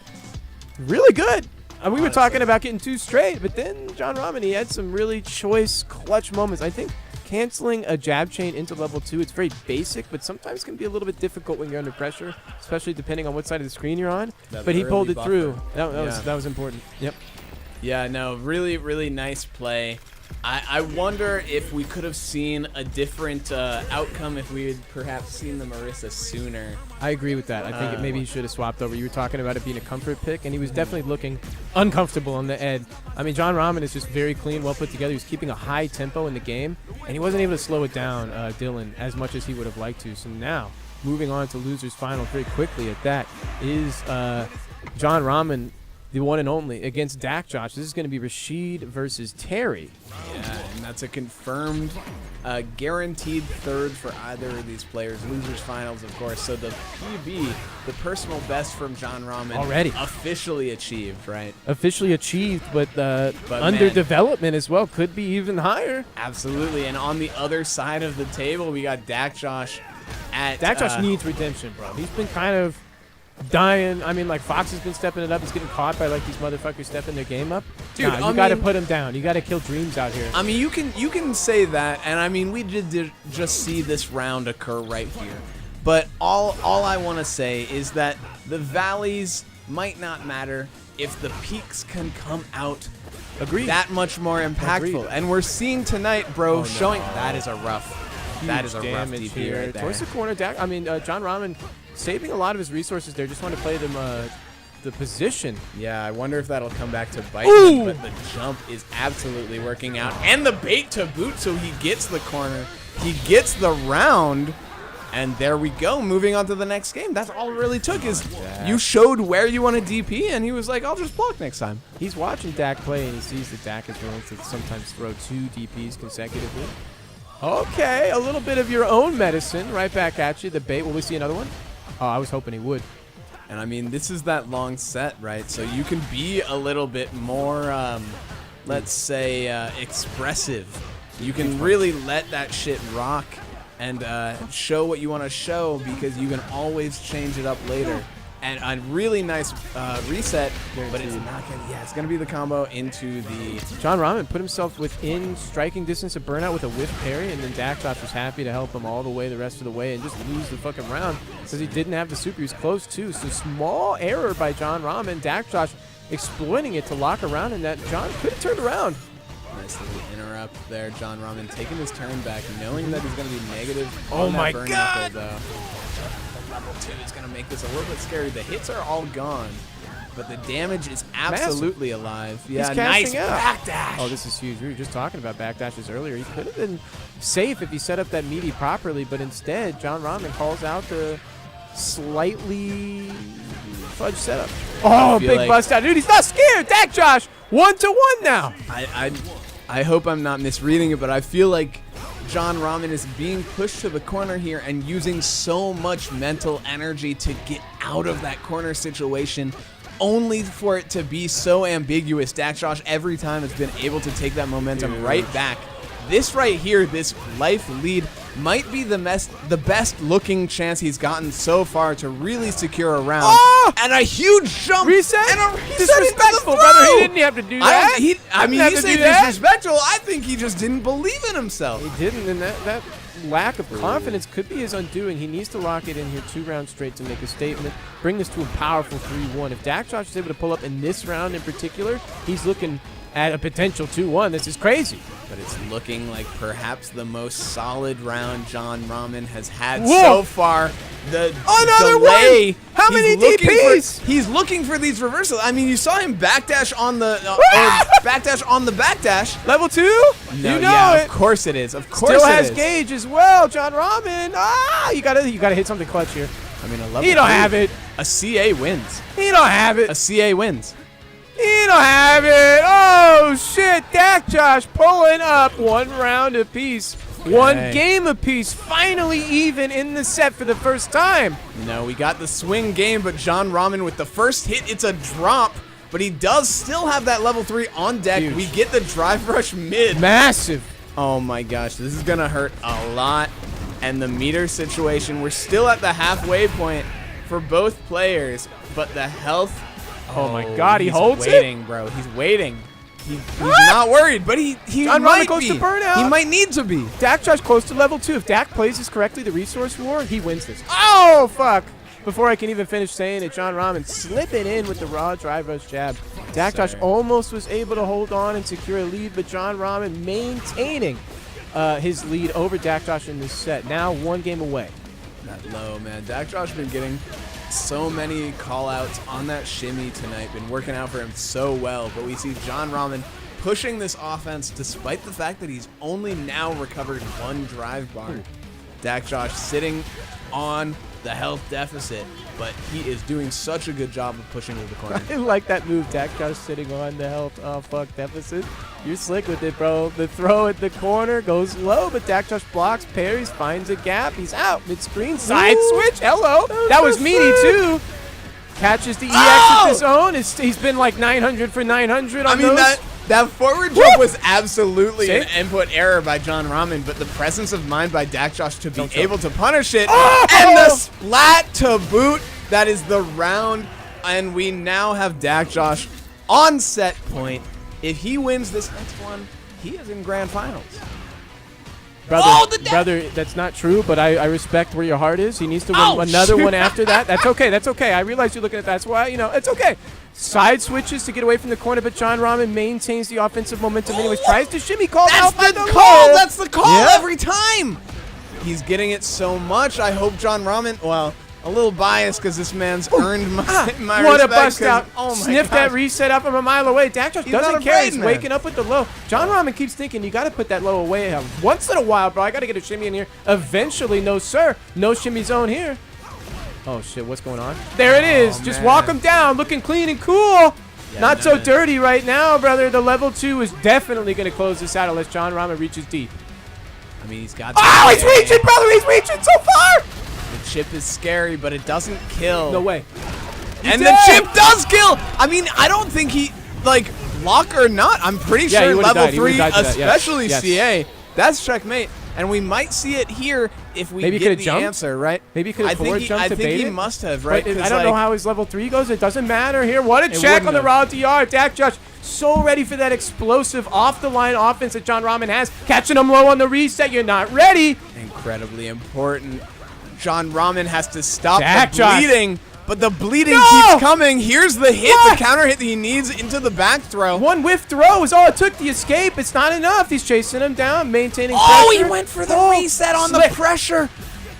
really good. We were talking about getting 2 straight, but then John Ramen, he had some really choice, clutch moments. I think canceling a jab chain into level 2, it's very basic, but sometimes can be a little bit difficult when you're under pressure, especially depending on what side of the screen you're on. But he pulled it through. That was important. Yep. Yeah, no, really, really nice play. I wonder if we could have seen a different outcome if we had perhaps seen the Marissa sooner. I agree with that. I think maybe he should have swapped over. You were talking about it being a comfort pick, and he was definitely looking uncomfortable on the edge. I mean, John Ramen is just very clean, well put together. He was keeping a high tempo in the game, and he wasn't able to slow it down, Dylan, as much as he would have liked to. So now, moving on to losers final very quickly at that, is John Ramen, the one and only, against Dak Josh. This is going to be Rashid versus Terry. Yeah, and that's a confirmed, guaranteed third for either of these players. Losers finals, of course. So the PB, the personal best from John Ramen, Already. officially achieved, right? Officially achieved, but under man, development as well. Could be even higher. Absolutely. And on the other side of the table, we got Dak Josh at... Dak Josh needs redemption, bro. He's been kind of dying. I mean, like, Fox has been stepping it up. He's getting caught by, like, these motherfuckers stepping their game up. Dude, you got to put him down. You got to kill dreams out here. I mean, you can say that, and I mean, we did just see this round occur right here. But all I want to say is that the valleys might not matter if the peaks can come out that much more impactful. Agreed. And we're seeing tonight, bro, Oh, no. showing that is a rough Damage DP here. right there. Towards the corner, Dak. I mean, John Ramen saving a lot of his resources there. Just want to play them the position. Yeah, I wonder if that'll come back to bite Ooh! him, but the jump is absolutely working out. And the bait to boot, so he gets the corner. He gets the round. And there we go, moving on to the next game. That's all it really took is you showed where you want to DP, and he was like, I'll just block next time. He's watching Dak play, and he sees that Dak is willing to sometimes throw 2 DPs consecutively. Okay, a little bit of your own medicine right back at you. The bait. Will we see another one? Oh, I was hoping he would. And I mean, this is that long set, right? So you can be a little bit more, let's say, expressive. You can really let that shit rock and show what you want to show because you can always change it up later. And a really nice reset, but it's not gonna. Yeah, it's gonna be the combo into the. John Ramen put himself within striking distance of burnout with a whiff parry, and then Dak Josh was happy to help him all the way the rest of the way and just lose the fucking round because he didn't have the super. He was close too. So small error by John Ramen. Dak Josh exploiting it to lock around, and that John could have turned around. Nice little interrupt there, John Ramen taking his turn back, knowing that he's gonna be negative. Oh on my that burn God! knuckle, though. Level 2 is going to make this a little bit scary. The hits are all gone, but the damage is absolutely alive. Yeah, He's nice cashing out. backdash. Oh, this is huge. We were just talking about backdashes earlier. He could have been safe if he set up that meaty properly, but instead, John Ramen calls out the slightly Fudge setup. Oh, feel big like- bust out. Dude, he's not scared. Dak Josh, 1-1 now. I hope I'm not misreading it, but I feel like John Rahman is being pushed to the corner here and using so much mental energy to get out of that corner situation, only for it to be so ambiguous. Dak Josh every time has been able to take that momentum right back. This right here, this life lead, might be the best looking chance he's gotten so far to really secure a round. Oh! And a huge jump. Reset? And a reset Disrespectful, into the brother. throw. He didn't have to do that. I mean, have you to say do that. disrespectful. I think he just didn't believe in himself. He didn't, and that lack of confidence could be his undoing. He needs to lock it in here 2 rounds straight to make a statement, bring this to a powerful 3-1. If Dak Josh is able to pull up in this round in particular, he's looking at a potential 2-1. This is crazy. But it's looking like perhaps the most solid round John Rahman has had Whoa. so far. The Another delay. one! How many he's looking DPs? he's looking for these reversals. I mean, you saw him backdash on the backdash on the backdash. Level 2? No, you know yeah, it. of course it is. Of course Still it has is. gauge as well, John Rahman. You gotta hit something clutch here. I mean, a level He don't 3, have it. A CA wins. He don't have it. A CA wins. He don't have it. Oh, shit. Dak Josh pulling up 1 round apiece. 1 game apiece. Finally even in the set for the first time. No, we got the swing game, but John Rahman with the first hit, it's a drop, but he does still have that level 3 on deck. Huge. We get the drive rush mid. Massive. Oh my gosh, this is gonna hurt a lot. And the meter situation, we're still at the halfway point for both players, but the health. Oh my God, he he's holds it? waiting, bro. He's waiting. He's not worried, but he John Rahman might goes be. to burnout. He might need to be. Dak Josh close to level 2. If Dak plays this correctly, the resource war, he wins this. Oh, fuck. Before I can even finish saying it, John Rahman slipping in with the raw drive rush jab. Dak Josh almost was able to hold on and secure a lead, but John Rahman maintaining his lead over Dak Josh in this set. Now 1 game away. That low, man. Dak Josh been getting so many call-outs on that shimmy tonight. Been working out for him so well. But we see John Rahman pushing this offense despite the fact that he's only now recovered 1 drive bar. Dak Josh sitting on the health deficit, but he is doing such a good job of pushing to the corner. I like that move. Dak Josh sitting on the health fuck deficit. You're slick with it, bro. The throw at the corner goes low, but Dak Josh blocks, parries, finds a gap. He's out mid-screen. Side switch. Hello. That was meaty, too. Catches the EX with his own. He's been like 900 for 900 on I mean, those. that forward jump was absolutely See? an input error by John Rahman, but the presence of mind by Dak Josh to be able to punish it, and the splat to boot, that is the round, and we now have Dak Josh on set point. If he wins this next one, he is in grand finals. Brother, that's not true, but I respect where your heart is. He needs to win another one after that. That's okay. That's okay. I realize you're looking at that. That's why, it's okay. Side switches to get away from the corner, but John Rahman maintains the offensive momentum anyways. Tries to shimmy, called out by the call. low. That's the call Yeah. every time. He's getting it so much. I hope John Rahman, well, a little biased because this man's earned my What a respect bust 'cause- out. Oh my Sniffed that gosh. reset up from a mile away. Dak Josh He's doesn't not care. afraid, He's man. waking up with the low. John Rahman keeps thinking, you got to put that low away. Once in a while, bro, I got to get a shimmy in here. Eventually, no, sir. No shimmy zone here. Oh, shit. What's going on? There it is. Just man. walk him down. Looking clean and cool. Yeah, Not so man. dirty right now, brother. The level 2 is definitely going to close this out unless John Rahman reaches deep. I mean, he's got. Oh, he's reaching, brother. He's reaching so far. The chip is scary, but it doesn't kill. No way. And did. the chip does kill. I mean, I don't think he block or not. I'm pretty Yeah, he sure would've level died. He would've 3, died to that. Yes. especially Yes. CA, that's checkmate. And we might see it here if we Maybe he get could've the jumped? answer, right? Maybe he could I have think forward he, jumped I to think bait he it. must have, right? But I 'Cause, don't know how his level 3 goes. It doesn't matter here. What a It check on the wouldn't raw DR. Dak Josh so ready for that explosive off-the-line offense that John Rahman has. Catching him low on the reset. You're not ready. incredibly important. John Rahman has to stop Dak the Josh. bleeding, but the bleeding No! keeps coming. Here's the hit, What? the counter hit that he needs into the back throw. One whiff throw is all it took. The escape. It's not enough. He's chasing him down, maintaining Oh, pressure. he went for the Oh, reset on slip. the pressure,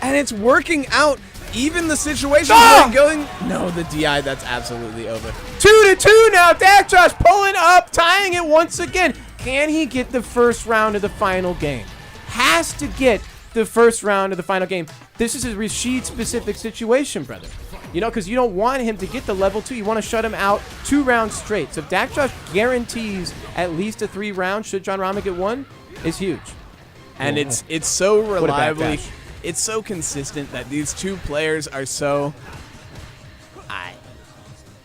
and it's working out. Even the situation Ah! where going, no, the DI, that's absolutely over. 2-2 now. Dak Josh pulling up, tying it once again. Can he get the first round of the final game? Has to get the first round of the final game. This is a Rashid-specific situation, brother. You know, because you don't want him to get the level 2. You want to shut him out 2 rounds straight. So if Dak Josh guarantees at least a 3 rounds, should John Ramen get 1, is huge. And it's so What a bad reliably, dash. it's so consistent that these two players are so.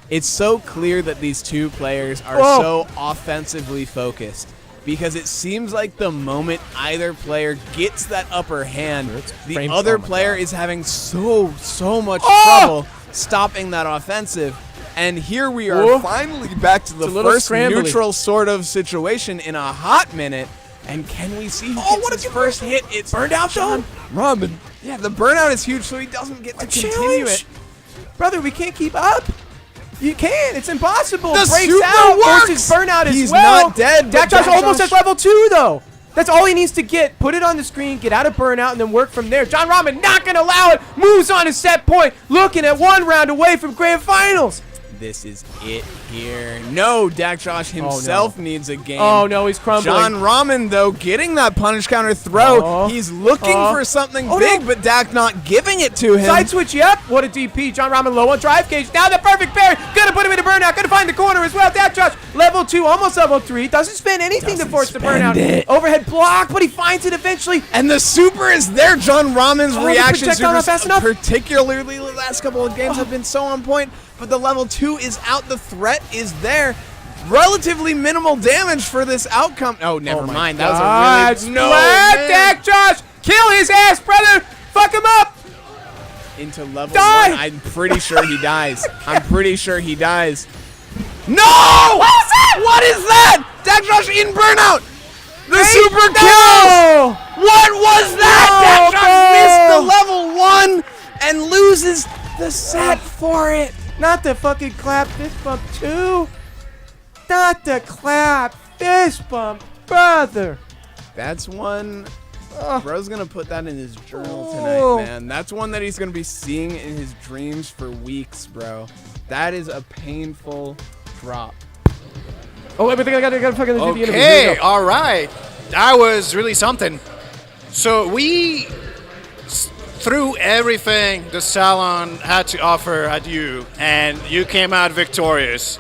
It's so clear that these two players are so offensively focused, because it seems like the moment either player gets that upper hand, the framed- other oh my player God. is having so much trouble stopping that offensive. And here we are Oh. finally back to the It's a little first scrambly. neutral sort of situation in a hot minute. And can we see who gets his first hit? It's Burned out, John Ramen. Yeah, the burnout is huge, so he doesn't get to continue it. Brother, we can't keep up. You can't. It's impossible. The Breaks super out works. versus burnout as He's well. not dead, Dak but Josh Dak almost Josh- has level 2, though. That's all he needs to get. Put it on the screen, get out of burnout, and then work from there. John Ramen not going to allow it. Moves on a set point. Looking at 1 round away from grand finals. This is it here. No, Dak Josh himself needs a game. Oh, no, he's crumbling. John Ramen, though, getting that punish counter throw. Oh. He's looking for something Oh, big, no. but Dak not giving it to him. Side switch, yep. What a DP. John Ramen low on drive gauge. Now the perfect parry. Gonna put him into burnout. Gonna find the corner as well. Dak Josh, level 2, almost level 3. Doesn't spend anything to force the burnout. Overhead block, but he finds it eventually. And the super is there. John Ramen's the reaction projectile not fast enough. particularly the last couple of games have been so on point. But the level 2 is out. The threat is there. Relatively minimal damage for this outcome. Oh, never mind. That was a really Splat, Dak Josh, kill his ass, brother. Fuck him up. into level Die! 1. I'm pretty sure he dies. I'm pretty sure he dies. No! What is that? What is that? Dak Josh in burnout. The super kill. What was that? Dak Josh missed the level 1 and loses the set for it. Not the fucking clap fist bump 2. Not the clap fist bump, brother. That's one. Bro's gonna put that in his journal Oh. tonight, man. That's one that he's gonna be seeing in his dreams for weeks, bro. That is a painful drop. Oh, wait, but I gotta fucking do the interview. Here Okay, we go. all right. That was really something. So we threw everything the Salon had to offer at you, and you came out victorious.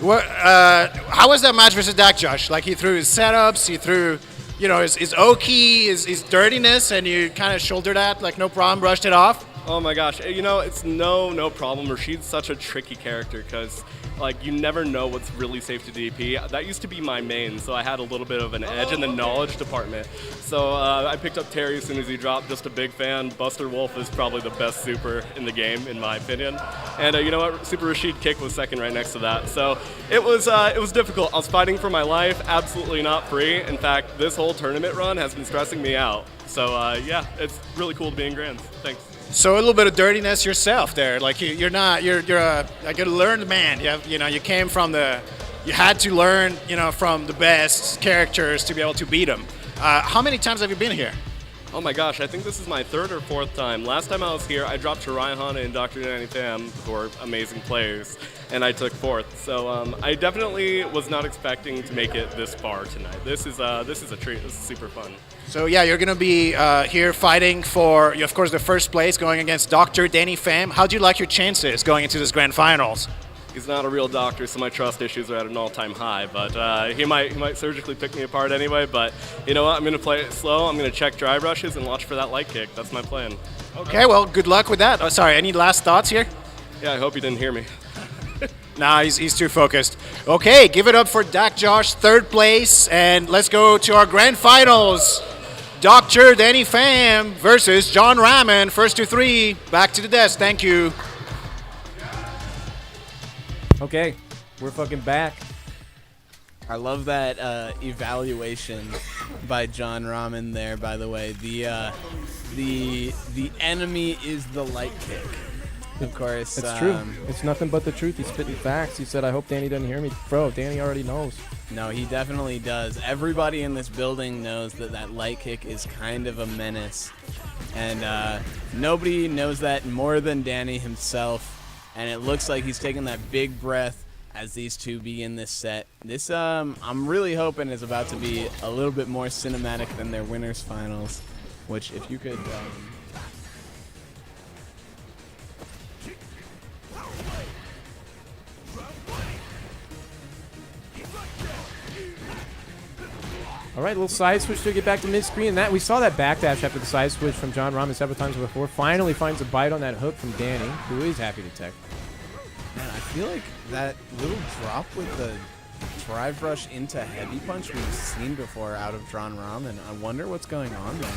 How was that match versus Dak Josh? Like, he threw his setups, he threw, you know, his Oki, his dirtiness, and you kind of shouldered that, like, no problem, brushed it off. Oh my gosh, you know, it's no problem. Rashid's such a tricky character because, like, you never know what's really safe to DP. That used to be my main, so I had a little bit of an edge in the knowledge department. So I picked up Terry as soon as he dropped. Just a big fan. Buster Wolf is probably the best super in the game, in my opinion. And you know what? Super Rashid Kick was second right next to that. So it was difficult. I was fighting for my life, absolutely not free. In fact, this whole tournament run has been stressing me out. So yeah, it's really cool to be in Grands. Thanks. So a little bit of dirtiness yourself there. Like, you're like a learned man. You came from you had to learn, from the best characters to be able to beat them. How many times have you been here? Oh my gosh, I think this is my 3rd or 4th time. Last time I was here, I dropped Shiraiya Hana and Dr. Danny Pham, who are amazing players, and I took 4th. So I definitely was not expecting to make it this far tonight. This is a treat. This is super fun. So yeah, you're going to be here fighting for, of course, the first place, going against Dr. Danny Pham. How do you like your chances going into this grand finals? He's not a real doctor, so my trust issues are at an all-time high. But he might surgically pick me apart anyway. But you know what? I'm going to play it slow. I'm going to check dry brushes and watch for that light kick. That's my plan. Okay, well, good luck with that. Oh, sorry, any last thoughts here? Yeah, I hope you didn't hear me. Nah, he's too focused. Okay, give it up for Dak Josh, 3rd place, and let's go to our grand finals. Dr. Danny Pham versus John Ramen, first to 3. Back to the desk, thank you. Okay, we're fucking back. I love that evaluation by John Ramen there, by the way. The enemy is the light kick. Of course. It's true. It's nothing but the truth. He's spitting facts. He said, I hope Danny doesn't hear me. Bro, Danny already knows. No, he definitely does. Everybody in this building knows that light kick is kind of a menace. And nobody knows that more than Danny himself. And it looks like he's taking that big breath as these two begin this set. This, I'm really hoping is about to be a little bit more cinematic than their winners finals, which if you could, All right, little side switch to get back to mid-screen. And that we saw that backdash after the side switch from John Ramen several times before. Finally finds a bite on that hook from Danny, who is happy to tech. Man, I feel like that little drop with the drive rush into heavy punch we've seen before out of John Ramen. I wonder what's going on there.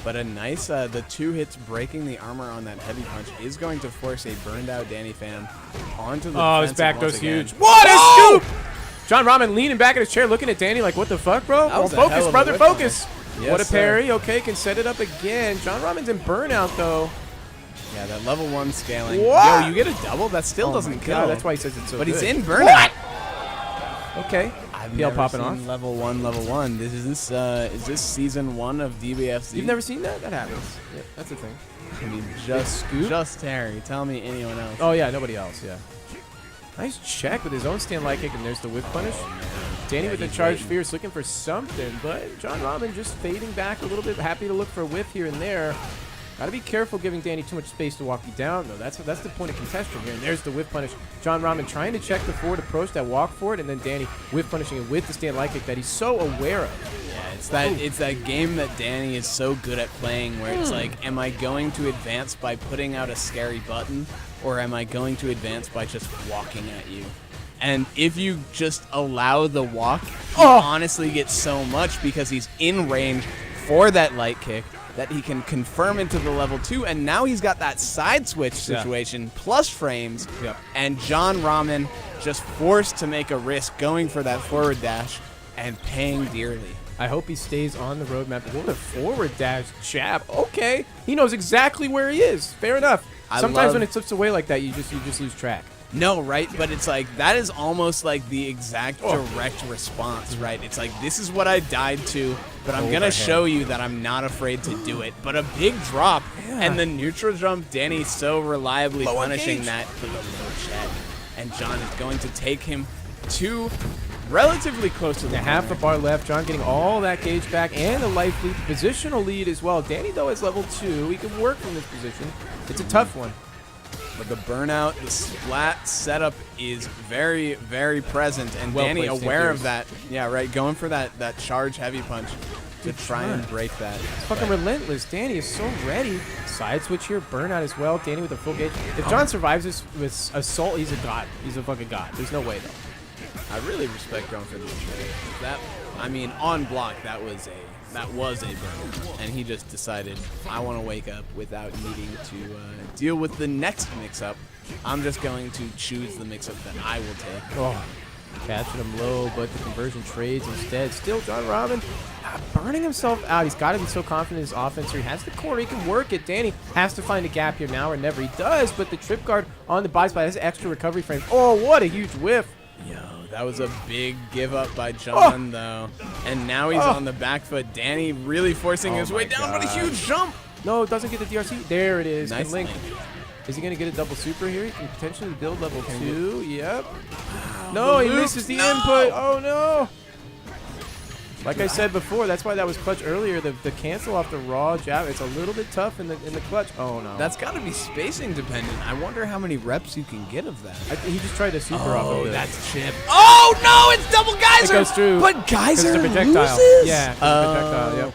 But a nice, the 2 hits breaking the armor on that heavy punch is going to force a burned out Danny Pham onto the Oh, his defensive back once goes again. huge. What a scoop! John Ramen leaning back in his chair, looking at Danny like, what the fuck, bro? That Oh, was a hell focus, of a brother, whip focus. Yes, What a sir. parry. Okay, can set it up again. John Ramen's in burnout, though. Yeah, that level 1 scaling. What? Yo, you get a double? That still doesn't kill. God, that's why he says it's so But good. he's in burnout. Okay. I've PL never popping seen off. level 1. Is this season 1 of DBFZ? You've never seen that? That happens. Yeah, that's a thing. I mean, just Terry. Tell me anyone else. Oh, yeah, nobody else, yeah. Nice check with his own stand light kick, and there's the whip punish. Danny with the he's charge waiting. fierce looking for something, but John Ramen just fading back a little bit, happy to look for a whiff here and there. Got to be careful giving Danny too much space to walk you down, though. That's the point of contention here. And there's the whip punish. John Ramen trying to check the forward approach, that walk forward, and then Danny whip punishing it with the stand light kick that he's so aware of. Yeah, it's that game that Danny is so good at playing where it's like, am I going to advance by putting out a scary button, or am I going to advance by just walking at you? And if you just allow the walk, he honestly gets so much because he's in range for that light kick that he can confirm into the level 2, and now he's got that side switch situation plus frames, and John Ramen just forced to make a risk going for that forward dash and paying dearly. I hope he stays on the roadmap. What a forward dash jab. Okay. He knows exactly where he is. Fair enough. Sometimes when it slips away like that, you just lose track. No, right? But it's like, that is almost like the exact direct response, right? It's like, this is what I died to, but I'm going to show you that I'm not afraid to do it. But a big drop, and the neutral jump, Danny so reliably punishing that for the low check. And John is going to take him to relatively close to the Half the bar left. John getting all that gauge back and a life lead, positional lead as well. Danny, though, is level 2. He can work from this position. It's a tough one. But the burnout, the splat setup is very, very present, and Well Danny placed aware in of that. Yeah, right. Going for that charge heavy punch to try and break that. It's fucking relentless. Danny is so ready. Side switch here, burnout as well. Danny with a full gauge. If John survives this with assault, he's a god. He's a fucking god. There's no way though. I really respect going for the trade. That, I mean, on block, that was a burn, and he just decided, I want to wake up without needing to deal with the next mix-up. I'm just going to choose the mix-up that I will take. Oh, catching him low, but the conversion trades instead. Still John Ramen burning himself out. He's got to be so confident in his offense here. He has the corner. He can work it. Danny has to find a gap here now or never. He does, but the trip guard on the body spot has extra recovery frame. Oh, what a huge whiff. Yo, that was a big give up by John, though. And now he's on the back foot. Danny really forcing his way down, but a huge jump. No, it doesn't get the DRC. There it is. Nice Can link. link. Is he going to get a double super here? He can potentially build level 2. Yep. No, he misses the input. Oh, no. Like I said before, that's why that was clutch earlier. The cancel off the raw jab, it's a little bit tough in the clutch. Oh, no. That's got to be spacing dependent. I wonder how many reps you can get of that. He just tried to super off of it. That's chip. Oh, no, it's double Geyser. It goes through. But Geyser it's a projectile. loses? Yeah, it's a projectile, yep.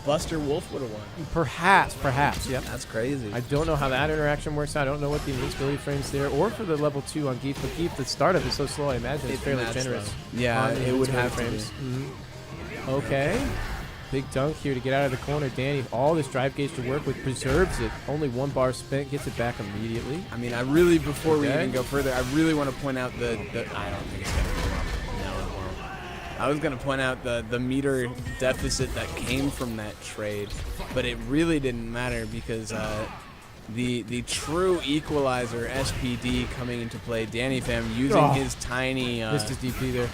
Buster Wolf would have won. Perhaps, yep. That's crazy. I don't know how that interaction works out. I don't know what the invincibility frame's there, or for the level 2 on Geef. But Geef, the startup is so slow, I imagine it's fairly That's generous. slow. Yeah, on the it would invincibility have to frames. Okay. Big dunk here to get out of the corner. Danny, all this drive gauge to work with, preserves it. Only 1 bar spent, gets it back immediately. I mean, I really, before we Okay. even go further, I really want to point out the I don't think it's going to come up. No, it won't. I was going to point out the meter deficit that came from that trade, but it really didn't matter because the true equalizer, SPD, coming into play, Danny Pham using his tiny... Missed his DP there.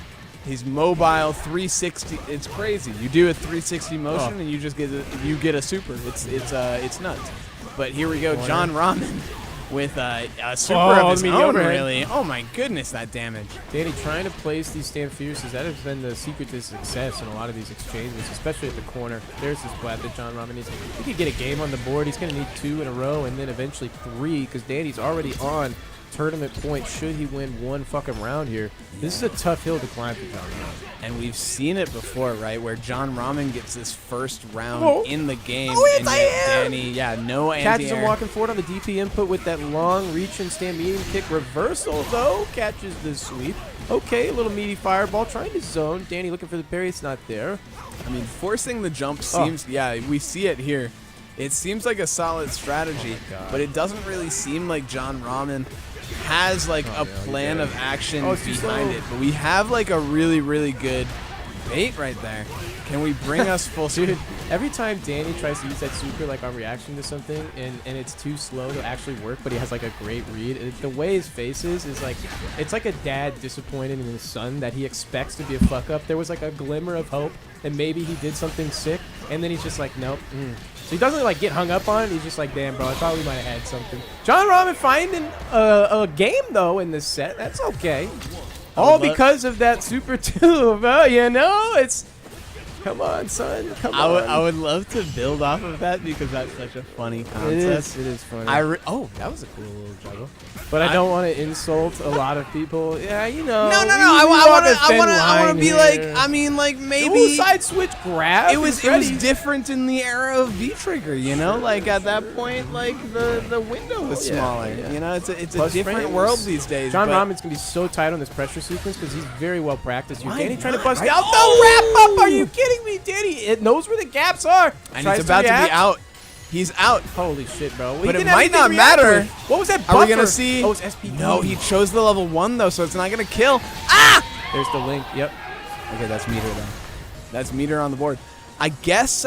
His mobile 360, it's crazy. You do a 360 motion and you just get a super. It's nuts. But here we go, John Ramen with a super of his the own, overhead. really. Oh my goodness, that damage. Danny trying to place these stand fierces. That has been the secret to success in a lot of these exchanges, especially at the corner. There's this splat that John Ramen needs. He could get a game on the board. He's going to need 2 in a row and then eventually 3 because Danny's already on tournament point should he win one fucking round here. This is a tough hill to climb for John Ramen. And we've seen it before, right? Where John Ramen gets this first round in the game. And yet Danny, no Catches him anti-air. walking forward on the DP input with that long reach and stand medium kick. Reversal, though, catches the sweep. Okay, a little meaty fireball, trying to zone. Danny looking for the parry, it's not there. I mean, forcing the jump seems, we see it here. It seems like a solid strategy, but it doesn't really seem like John Ramen has like a plan of action behind it. But we have like a really, really good bait right there. Can we bring us full Dude, every time Danny tries to use that super like on reaction to something and it's too slow to actually work, but he has like a great read, the way his face is like, it's like a dad disappointed in his son that he expects to be a fuck up. There was like a glimmer of hope and maybe he did something sick, and then he's just like, nope. So he doesn't like get hung up on it. He's just like, damn, bro, I thought we might have had something. John Ramen finding a game though in this set. That's okay. All because of that super 2, bro. You know, it's. Come on, son. Come on. I would love to build off of that because that's such a funny concept. It is funny. That was a cool little juggle. But I don't want to insult a lot of people. Yeah, you know. No. we I want to be like, here. I mean, like Ooh, maybe side switch grab. it was different in the era of V Trigger. You know, like at that point, like the window was smaller. yeah. You know, it's a Plus different frames. world these days. John but Ramen's gonna be so tight on this pressure sequence because he's very well practiced. Why Danny trying to not, bust right? out the wrap up. Are you kidding me, Danny? It knows where the gaps are. and Tries he's about to be react. out. He's out. Holy shit, bro. Well, But he it didn't have might anything not to react matter. with. What was that buffer? Are we gonna see? Oh, it's SPD. No, he chose the level 1 though, so it's not gonna kill. There's the link. Yep. Okay, that's meter then. That's meter on the board. I guess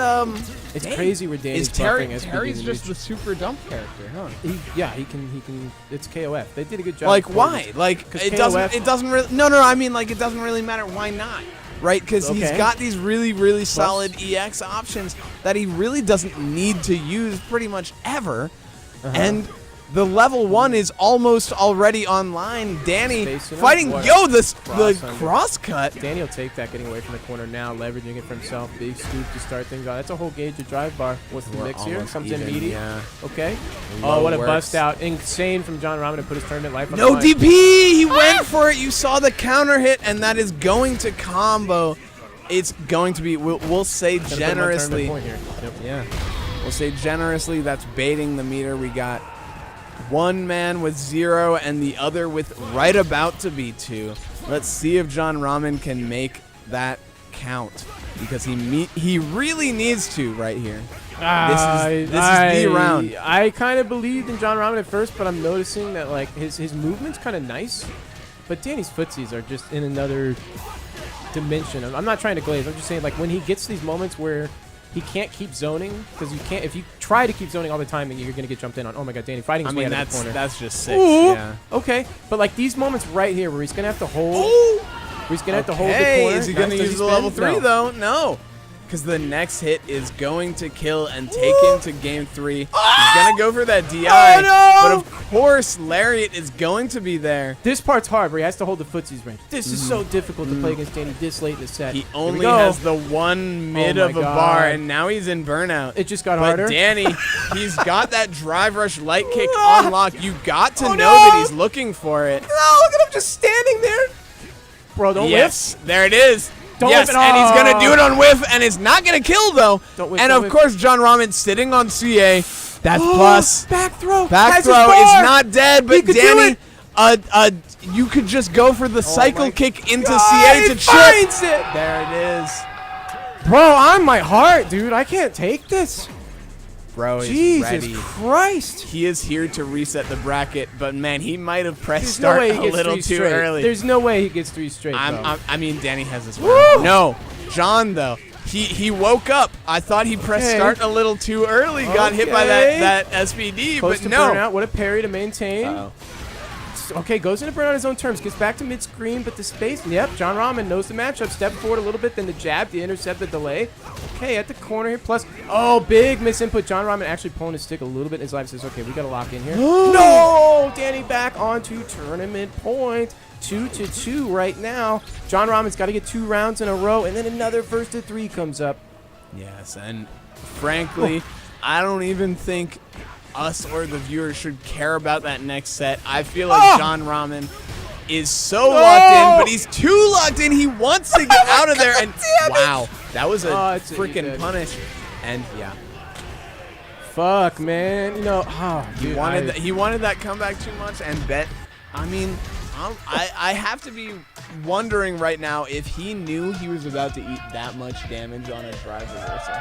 It's crazy where Danny's Is Terry? buffing SPD Terry's and just reach. the super dump character, huh? He can. It's KOF. They did a good job. like before why? this. Like 'Cause it KOF doesn't really No, I mean like it doesn't really matter why not. Right? Cuz he's Okay. got these really really solid EX options that he really doesn't need to use pretty much ever. And the level 1 is almost already online. Danny Spacing up, fighting what? the Cross under. cross cut. Danny will take that getting away from the corner now, leveraging it for himself. Big scoop to start things off. That's a whole gauge of drive bar. What's the We're mix here? almost Comes in even, meaty. yeah. Okay. Low Oh, what a works. bust out. Insane from John Ramen to put his tournament life on No the line. DP! He went for it. You saw the counter hit, and that is going to combo. It's going to be, we'll say Gonna put him on tournament generously, point here. Yep. yeah, we'll say generously that's baiting the meter. We got one man with 0 and the other with right about to be 2. Let's see if John Ramen can make that count because he really needs to right here. This is the round. I kind of believed in John Ramen at first, but I'm noticing that like his movement's kind of nice, but Danny's footsies are just in another dimension. I'm not trying to glaze. I'm just saying like when he gets these moments where he can't keep zoning because you can't. If you try to keep zoning all the time, you're gonna get jumped in on. Oh my god, Danny fighting his way out of the corner. that's just sick. Ooh, Yeah. okay, but like these moments right here where he's gonna have to hold. Where he's gonna have to hold the Hey, corner. is he Nice. going to Does use he the spin? level 3 No. though? No. Because the next hit is going to kill and take him to game 3. He's going to go for that DI. Oh, no! But of course, Lariat is going to be there. This part's hard, where he has to hold the footsies range. This is so difficult to play against Danny this late in the set. He Here we only go. has the one mid Oh my of a God. bar, and now he's in burnout. It just got But harder. Danny, he's got that drive rush light kick on lock. You got to know no! that he's looking for it. No, look at him just standing there. Bro, don't Yes, there it is. Don't yes, whiff it. and he's gonna Oh. do it on whiff, and it's not gonna kill though. Don't whiff, and don't of whiff. course, John Ramen sitting on CA. That's plus. Back throw. Back Has throw his is bar. not dead, He but could do Danny, it. you could just go for the cycle my kick into God, CA to he chip. finds it. There it is. Bro, on my heart, dude. I can't take this. Bro is Jesus ready. Christ. He is here to reset the bracket, but man, he might have pressed There's start no way he a gets little 3 too straight. early. There's no way he gets 3 straight, bro. I mean, Danny has this Woo! one. No, John though. He woke up. I thought he pressed Okay. start a little too early. Got hit by Okay. that SPD, Close but to no. burnout. What a parry to maintain. Uh-oh. Okay, goes into burnout on his own terms. Gets back to mid-screen, but the space. Yep, John Ramen knows the matchup. Step forward a little bit, then the jab to intercept the delay. Okay, at the corner here. Plus, oh, big misinput. John Ramen actually pulling his stick a little bit in his life. Says, okay, we got to lock in here. No! Danny back onto tournament point. 2-2 right now. John Ramen's got to get 2 rounds in a row, and then another first to 3 comes up. Yes, and frankly, I don't even think us or the viewers should care about that next set. I feel like John Rahman is so locked in, but he's too locked in. He wants to get out of there. And wow, that was a It's freaking punish. And yeah, Fuck, man. You know, he wanted that comeback too much, and bet. I mean, I have to be wondering right now if he knew he was about to eat that much damage on a drive reversal.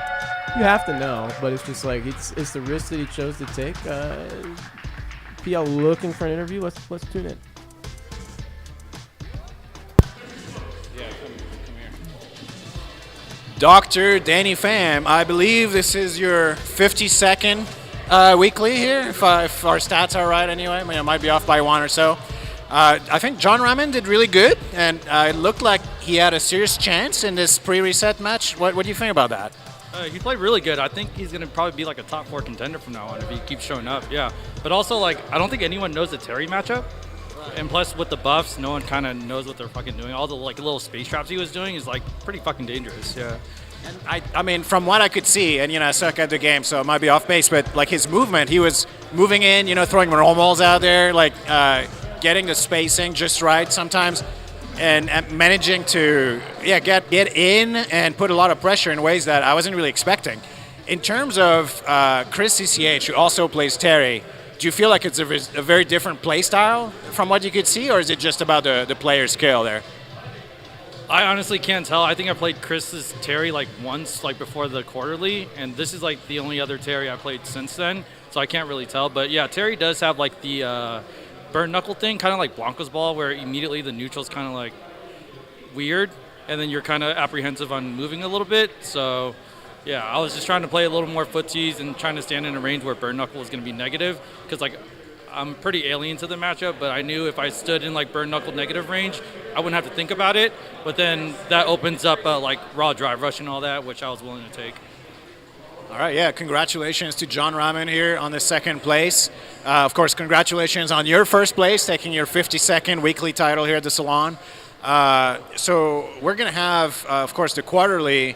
You have to know, but it's just like it's the risk that he chose to take. PL looking for an interview. Let's tune in. Dr. Danny Pham, I believe this is your 52nd weekly here, if our stats are right anyway. I mean, I might be off by one or so. I think John Rahman did really good, and it looked like he had a serious chance in this pre-reset match. What do you think about that? He played really good. I think he's going to probably be like a top 4 contender from now on if he keeps showing up, yeah. But also, like, I don't think anyone knows the Terry matchup. And plus, with the buffs, no one kind of knows what they're fucking doing. All the like little space traps he was doing is like pretty fucking dangerous. Yeah. And I mean, from what I could see, and I suck at the game, so it might be off base, but like his movement, he was moving in, throwing normals out there, like getting the spacing just right sometimes, and managing to get in and put a lot of pressure in ways that I wasn't really expecting. In terms of Chris CCH, who also plays Terry. Do you feel like it's a very different play style from what you could see, or is it just about the player's skill there? I honestly can't tell. I think I played Chris's Terry like once, like before the quarterly, and this is like the only other Terry I played since then, so I can't really tell. But yeah, Terry does have like the burn knuckle thing, kind of like Blanca's ball, where immediately the neutral's kind of like weird, and then you're kind of apprehensive on moving a little bit. So yeah, I was just trying to play a little more footsies and trying to stand in a range where burn knuckle was going to be negative, because like I'm pretty alien to the matchup, but I knew if I stood in like burn knuckle negative range, I wouldn't have to think about it. But then that opens up like raw drive rush and all that, which I was willing to take. All right, yeah, congratulations to John Rahman here on the second place. Of course, congratulations on your first place, taking your 52nd weekly title here at the Salon. So we're going to have, of course, the quarterly,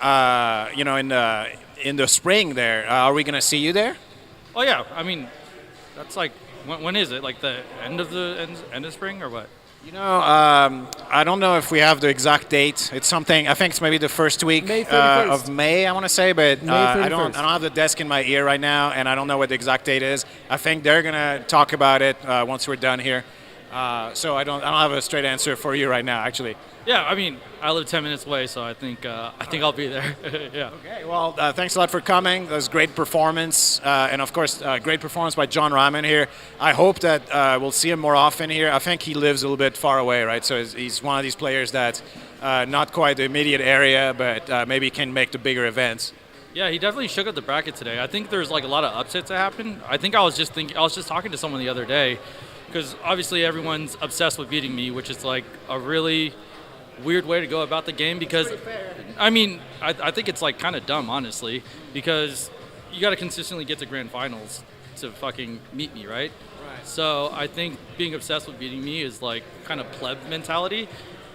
in the spring there. Are we going to see you there? Oh, yeah. I mean, that's like, when is it? Like the end of spring or what? I don't know if we have the exact date. It's something, I think it's maybe the first week of May, I want to say, but I don't have the desk in my ear right now, and I don't know what the exact date is. I think they're going to talk about it once we're done here. So I don't have a straight answer for you right now, actually. Yeah, I mean, I live 10 minutes away, so I think I'll be there. Yeah. Okay. Well, thanks a lot for coming. That was great performance, and of course, great performance by John Rahman here. I hope that we'll see him more often here. I think he lives a little bit far away, right? So he's one of these players that not quite the immediate area, but maybe can make the bigger events. Yeah, he definitely shook up the bracket today. I think there's like a lot of upsets that happened. I think I was just talking to someone the other day, because obviously everyone's obsessed with beating me, which is like a really weird way to go about the game, because I mean I think it's like kind of dumb, honestly, because you got to consistently get to grand finals to fucking meet me, right? So I think being obsessed with beating me is like kind of pleb mentality.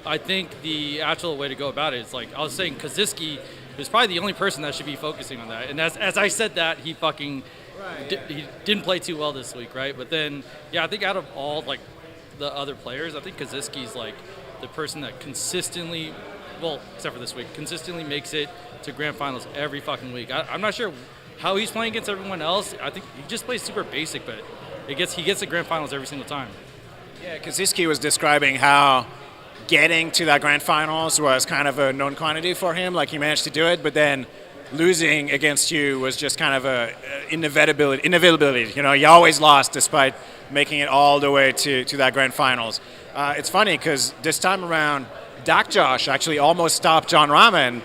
I think the actual way to go about it is like I was saying, Kaziski is probably the only person that should be focusing on that, and as I said that, he fucking he didn't play too well this week, right? But then I think out of all like the other players, I think Kaziski's like the person that consistently, well, except for this week, consistently makes it to grand finals every fucking week. I'm not sure how he's playing against everyone else. I think he just plays super basic, but he gets to grand finals every single time. Yeah, Kaziski was describing how getting to that grand finals was kind of a known quantity for him. Like he managed to do it, but then losing against you was just kind of a inevitability. He always lost despite making it all the way to that grand finals. It's funny because this time around, Dak Josh actually almost stopped John Rahman,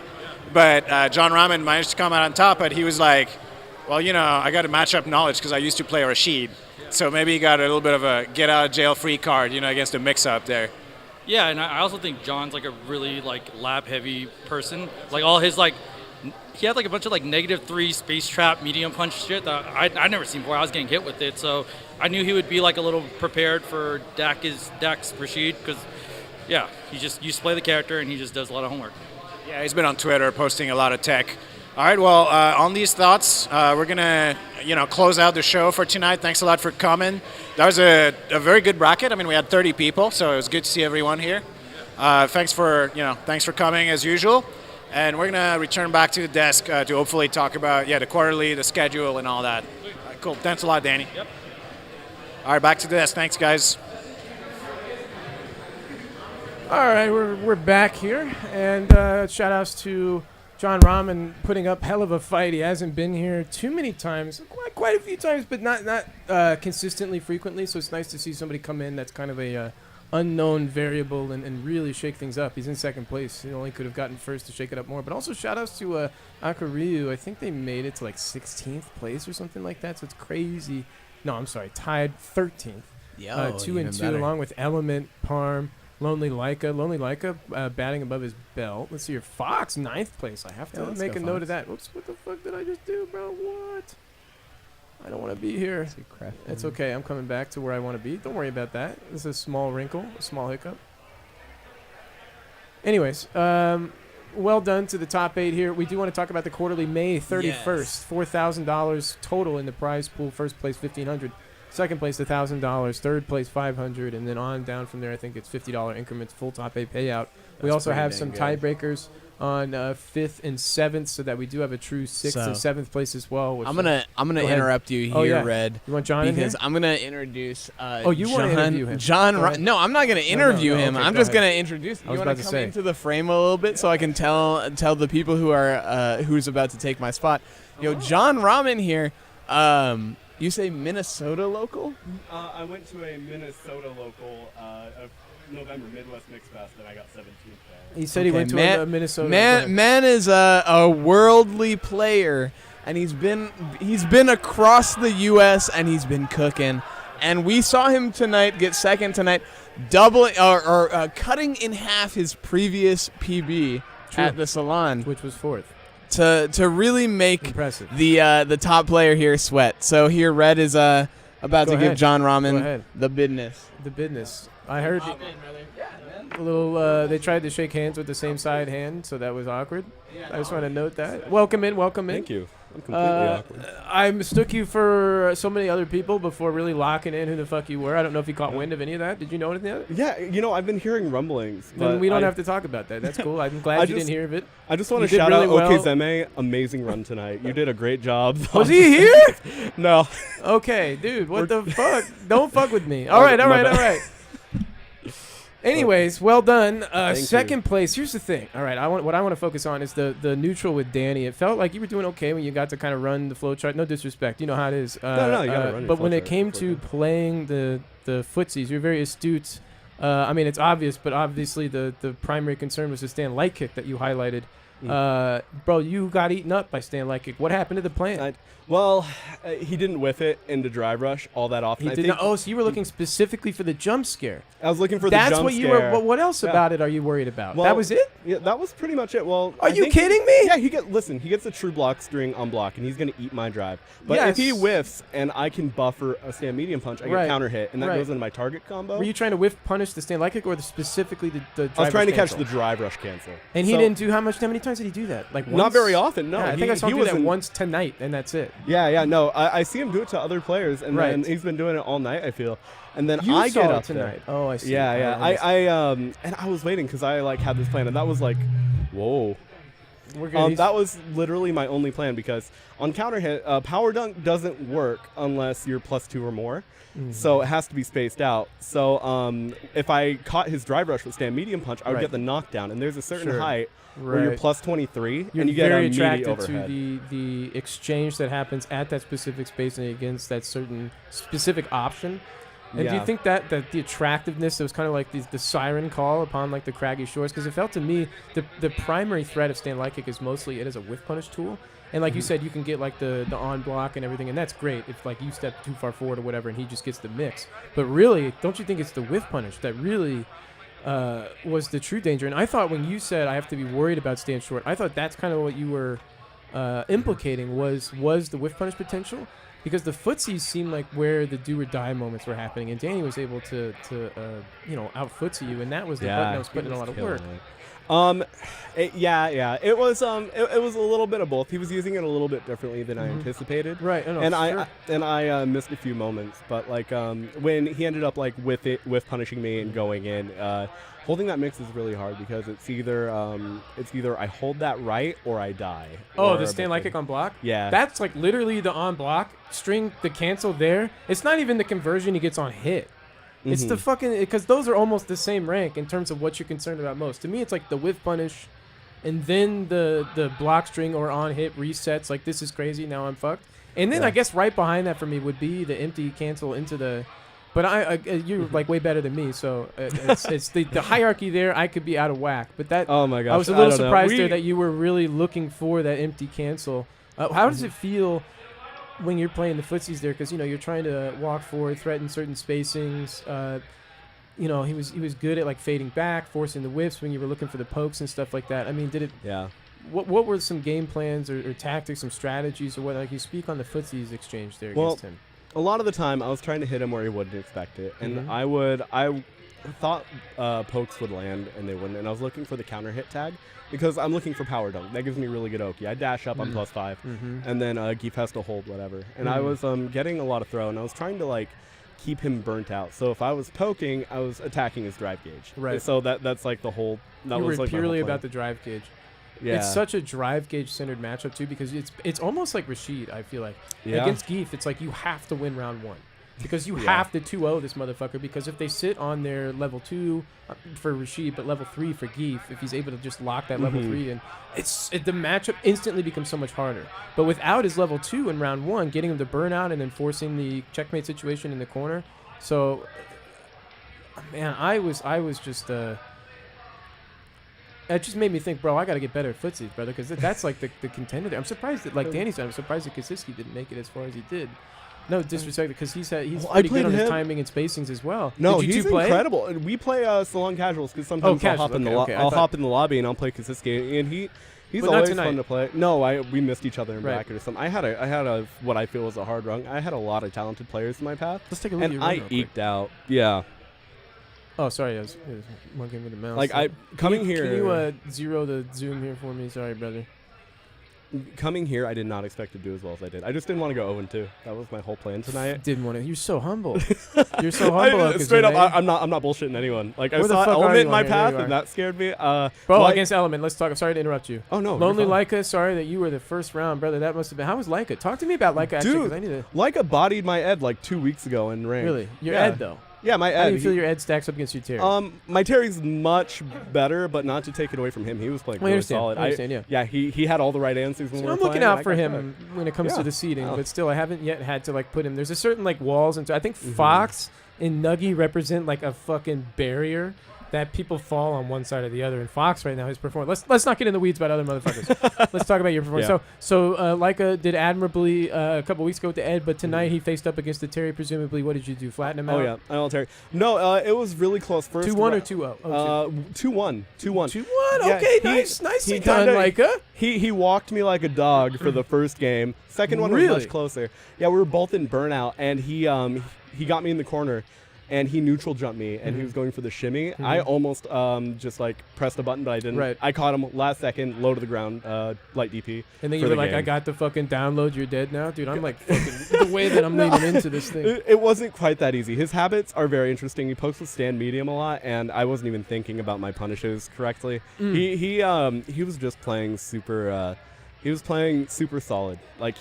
but John Rahman managed to come out on top. But he was like, well, I got a matchup knowledge because I used to play Rashid. So maybe he got a little bit of a get out of jail free card, against a mix up there. Yeah, and I also think John's like a really like lab heavy person. Like all his like, he had like a bunch of like -3 space trap medium punch shit that I'd never seen before. I was getting hit with it, so I knew he would be like a little prepared for Dak's Rashid, because he just used to play the character and he just does a lot of homework. Yeah, he's been on Twitter posting a lot of tech. All right, well, on these thoughts, we're going to, close out the show for tonight. Thanks a lot for coming. That was a very good bracket. I mean, we had 30 people, so it was good to see everyone here. Thanks for coming as usual. And we're going to return back to the desk to hopefully talk about, the quarterly, the schedule, and all that. All right, cool. Thanks a lot, Danny. Yep. All right, back to the desk. Thanks, guys. All right, we're back here, and shout outs to John Rahman putting up hell of a fight. He hasn't been here too many times, quite a few times, but not consistently frequently. So it's nice to see somebody come in that's kind of a unknown variable and really shake things up. He's in second place. He only could have gotten first to shake it up more. But also shout outs to Akaryu. I think they made it to like 16th place or something like that. So it's crazy. No, I'm sorry, tied 13th. 2 and 2 along with Element, Parm, Lonely Leica batting above his belt. Let's see here. Fox, 9th place. I have to make a note of that. Oops, what the fuck did I just do, bro? What? I don't want to be here. It's okay. I'm coming back to where I want to be. Don't worry about that. This is a small wrinkle, a small hiccup. Anyways, well done to the top 8 here. We do want to talk about the quarterly May 31st. Yes. $4,000 total in the prize pool. First place, $1,500. Second place, $1,000. Third place, $500, and then on down from there. I think it's $50 increments, full top 8 payout. We also have some tiebreakers on 5th and 7th, so that we do have a true 6th and 7th place as well. I'm gonna interrupt you here, Red. You want John in here? Because I'm gonna introduce. You want to interview him? No, I'm not gonna interview him. Okay, I'm just gonna introduce. You want to come say. into the frame a little bit so I can tell the people who are who's about to take my spot. John Rahman here. You say Minnesota local? I went to a Minnesota local of November Midwest Mix Fest, and I got 17th there. He said he went to a Minnesota. Man is a worldly player, and he's been across the U.S. and he's been cooking. And we saw him tonight get second tonight, cutting in half his previous PB at the Salon, which was 4th. To really make impressive the top player here sweat. So here Red is about to give John Rahman the business. The business. I heard a little. They tried to shake hands with the same side hand, so that was awkward. I just want to note that. Welcome in. Thank you. I'm completely awkward. I mistook you for so many other people before really locking in who the fuck you were. I don't know if you caught wind of any of that. Did you know anything of it? Yeah, I've been hearing rumblings. Then we don't have to talk about that. That's cool. I'm glad you didn't hear of it. I just want to shout out Okezeme. Amazing run tonight. You did a great job. Was he here? No. Okay, dude. What the fuck? Don't fuck with me. All right. Anyways, well done. Second place. Here's the thing. All right, what I want to focus on is the neutral with Danny. It felt like you were doing okay when you got to kind of run the flow chart. No disrespect, you know how it is. No, you gotta run your but flow when it chart. came to playing the footsies, you're very astute. I mean, it's obvious, but obviously the primary concern was the stand light kick that you highlighted. Bro, you got eaten up by stand light kick. What happened to the plan? He didn't whiff it into drive rush all that often. He did not. Oh, so you were looking specifically for the jump scare. I was looking for the jump scare. That's what you were. But what else about it are you worried about? That was it? Yeah, that was pretty much it. Well, are you kidding me? Yeah, he gets the true block string on block, and he's going to eat my drive. But if he whiffs and I can buffer a stand medium punch, I get counter hit, and that goes into my target combo. Were you trying to whiff punish the stand light kick or specifically the drive rush I was trying to cancel? catch the drive rush cancel. And he didn't do how many times did he do that? Like once? Not very often, no. Yeah, I think I saw him do that once tonight, and that's it. Yeah, no. I see him do it to other players, and then he's been doing it all night, I feel. And then I get up tonight. There. Oh, I see. Yeah. And I was waiting because I had this plan, and that was like, whoa. We're good. That was literally my only plan because on counter hit, power dunk doesn't work unless you're +2 or more. So it has to be spaced out. So if I caught his drive rush with stand medium punch, I would get the knockdown. And there's a certain height where you're +23 and you get very an attracted overhead. to the exchange that happens at that specific space and against that certain specific option. And do you think that the attractiveness, it was kind of like the siren call upon like the craggy shores? Because it felt to me the primary threat of stand light kick is mostly it as a whiff punish tool. And like you said, you can get like the on block and everything, and that's great if like you step too far forward or whatever, and he just gets the mix. But really, don't you think it's the whiff punish that really was the true danger? And I thought when you said I have to be worried about stand short, I thought that's kind of what you were implicating was the whiff punish potential. Because the footsies seemed like where the do or die moments were happening, and Danny was able to out footsie you, and that was the button that was putting in a lot of work. Yeah. It was it was a little bit of both. He was using it a little bit differently than I anticipated. Right. And sure. I missed a few moments, but like when he ended up like with punishing me and going in, holding that mix is really hard because it's either I hold that right or I die. Oh, the stand light kick on block? Yeah. That's like literally the on block string, the cancel there. It's not even the conversion he gets on hit. It's the fucking, because those are almost the same rank in terms of what you're concerned about most. To me, it's like the whiff punish, and then the block string or on hit resets. Like, this is crazy. Now I'm fucked. And then I guess right behind that for me would be the empty cancel into the. But you're like way better than me, so it's the hierarchy there. I could be out of whack, but that. Oh my gosh! I was a little surprised there that you were really looking for that empty cancel. How does it feel when you're playing the footsies there? Because you're trying to walk forward, threaten certain spacings. He was good at like fading back, forcing the whiffs when you were looking for the pokes and stuff like that. I mean, did it? Yeah. What were some game plans or tactics, some strategies, or what? Like you speak on the footsies exchange there against him. A lot of the time, I was trying to hit him where he wouldn't expect it, and I thought pokes would land, and they wouldn't, and I was looking for the counter hit tag, because I'm looking for power dunk. That gives me really good Oki. I dash up, I'm +5, and then Geef has to hold whatever. And I was getting a lot of throw, and I was trying to, like, keep him burnt out. So if I was poking, I was attacking his drive gauge. Right. So that's, like, the whole... That you was were like purely about the drive gauge. Yeah. It's such a drive gauge centered matchup too, because it's almost like Rashid. I feel like against Geef, it's like you have to win round 1 because you have to 2-0 this motherfucker. Because if they sit on their level 2 for Rashid, but level 3 for Geef, if he's able to just lock that level 3 in, the matchup instantly becomes so much harder. But without his level 2 in round 1, getting him to burn out and then forcing the checkmate situation in the corner, so man, I was just. It just made me think, bro, I got to get better at footsies, brother, because that's like the contender there. I'm surprised that, like Danny said, I'm surprised that Kaczynski didn't make it as far as he did. No disrespect, because he's pretty good on his timing and spacings as well. No, did you he's two play? Incredible. We play Salon casuals because sometimes I'll hop in I'll hop in the lobby and I'll play Kaczynski, and he's always fun to play. No, we missed each other in bracket or something. I had a what I feel was a hard run. I had a lot of talented players in my path. Let's take a look at your and run I eked out. Yeah. Oh, sorry, I was monkeying with the mouse. Like coming here. Can you zero the zoom here for me? Sorry, brother. Coming here, I did not expect to do as well as I did. I just didn't want to go 0-2. That was my whole plan tonight. Didn't want to. You're so humble. You're so humble. Straight up, I'm not bullshitting anyone. Like I saw Element in my path, and that scared me. Bro, against Element, let's talk. I'm sorry to interrupt you. Oh no, Lonely Leica. Sorry that you were the first round, brother. That must have been. How was Leica? Talk to me about Leica. Actually, dude, I need to. Leica bodied my Ed like 2 weeks ago in ranked. Really, your Ed though. Yeah, my Ed. How do you feel your Ed stacks up against your Terry? My Terry's much better, but not to take it away from him. He was playing really solid. I understand, yeah, he had all the right answers when we were I'm playing. looking out for him when it comes to the seeding, but still, I haven't yet had to like put him. There's a certain like walls, and I think Fox and Nuggy represent like a fucking barrier that people fall on one side or the other. And Fox right now is performing. Let's not get in the weeds about other motherfuckers. Let's talk about your performance. Yeah. So Leica did admirably a couple weeks ago with the Ed, but tonight he faced up against the Terry. Presumably, what did you do? Flatten him out? Oh yeah, I don't Terry. No, it was really close. First 2-1 or 2-0? 2-1. 2-1. Yeah, okay, nice done, Leica. He walked me like a dog for the first game. Second one was much closer. Yeah, we were both in burnout, and he got me in the corner. And he neutral jumped me, and he was going for the shimmy. I almost just like pressed a button, but I didn't. Right. I caught him last second, low to the ground, light DP. And then you were like, I got the fucking download, you're dead now? Dude, I'm like fucking the way that I'm leaning into this thing. It wasn't quite that easy. His habits are very interesting. He pokes with stand medium a lot, and I wasn't even thinking about my punishes correctly. He was just playing super solid. Like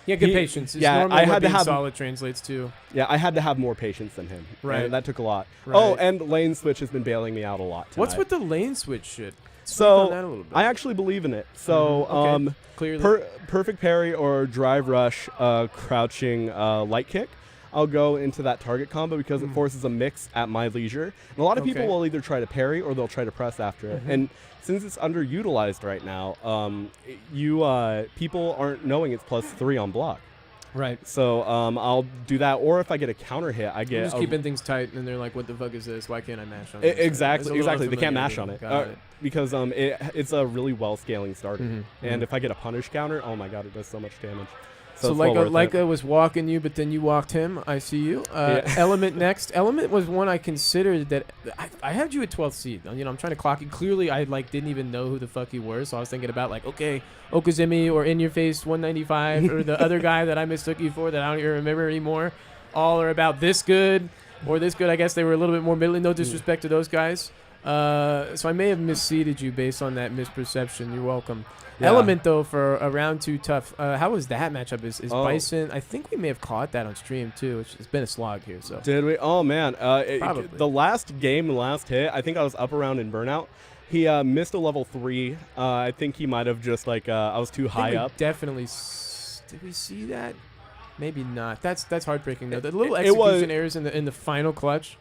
Yeah, good patience. It's I had to have solid translates too. Yeah, I had to have more patience than him. Right, and that took a lot. Right. Oh, and lane switch has been bailing me out a lot tonight. What's with the lane switch shit? So I actually believe in it. So clearly, perfect parry or drive rush, crouching light kick. I'll go into that target combo because it forces a mix at my leisure. And a lot of people will either try to parry or they'll try to press after it. And since it's underutilized right now, people aren't knowing it's +3 on block. Right. So I'll do that, or if I get a counter hit, I get. You're just keeping things tight, and they're like, "What the fuck is this? Why can't I mash on it?" Exactly. They can't mash on it because it's a really well scaling starter. And if I get a punish counter, oh my god, it does so much damage. So it's well worth it. Leica was walking you, but then you walked him. I see you. Element next. Element was one I considered that I had you at 12th seed. You know, I'm trying to clock it. Clearly, I didn't even know who the fuck you were. So I was thinking about okay, Okazumi or In Your Face 195 or the other guy that I mistook you for that I don't even remember anymore. All are about this good or this good. I guess they were a little bit more middling. No disrespect to those guys. So I may have misseeded you based on that misperception. You're welcome. Yeah. Element, though, for a round 2 tough. How was that matchup? Is Bison? I think we may have caught that on stream, too, which has been a slog here. So Did we? Oh, man. Probably. The last game, the last hit, I think I was up around in Burnout. He missed a level 3. I think he might have just, I was too high up. Definitely. Did we see that? Maybe not. That's heartbreaking, though. The little It was- execution errors in the final clutch.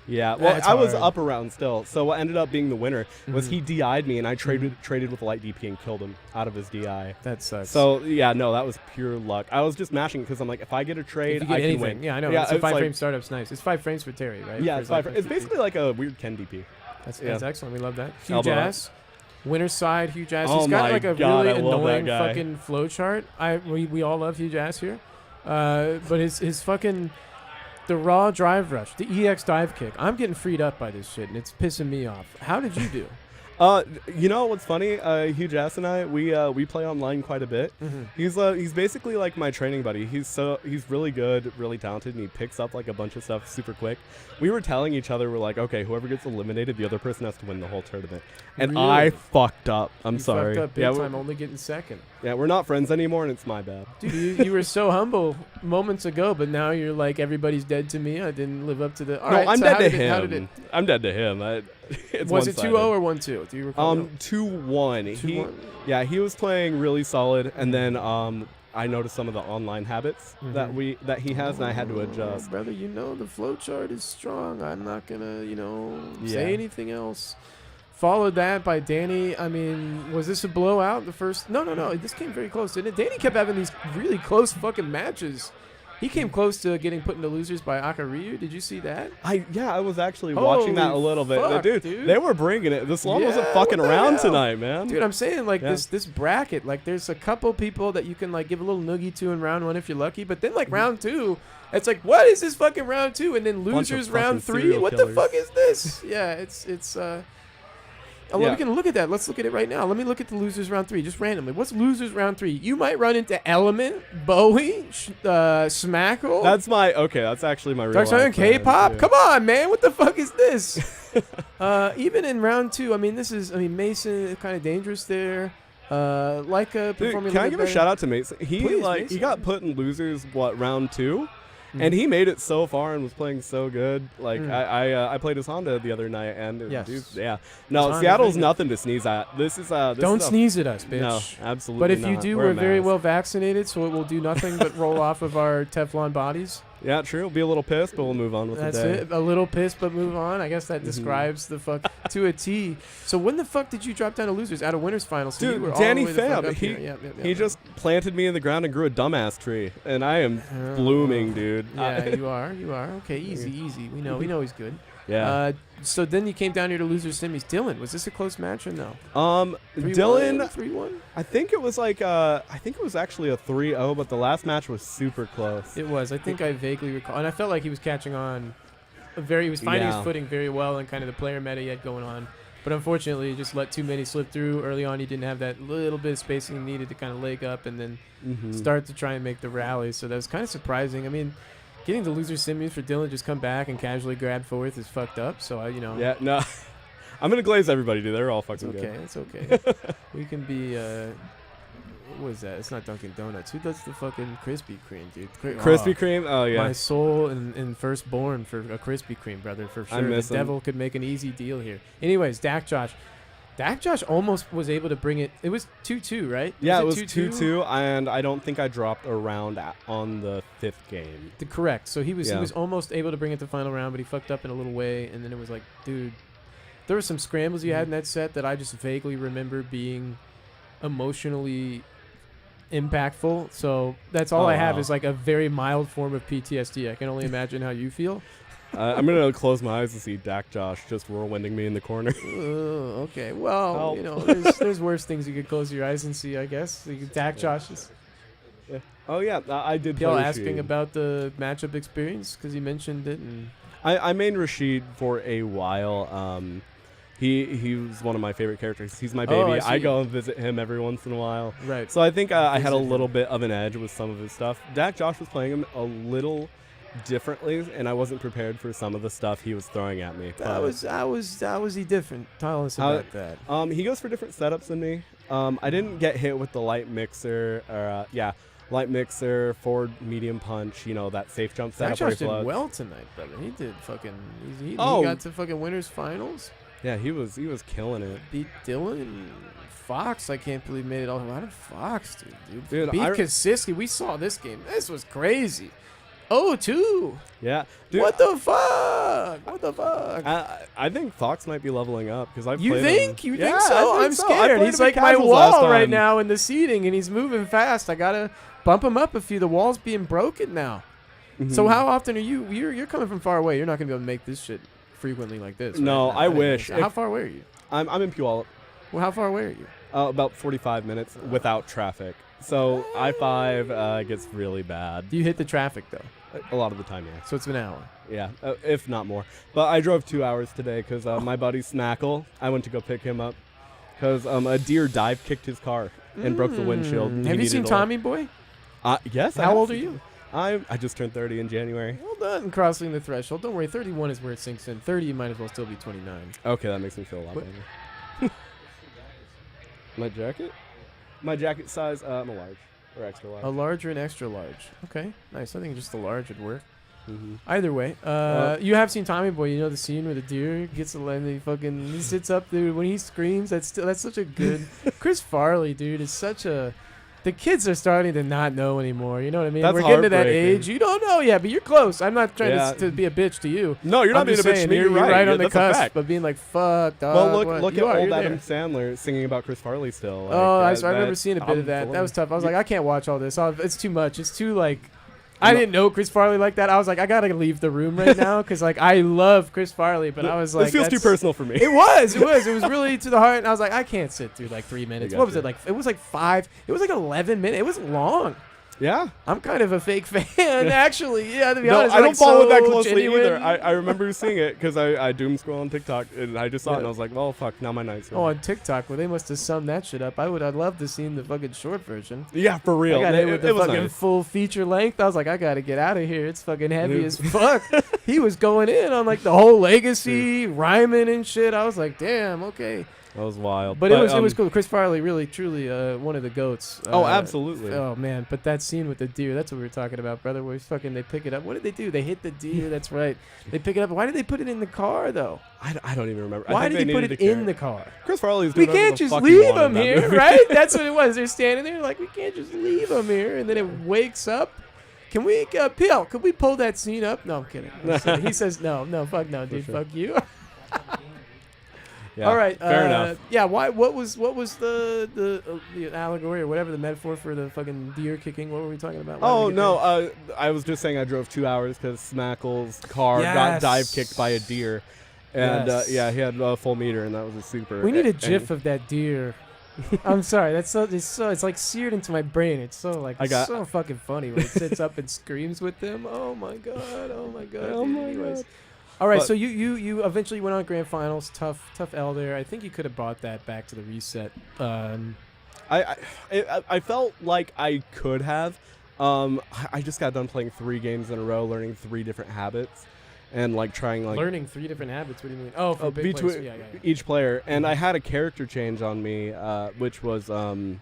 Yeah, well, That's I was hard. up around still. So what ended up being the winner was he DI'd me, and I traded with light DP and killed him out of his DI. That sucks. So, yeah, no, that was pure luck. I was just mashing because I'm like, if I get a trade, if you get I can anything. win. Yeah, I know. Yeah, it's a it's 5-frame startup's nice. It's 5 frames for Terry, right? Yeah, For it's his 5 life It's DP. basically like a weird Ken DP. That's yeah. excellent. We love that. Huge Elbow up. ass. Winner's side, huge ass. Oh He's got my a God, really I love that annoying guy. fucking flow chart. We all love huge ass here. But his fucking the raw drive rush, the EX dive kick. I'm getting freed up by this shit, and it's pissing me off. How did you do? You know what's funny? Huge Ass and I, we play online quite a bit. He's basically like my training buddy. He's really good, really talented, and he picks up like a bunch of stuff super quick. We were telling each other, we're like, okay, whoever gets eliminated, the other person has to win the whole tournament. And Really? I fucked up. I'm You sorry. fucked up big yeah, time, only getting second. we're not friends anymore, and it's my bad. Dude, you were so humble moments ago, but now you're like, everybody's dead to me. I didn't live up to the. All No, right, I'm so dead how to did it- how did him. it? I'm dead to him. It's Was it 2-0 one-sided. or 1-2? Do you recall? 2-1. 2-1. Yeah, he was playing really solid, and then I noticed some of the online habits that he has, and I had to adjust. Brother, you know the flow chart is strong. I'm not gonna, Yeah. say anything else. Followed that by Danny. I mean, was this a blowout? The first? No. This came very close, didn't it? Danny kept having these really close fucking matches. He came close to getting put into losers by Akaryu. Did you see that? I was actually watching that a Holy little bit. fuck, Dude, dude. they were bringing it. The Salon wasn't Yeah, fucking what the around hell? tonight, man. Dude, I'm saying Yeah. this bracket, there's a couple people that you can give a little noogie to in round 1 if you're lucky, but then round 2, it's like, what is this fucking round 2? And then Bunch of losers round fucking 3. serial What killers. the fuck is this? Yeah, it's Oh, Yeah. we can look at that. Let's look at it right now. Let me look at the losers round 3, just randomly. What's losers round 3? You might run into Element, Bowie, Smackle. That's actually my real Dark Side life and K-pop. friend, Come on, man. What the fuck is this? Even in round 2, Mason kind of dangerous there. Leica Dude, performing. can I little give bit a shout out to Mason? He Please, he Mason. got put in losers round 2, and he made it so far and was playing so good. I played his Honda the other night, and Yes. dude, yeah. No, Honda's Seattle's very good. nothing to sneeze at. This is Don't sneeze at us, bitch. No, absolutely. But if you not. do, Wear a we're very mask. well vaccinated, so it will do nothing but roll off of our Teflon bodies. Yeah, true. We'll be a little pissed, but we'll move on with That's the day. it. A little pissed, but move on. I guess that describes the fuck to a T. So when the fuck did you drop down to losers out of winners final? So you Dude, were all Danny the way the fuck Fab, up he here. Yep, he just planted me in the ground and grew a dumbass tree, and I am blooming, dude. Yeah, you are. Okay, easy. We know he's good. Yeah. So then you came down here to losers semis. Dylan, was this a close match or no? 3-1, Dylan, 3-1. I think it was actually a 3-0, but the last match was super close. It was. I think I vaguely recall, and I felt like he was catching on. He was finding his Yeah. footing very well, and kind of the player meta he had going on. But unfortunately, he just let too many slip through early on. He didn't have that little bit of spacing he needed to kind of leg up and then start to try and make the rally. So that was kind of surprising. I mean, getting the loser semis for Dylan to just come back and casually grab fourth is fucked up. So Yeah, no. I'm gonna glaze everybody, dude. They're all fucking it's okay. good. It's okay. We can be. What is that? It's not Dunkin' Donuts. Who does the fucking Krispy Kreme, dude? Krispy Kreme? Oh, yeah. My soul and firstborn for a Krispy Kreme, brother, for sure. miss The 'em. devil could make an easy deal here. Anyways, Dak Josh almost was able to bring it. It was 2-2, right? Yeah, it was 2-2, and I don't think I dropped a round on the 5th game. Correct. So he was Yeah. almost able to bring it to the final round, but he fucked up in a little way, and then it was like, dude, there were some scrambles you had in that set that I just vaguely remember being emotionally impactful. So that's all Oh, I have wow. is like a very mild form of PTSD. I can only imagine how you feel. I'm going to close my eyes and see Dak Josh just whirlwinding me in the corner. Okay. Well, Help. there's worse things you could close your eyes and see, I guess. You could Dak Josh is. Oh yeah, I did. Y'all play asking Rashid. about the matchup experience because you mentioned it. And I mained Rashid for a while. He was one of my favorite characters. He's my baby. Oh, I see. I go and visit him every once in a while. Right. So I think I had a Visit little him. bit of an edge with some of his stuff. Dak Josh was playing him a little differently, and I wasn't prepared for some of the stuff he was throwing at me. How was he different? Tell us about that. He goes for different setups than me. I didn't get hit with the light mixer, light mixer, forward medium punch. You know, that safe jump setup. where he Josh did floats. well tonight, brother. He did fucking. He Oh. got to fucking winners finals. Yeah, he was killing it. Beat Dylan Fox. I can't believe made it all. How did Fox dude? Dude, Beat I- Kasiski. We saw this game. This was crazy. 0-2. Yeah, dude. What the fuck? What the fuck? I think Fox might be leveling up because I've You played think? him. You Yeah, think so? I think I'm so. I scared. played He's him in like my casuals last wall right time. now in the seating, and he's moving fast. I gotta bump him up a few. The wall's being broken now. So Mhm. how often are you're coming from far away? You're not gonna be able to make this shit frequently like this. No, right? I wish. How If- far away are you? I'm in Puyallup. Well, how far away are you? About 45 minutes without traffic. So I-5 gets really bad. Do you hit the traffic though? A lot of the time, yeah. So it's an hour. Yeah, if not more. But I drove 2 hours today because my buddy Snackle, I went to go pick him up because a deer dive kicked his car and broke the windshield. and he Have you seen needed Tommy Boy? Yes. I How have old are seen you? him. I just turned 30 in January. Well done, crossing the threshold. Don't worry, 31 is where it sinks in. 30, you might as well still be 29. Okay, that makes me feel a lot What? better. My jacket? My jacket size, I'm a large or extra large. A large or an extra large? Okay, nice. I think just a large would work. Mm-hmm. Either way, you have seen Tommy Boy. You know the scene where the deer gets the land. He sits up there when he screams. That's such a good. Chris Farley, dude, is such a. The kids are starting to not know anymore. You know what I mean? That's We're getting to that heartbreaking. age. You don't know yet, but you're close. I'm not trying Yeah. to be a bitch to you. No, you're not I'm being a just bitch to saying, me. You're right. right Yeah, on the that's a cusp fact. of being like, fuck, dog. Well, what? look at You are, old you're Adam there. Sandler singing about Chris Farley still. Like, Oh, I that- remember that- seeing a bit I'm of that. feeling- That was tough. I was like, I can't watch all this. It's too much. It's too like. I didn't know Chris Farley like that. I was like, I gotta leave the room right now because like I love Chris Farley, but I was like, this feels too that's- personal for me. It was really to the heart, and I was like, I can't sit through like 3 minutes. I What was gotcha. it like? It was like 5. It was like 11 minutes. It wasn't long. Yeah. I'm kind of a fake fan, actually. Yeah, to be No, honest. I don't like, follow so that closely genuine. either. I remember seeing it because I doom scroll on TikTok and I just saw it Yeah. and I was like, well, fuck, now my night's Oh, on TikTok, well, they must have summed that shit up. I'd love to see the fucking short version. Yeah, for real. I got hit with the it was fucking nice. full feature length. I was like, I gotta get out of here. It's fucking heavy as fuck. He was going in on like the whole legacy, rhyming and shit. I was like, damn, okay. That was wild. But it was cool. Chris Farley, really, truly, one of the goats. Oh, absolutely. Oh man, but that scene with the deer, that's what we were talking about, brother. Where they pick it up. What did they do? They hit the deer. That's right. They pick it up. Why did they put it in the car though? I don't even remember. I Why think did they put needed it to carry in the car? Chris Farley's We doing can't whatever the just fuck he leave wanted him in that here, movie. right? That's what it was. They're standing there like, we can't just leave him here. And then it wakes up. Can we, Peel, could we pull that scene up? No, I'm kidding. He says, no, fuck no, dude, sure. fuck you. Yeah, All right. fair enough. Yeah. Why? What was the allegory or whatever the metaphor for the fucking deer kicking? What were we talking about? Why did Oh we get no, there? I was just saying I drove 2 hours because Smackle's car got Yes. dive kicked by a deer, and Yes. yeah, he had a full meter, and that was a super. We need a and- GIF of that deer. I'm sorry. That's it's like seared into my brain. It's so like so fucking funny when it sits up and screams with them. Oh my god. Oh my god. Oh dude. my Anyways. God. All right. But- So you eventually went on grand finals. Tough L there. I think you could have brought that back to the reset. I felt like I could have. I just got done playing 3 games in a row, learning 3 different habits, and like trying like learning 3 different habits. What do you mean? Oh, for big between players. Yeah. each player, and I had a character change on me, which was Dylan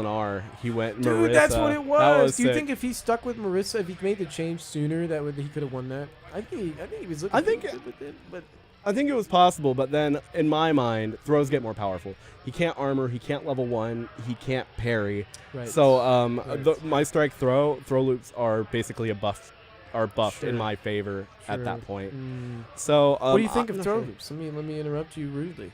R. He went Dude, Marissa. that's what it That was. Do you sick. think if he stuck with Marissa, if he made the change sooner, he could have won that? I think he was looking. I think- good with it, but I think it was possible, but then in my mind, throws get more powerful. He can't armor, he can't level 1, he can't parry. right. So Right. my strike throw loops are basically buffed Sure. in my favor at Sure. that point. Mm. So What do you think I'm of not throw sure. loops? Let me interrupt you rudely.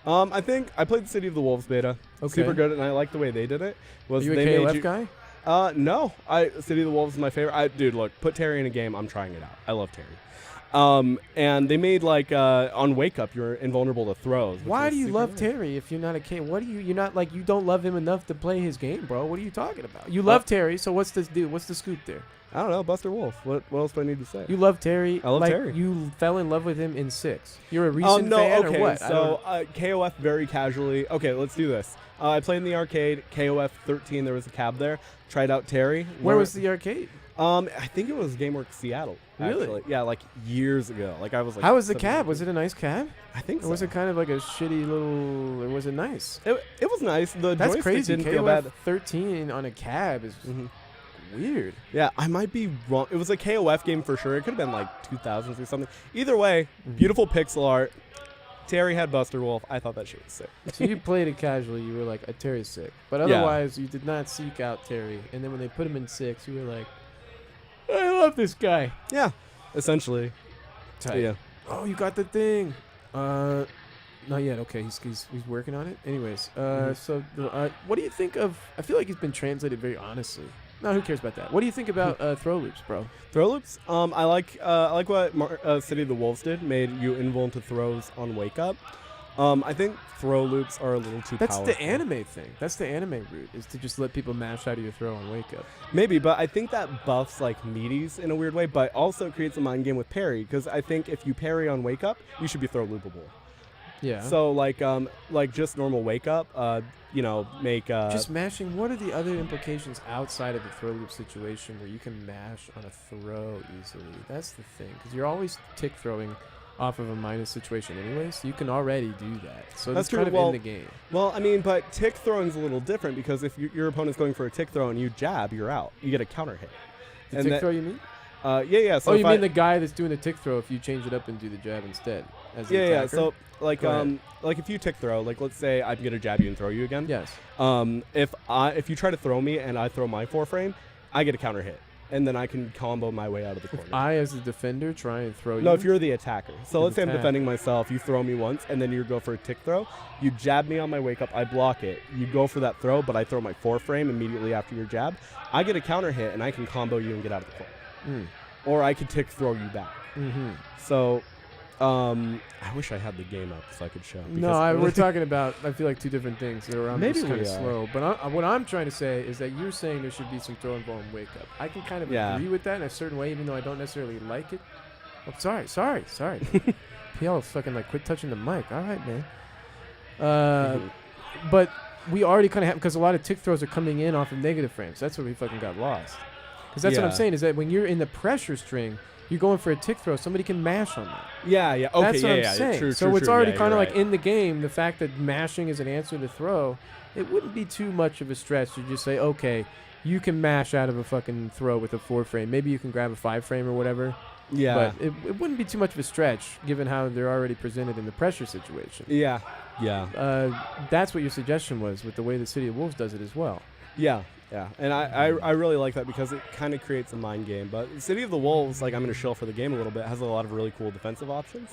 I think I played the City of the Wolves beta. Okay. Super good, and I like the way they did it. Are Was you a they made KOF you, guy? No. City of the Wolves is my favorite. Dude, look, put Terry in a game. I'm trying it out. I love Terry. And they made on Wake Up, you're invulnerable to throws. Why do you love nice. Terry if you're not a K? What do you're not like? You don't love him enough to play his game, bro. What are you talking about? You love Terry, so what's this do? What's the scoop there? I don't know, Buster Wolf. What else do I need to say? You love Terry. I love like Terry. You fell in love with him in 6. You're a recent no, fan okay, or what? So KOF very casually. Okay, let's do this. I played in the arcade. KOF 13. There was a cab there. Tried out Terry. Where was the arcade? I think it was GameWorks Seattle. Really? Actually. Yeah, like years ago. Like I was like. How was the 7 cab? years Was old. it a nice cab? I think so. Or was it kind of like a shitty little? Or was it nice? It was nice. The That's joystick crazy. didn't feel KOF bad. 13 on a cab is weird. Yeah, I might be wrong. It was a KOF game for sure. It could have been like 2000s or something. Either way, beautiful pixel art. Terry had Buster Wolf. I thought that shit was sick. So you played it casually. You were like, Terry's sick. But Yeah. otherwise, you did not seek out Terry. And then when they put him in 6, you were like, I love this guy. Yeah, essentially. Tight. Yeah. Oh, you got the thing. Not yet. Okay, he's working on it. Anyways, so what do you think of? I feel like he's been translated very honestly. No, who cares about that? What do you think about throw loops, bro? Throw loops. I like what City of the Wolves did. Made you invulnerable to throws on Wake Up. I think throw loops are a little too That's powerful. the anime thing. That's the anime route, is to just let people mash out of your throw on Wake Up. Maybe, but I think that buffs like meaties in a weird way, but also creates a mind game with parry. Because I think if you parry on Wake Up, you should be throw loopable. Yeah. So like just normal Wake Up, make Just mashing. What are the other implications outside of the throw loop situation where you can mash on a throw easily? That's the thing, because you're always tick throwing off of a minus situation anyway, so you can already do that. So That's that's kind true. of Well, in the game. Well, I mean, but tick throwing is a little different because if your opponent's going for a tick throw and you jab, you're out. You get a counter hit. The tick throw, you mean? Yeah. So Oh, if you mean the guy that's doing the tick throw? If you change it up and do the jab instead, as the Yeah. attacker? So like Go ahead. like if you tick throw, like let's say I'm gonna jab you and throw you again. Yes. If you try to throw me and I throw my 4-frame, I get a counter hit, and then I can combo my way out of the corner. I, as the defender, try and throw you. No, if you're the attacker. So let's say I'm attack. defending myself. You throw me once, and then you go for a tick throw. You jab me on my Wake Up. I block it. You go for that throw, but I throw my 4-frame immediately after your jab. I get a counter hit, and I can combo you and get out of the corner. Or I can tick throw you back. Mm-hmm. So I wish I had the game up so I could show. No, we're talking about, I feel like, two different things. I'm Maybe just kind we of are. But what I'm trying to say is that you're saying there should be some throw and ball and Wake Up. I can kind of Yeah. agree with that in a certain way, even though I don't necessarily like it. Oh, sorry. PL fucking quit touching the mic. All right, man. But we already kind of have, because a lot of tick throws are coming in off of negative frames. That's where we fucking got lost. Because that's what I'm Yeah. saying, is that when you're in the pressure string, you're going for a tick throw, somebody can mash on that. Yeah. Okay. That's what yeah. I'm saying. True. So true, it's true. already Yeah, kind of you're like right. in the game, the fact that mashing is an answer to throw, it wouldn't be too much of a stretch to just say, okay, you can mash out of a fucking throw with a 4-frame. Maybe you can grab a 5-frame or whatever. Yeah. But it wouldn't be too much of a stretch given how they're already presented in the pressure situation. Yeah. That's what your suggestion was with the way the City of Wolves does it as well. Yeah. And I really like that because it kind of creates a mind game. But City of the Wolves, like I'm going to shill for the game a little bit, has a lot of really cool defensive options.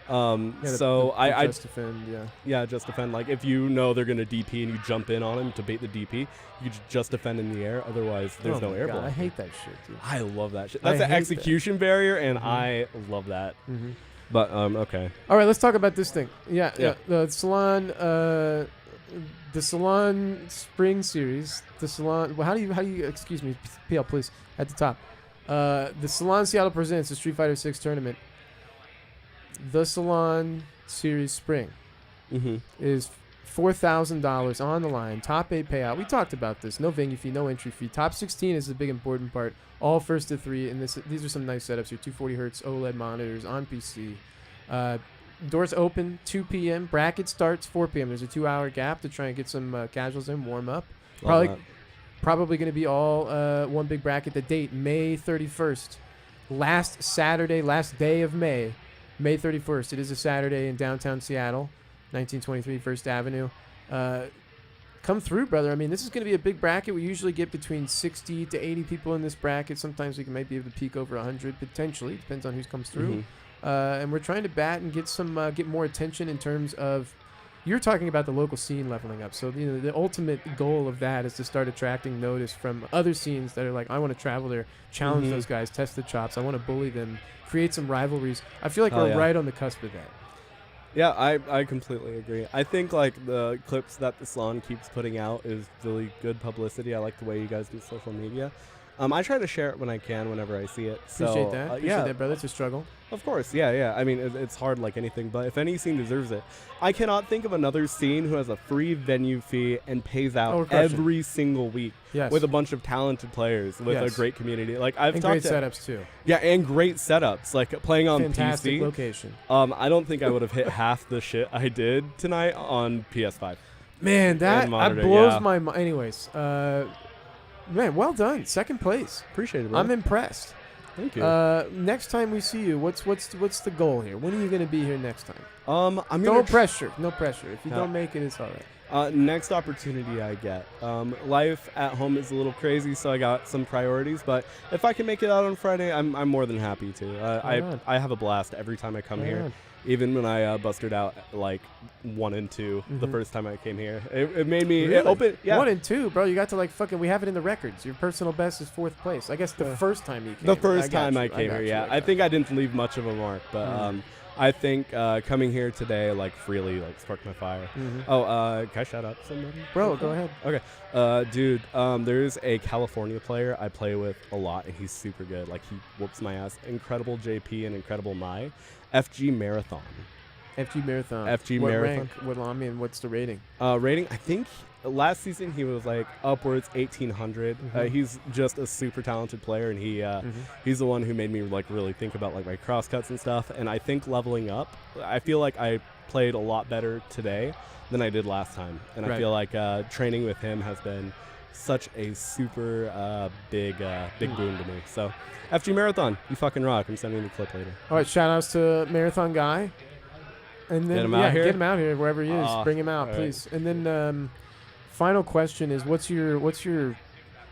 I just defend, just defend. Like if you know they're going to DP and you jump in on them to bait the DP, you just defend in the air. Otherwise, there's no air God, block. I hate that shit, dude. I love that shit. I That's an hate execution barrier, and I love that. But okay. All right, let's talk about this thing. Yeah. The Salon Spring Series. The Salon. Well, how do you? Excuse me, PL, please, at the top. The Salon Seattle presents the Street Fighter 6 tournament. The Salon Series Spring is $4,000 on the line. Top 8 payout. We talked about this. No venue fee, no entry fee. Top 16 is the big important part. All first to 3, and these are some nice setups here. 240 hertz OLED monitors on PC. Doors open 2 p.m. Bracket starts 4 p.m. There's a 2-hour gap to try and get some casuals in, warm up. Probably going to be all one big bracket. The date, May 31st. Last Saturday, last day of May 31st. It is a Saturday in downtown Seattle, 1923 First Avenue. Come through, brother. I mean, this is going to be a big bracket. We usually get between 60 to 80 people in this bracket. Sometimes we might be able to peak over 100, potentially. Depends on who comes through. And we're trying to bat and get some get more attention in terms of you're talking about the local scene leveling up. So the ultimate goal of that is to start attracting notice from other scenes that are like, I want to travel there, challenge those guys, test the chops. I want to bully them, create some rivalries. I feel like we're right on the cusp of that. Yeah, I completely agree. I think like the clips that the Salon keeps putting out is really good publicity. I like the way you guys do social media. I try to share it when I can, whenever I see it. Appreciate So, that. Appreciate yeah, that, brother. It's a struggle. Of course, yeah. I mean, it's hard like anything, but if any scene deserves it, I cannot think of another scene who has a free venue fee and pays out every single week with a bunch of talented players with a great community. Like I've and talked great setups too. Yeah, and great setups. Like playing on Fantastic PC. location. I don't think I would have hit half the shit I did tonight on PS5. Man, that monitor, blows my mind. Anyways, man, well done. Second place. Appreciate it, bro. I'm impressed. Thank you. Next time we see you, what's the goal here? When are you going to be here next time? I'm No pressure. No pressure. If you don't make it, it's all right. Next opportunity I get. Life at home is a little crazy, so I got some priorities. But if I can make it out on Friday, I'm more than happy to. I have a blast every time I come here. Even when I busted out like 1 and 2 the first time I came here, it made me really? it opened. Yeah, 1 and 2, bro. You got to like fucking. We have it in the records. Your personal best is 4th place. I guess the first time you came. The first time I came here, yeah. I think I didn't leave much of a mark, but I think coming here today like freely like sparked my fire. Oh, can I shout out somebody? Bro, go ahead. Okay, dude. There's a California player I play with a lot, and he's super good. Like he whoops my ass. Incredible JP and incredible Mai. FG Marathon. FG Marathon. FG what Marathon. Rank? What's the rating? Rating, I think last season he was like upwards 1800. He's just a super talented player, and he's the one who made me like really think about like my cross cuts and stuff. And I think leveling up, I feel like I played a lot better today than I did last time. And I feel like training with him has been such a super big boon to me. So FG Marathon, you fucking rock. I'm sending you the clip later. All right, shout outs to Marathon Guy. And then get him out here. Get him out here wherever he is. Bring him out, please. Right. And then final question is what's your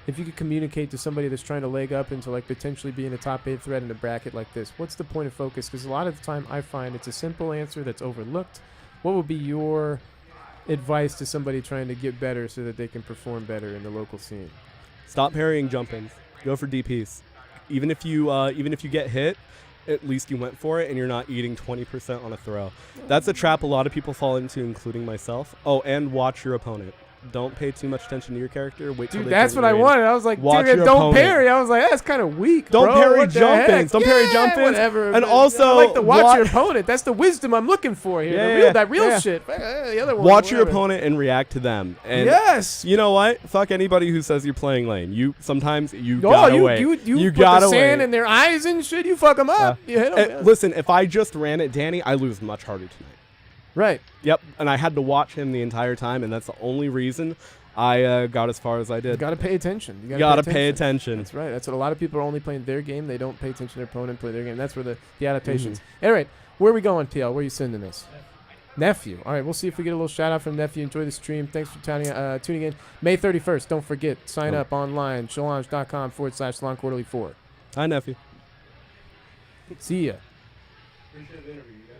if you could communicate to somebody that's trying to leg up into like potentially being a top 8 threat in a bracket like this, what's the point of focus? Because a lot of the time I find it's a simple answer that's overlooked. What would be your advice to somebody trying to get better so that they can perform better in the local scene? Stop parrying jump-ins. Go for DPs. Even if you get hit, at least you went for it and you're not eating 20% on a throw. That's a trap a lot of people fall into, including myself. Oh, and watch your opponent. Don't pay too much attention to your character. Wait till dude, they that's turn what I range. wanted. I was like, Watch dude, your don't opponent. parry. I was like, that's kind of weak. Don't bro. parry What the jump-ins. heck? Don't parry jump-ins. Whatever. And But also, I like to watch wa- your opponent. That's the wisdom I'm looking for here. Yeah, That real yeah. shit. The other one. Watch your whatever. opponent and react to them. And Yes. you know what? Fuck anybody who says you're playing lane. You sometimes you Oh, gotta you wait. put gotta the sand wait. in their eyes and shit. You fuck them up. You hit them. Listen, if I just ran at Danny, I lose much harder tonight. Right. Yep, and I had to watch him the entire time, and that's the only reason I got as far as I You did. got to pay attention. You gotta pay attention. That's right. That's what a lot of people are only playing their game. They don't pay attention to their opponent, play their game. That's where the adaptations. All right. Where are we going, PL? Where are you sending this? Nephew. All right. We'll see if we get a little shout out from Nephew. Enjoy the stream. Thanks for tuning in. May 31st. Don't forget. Sign up online. Challenge.com/Salon Quarterly 4. Hi, nephew. See ya. Appreciate the interview, you guys.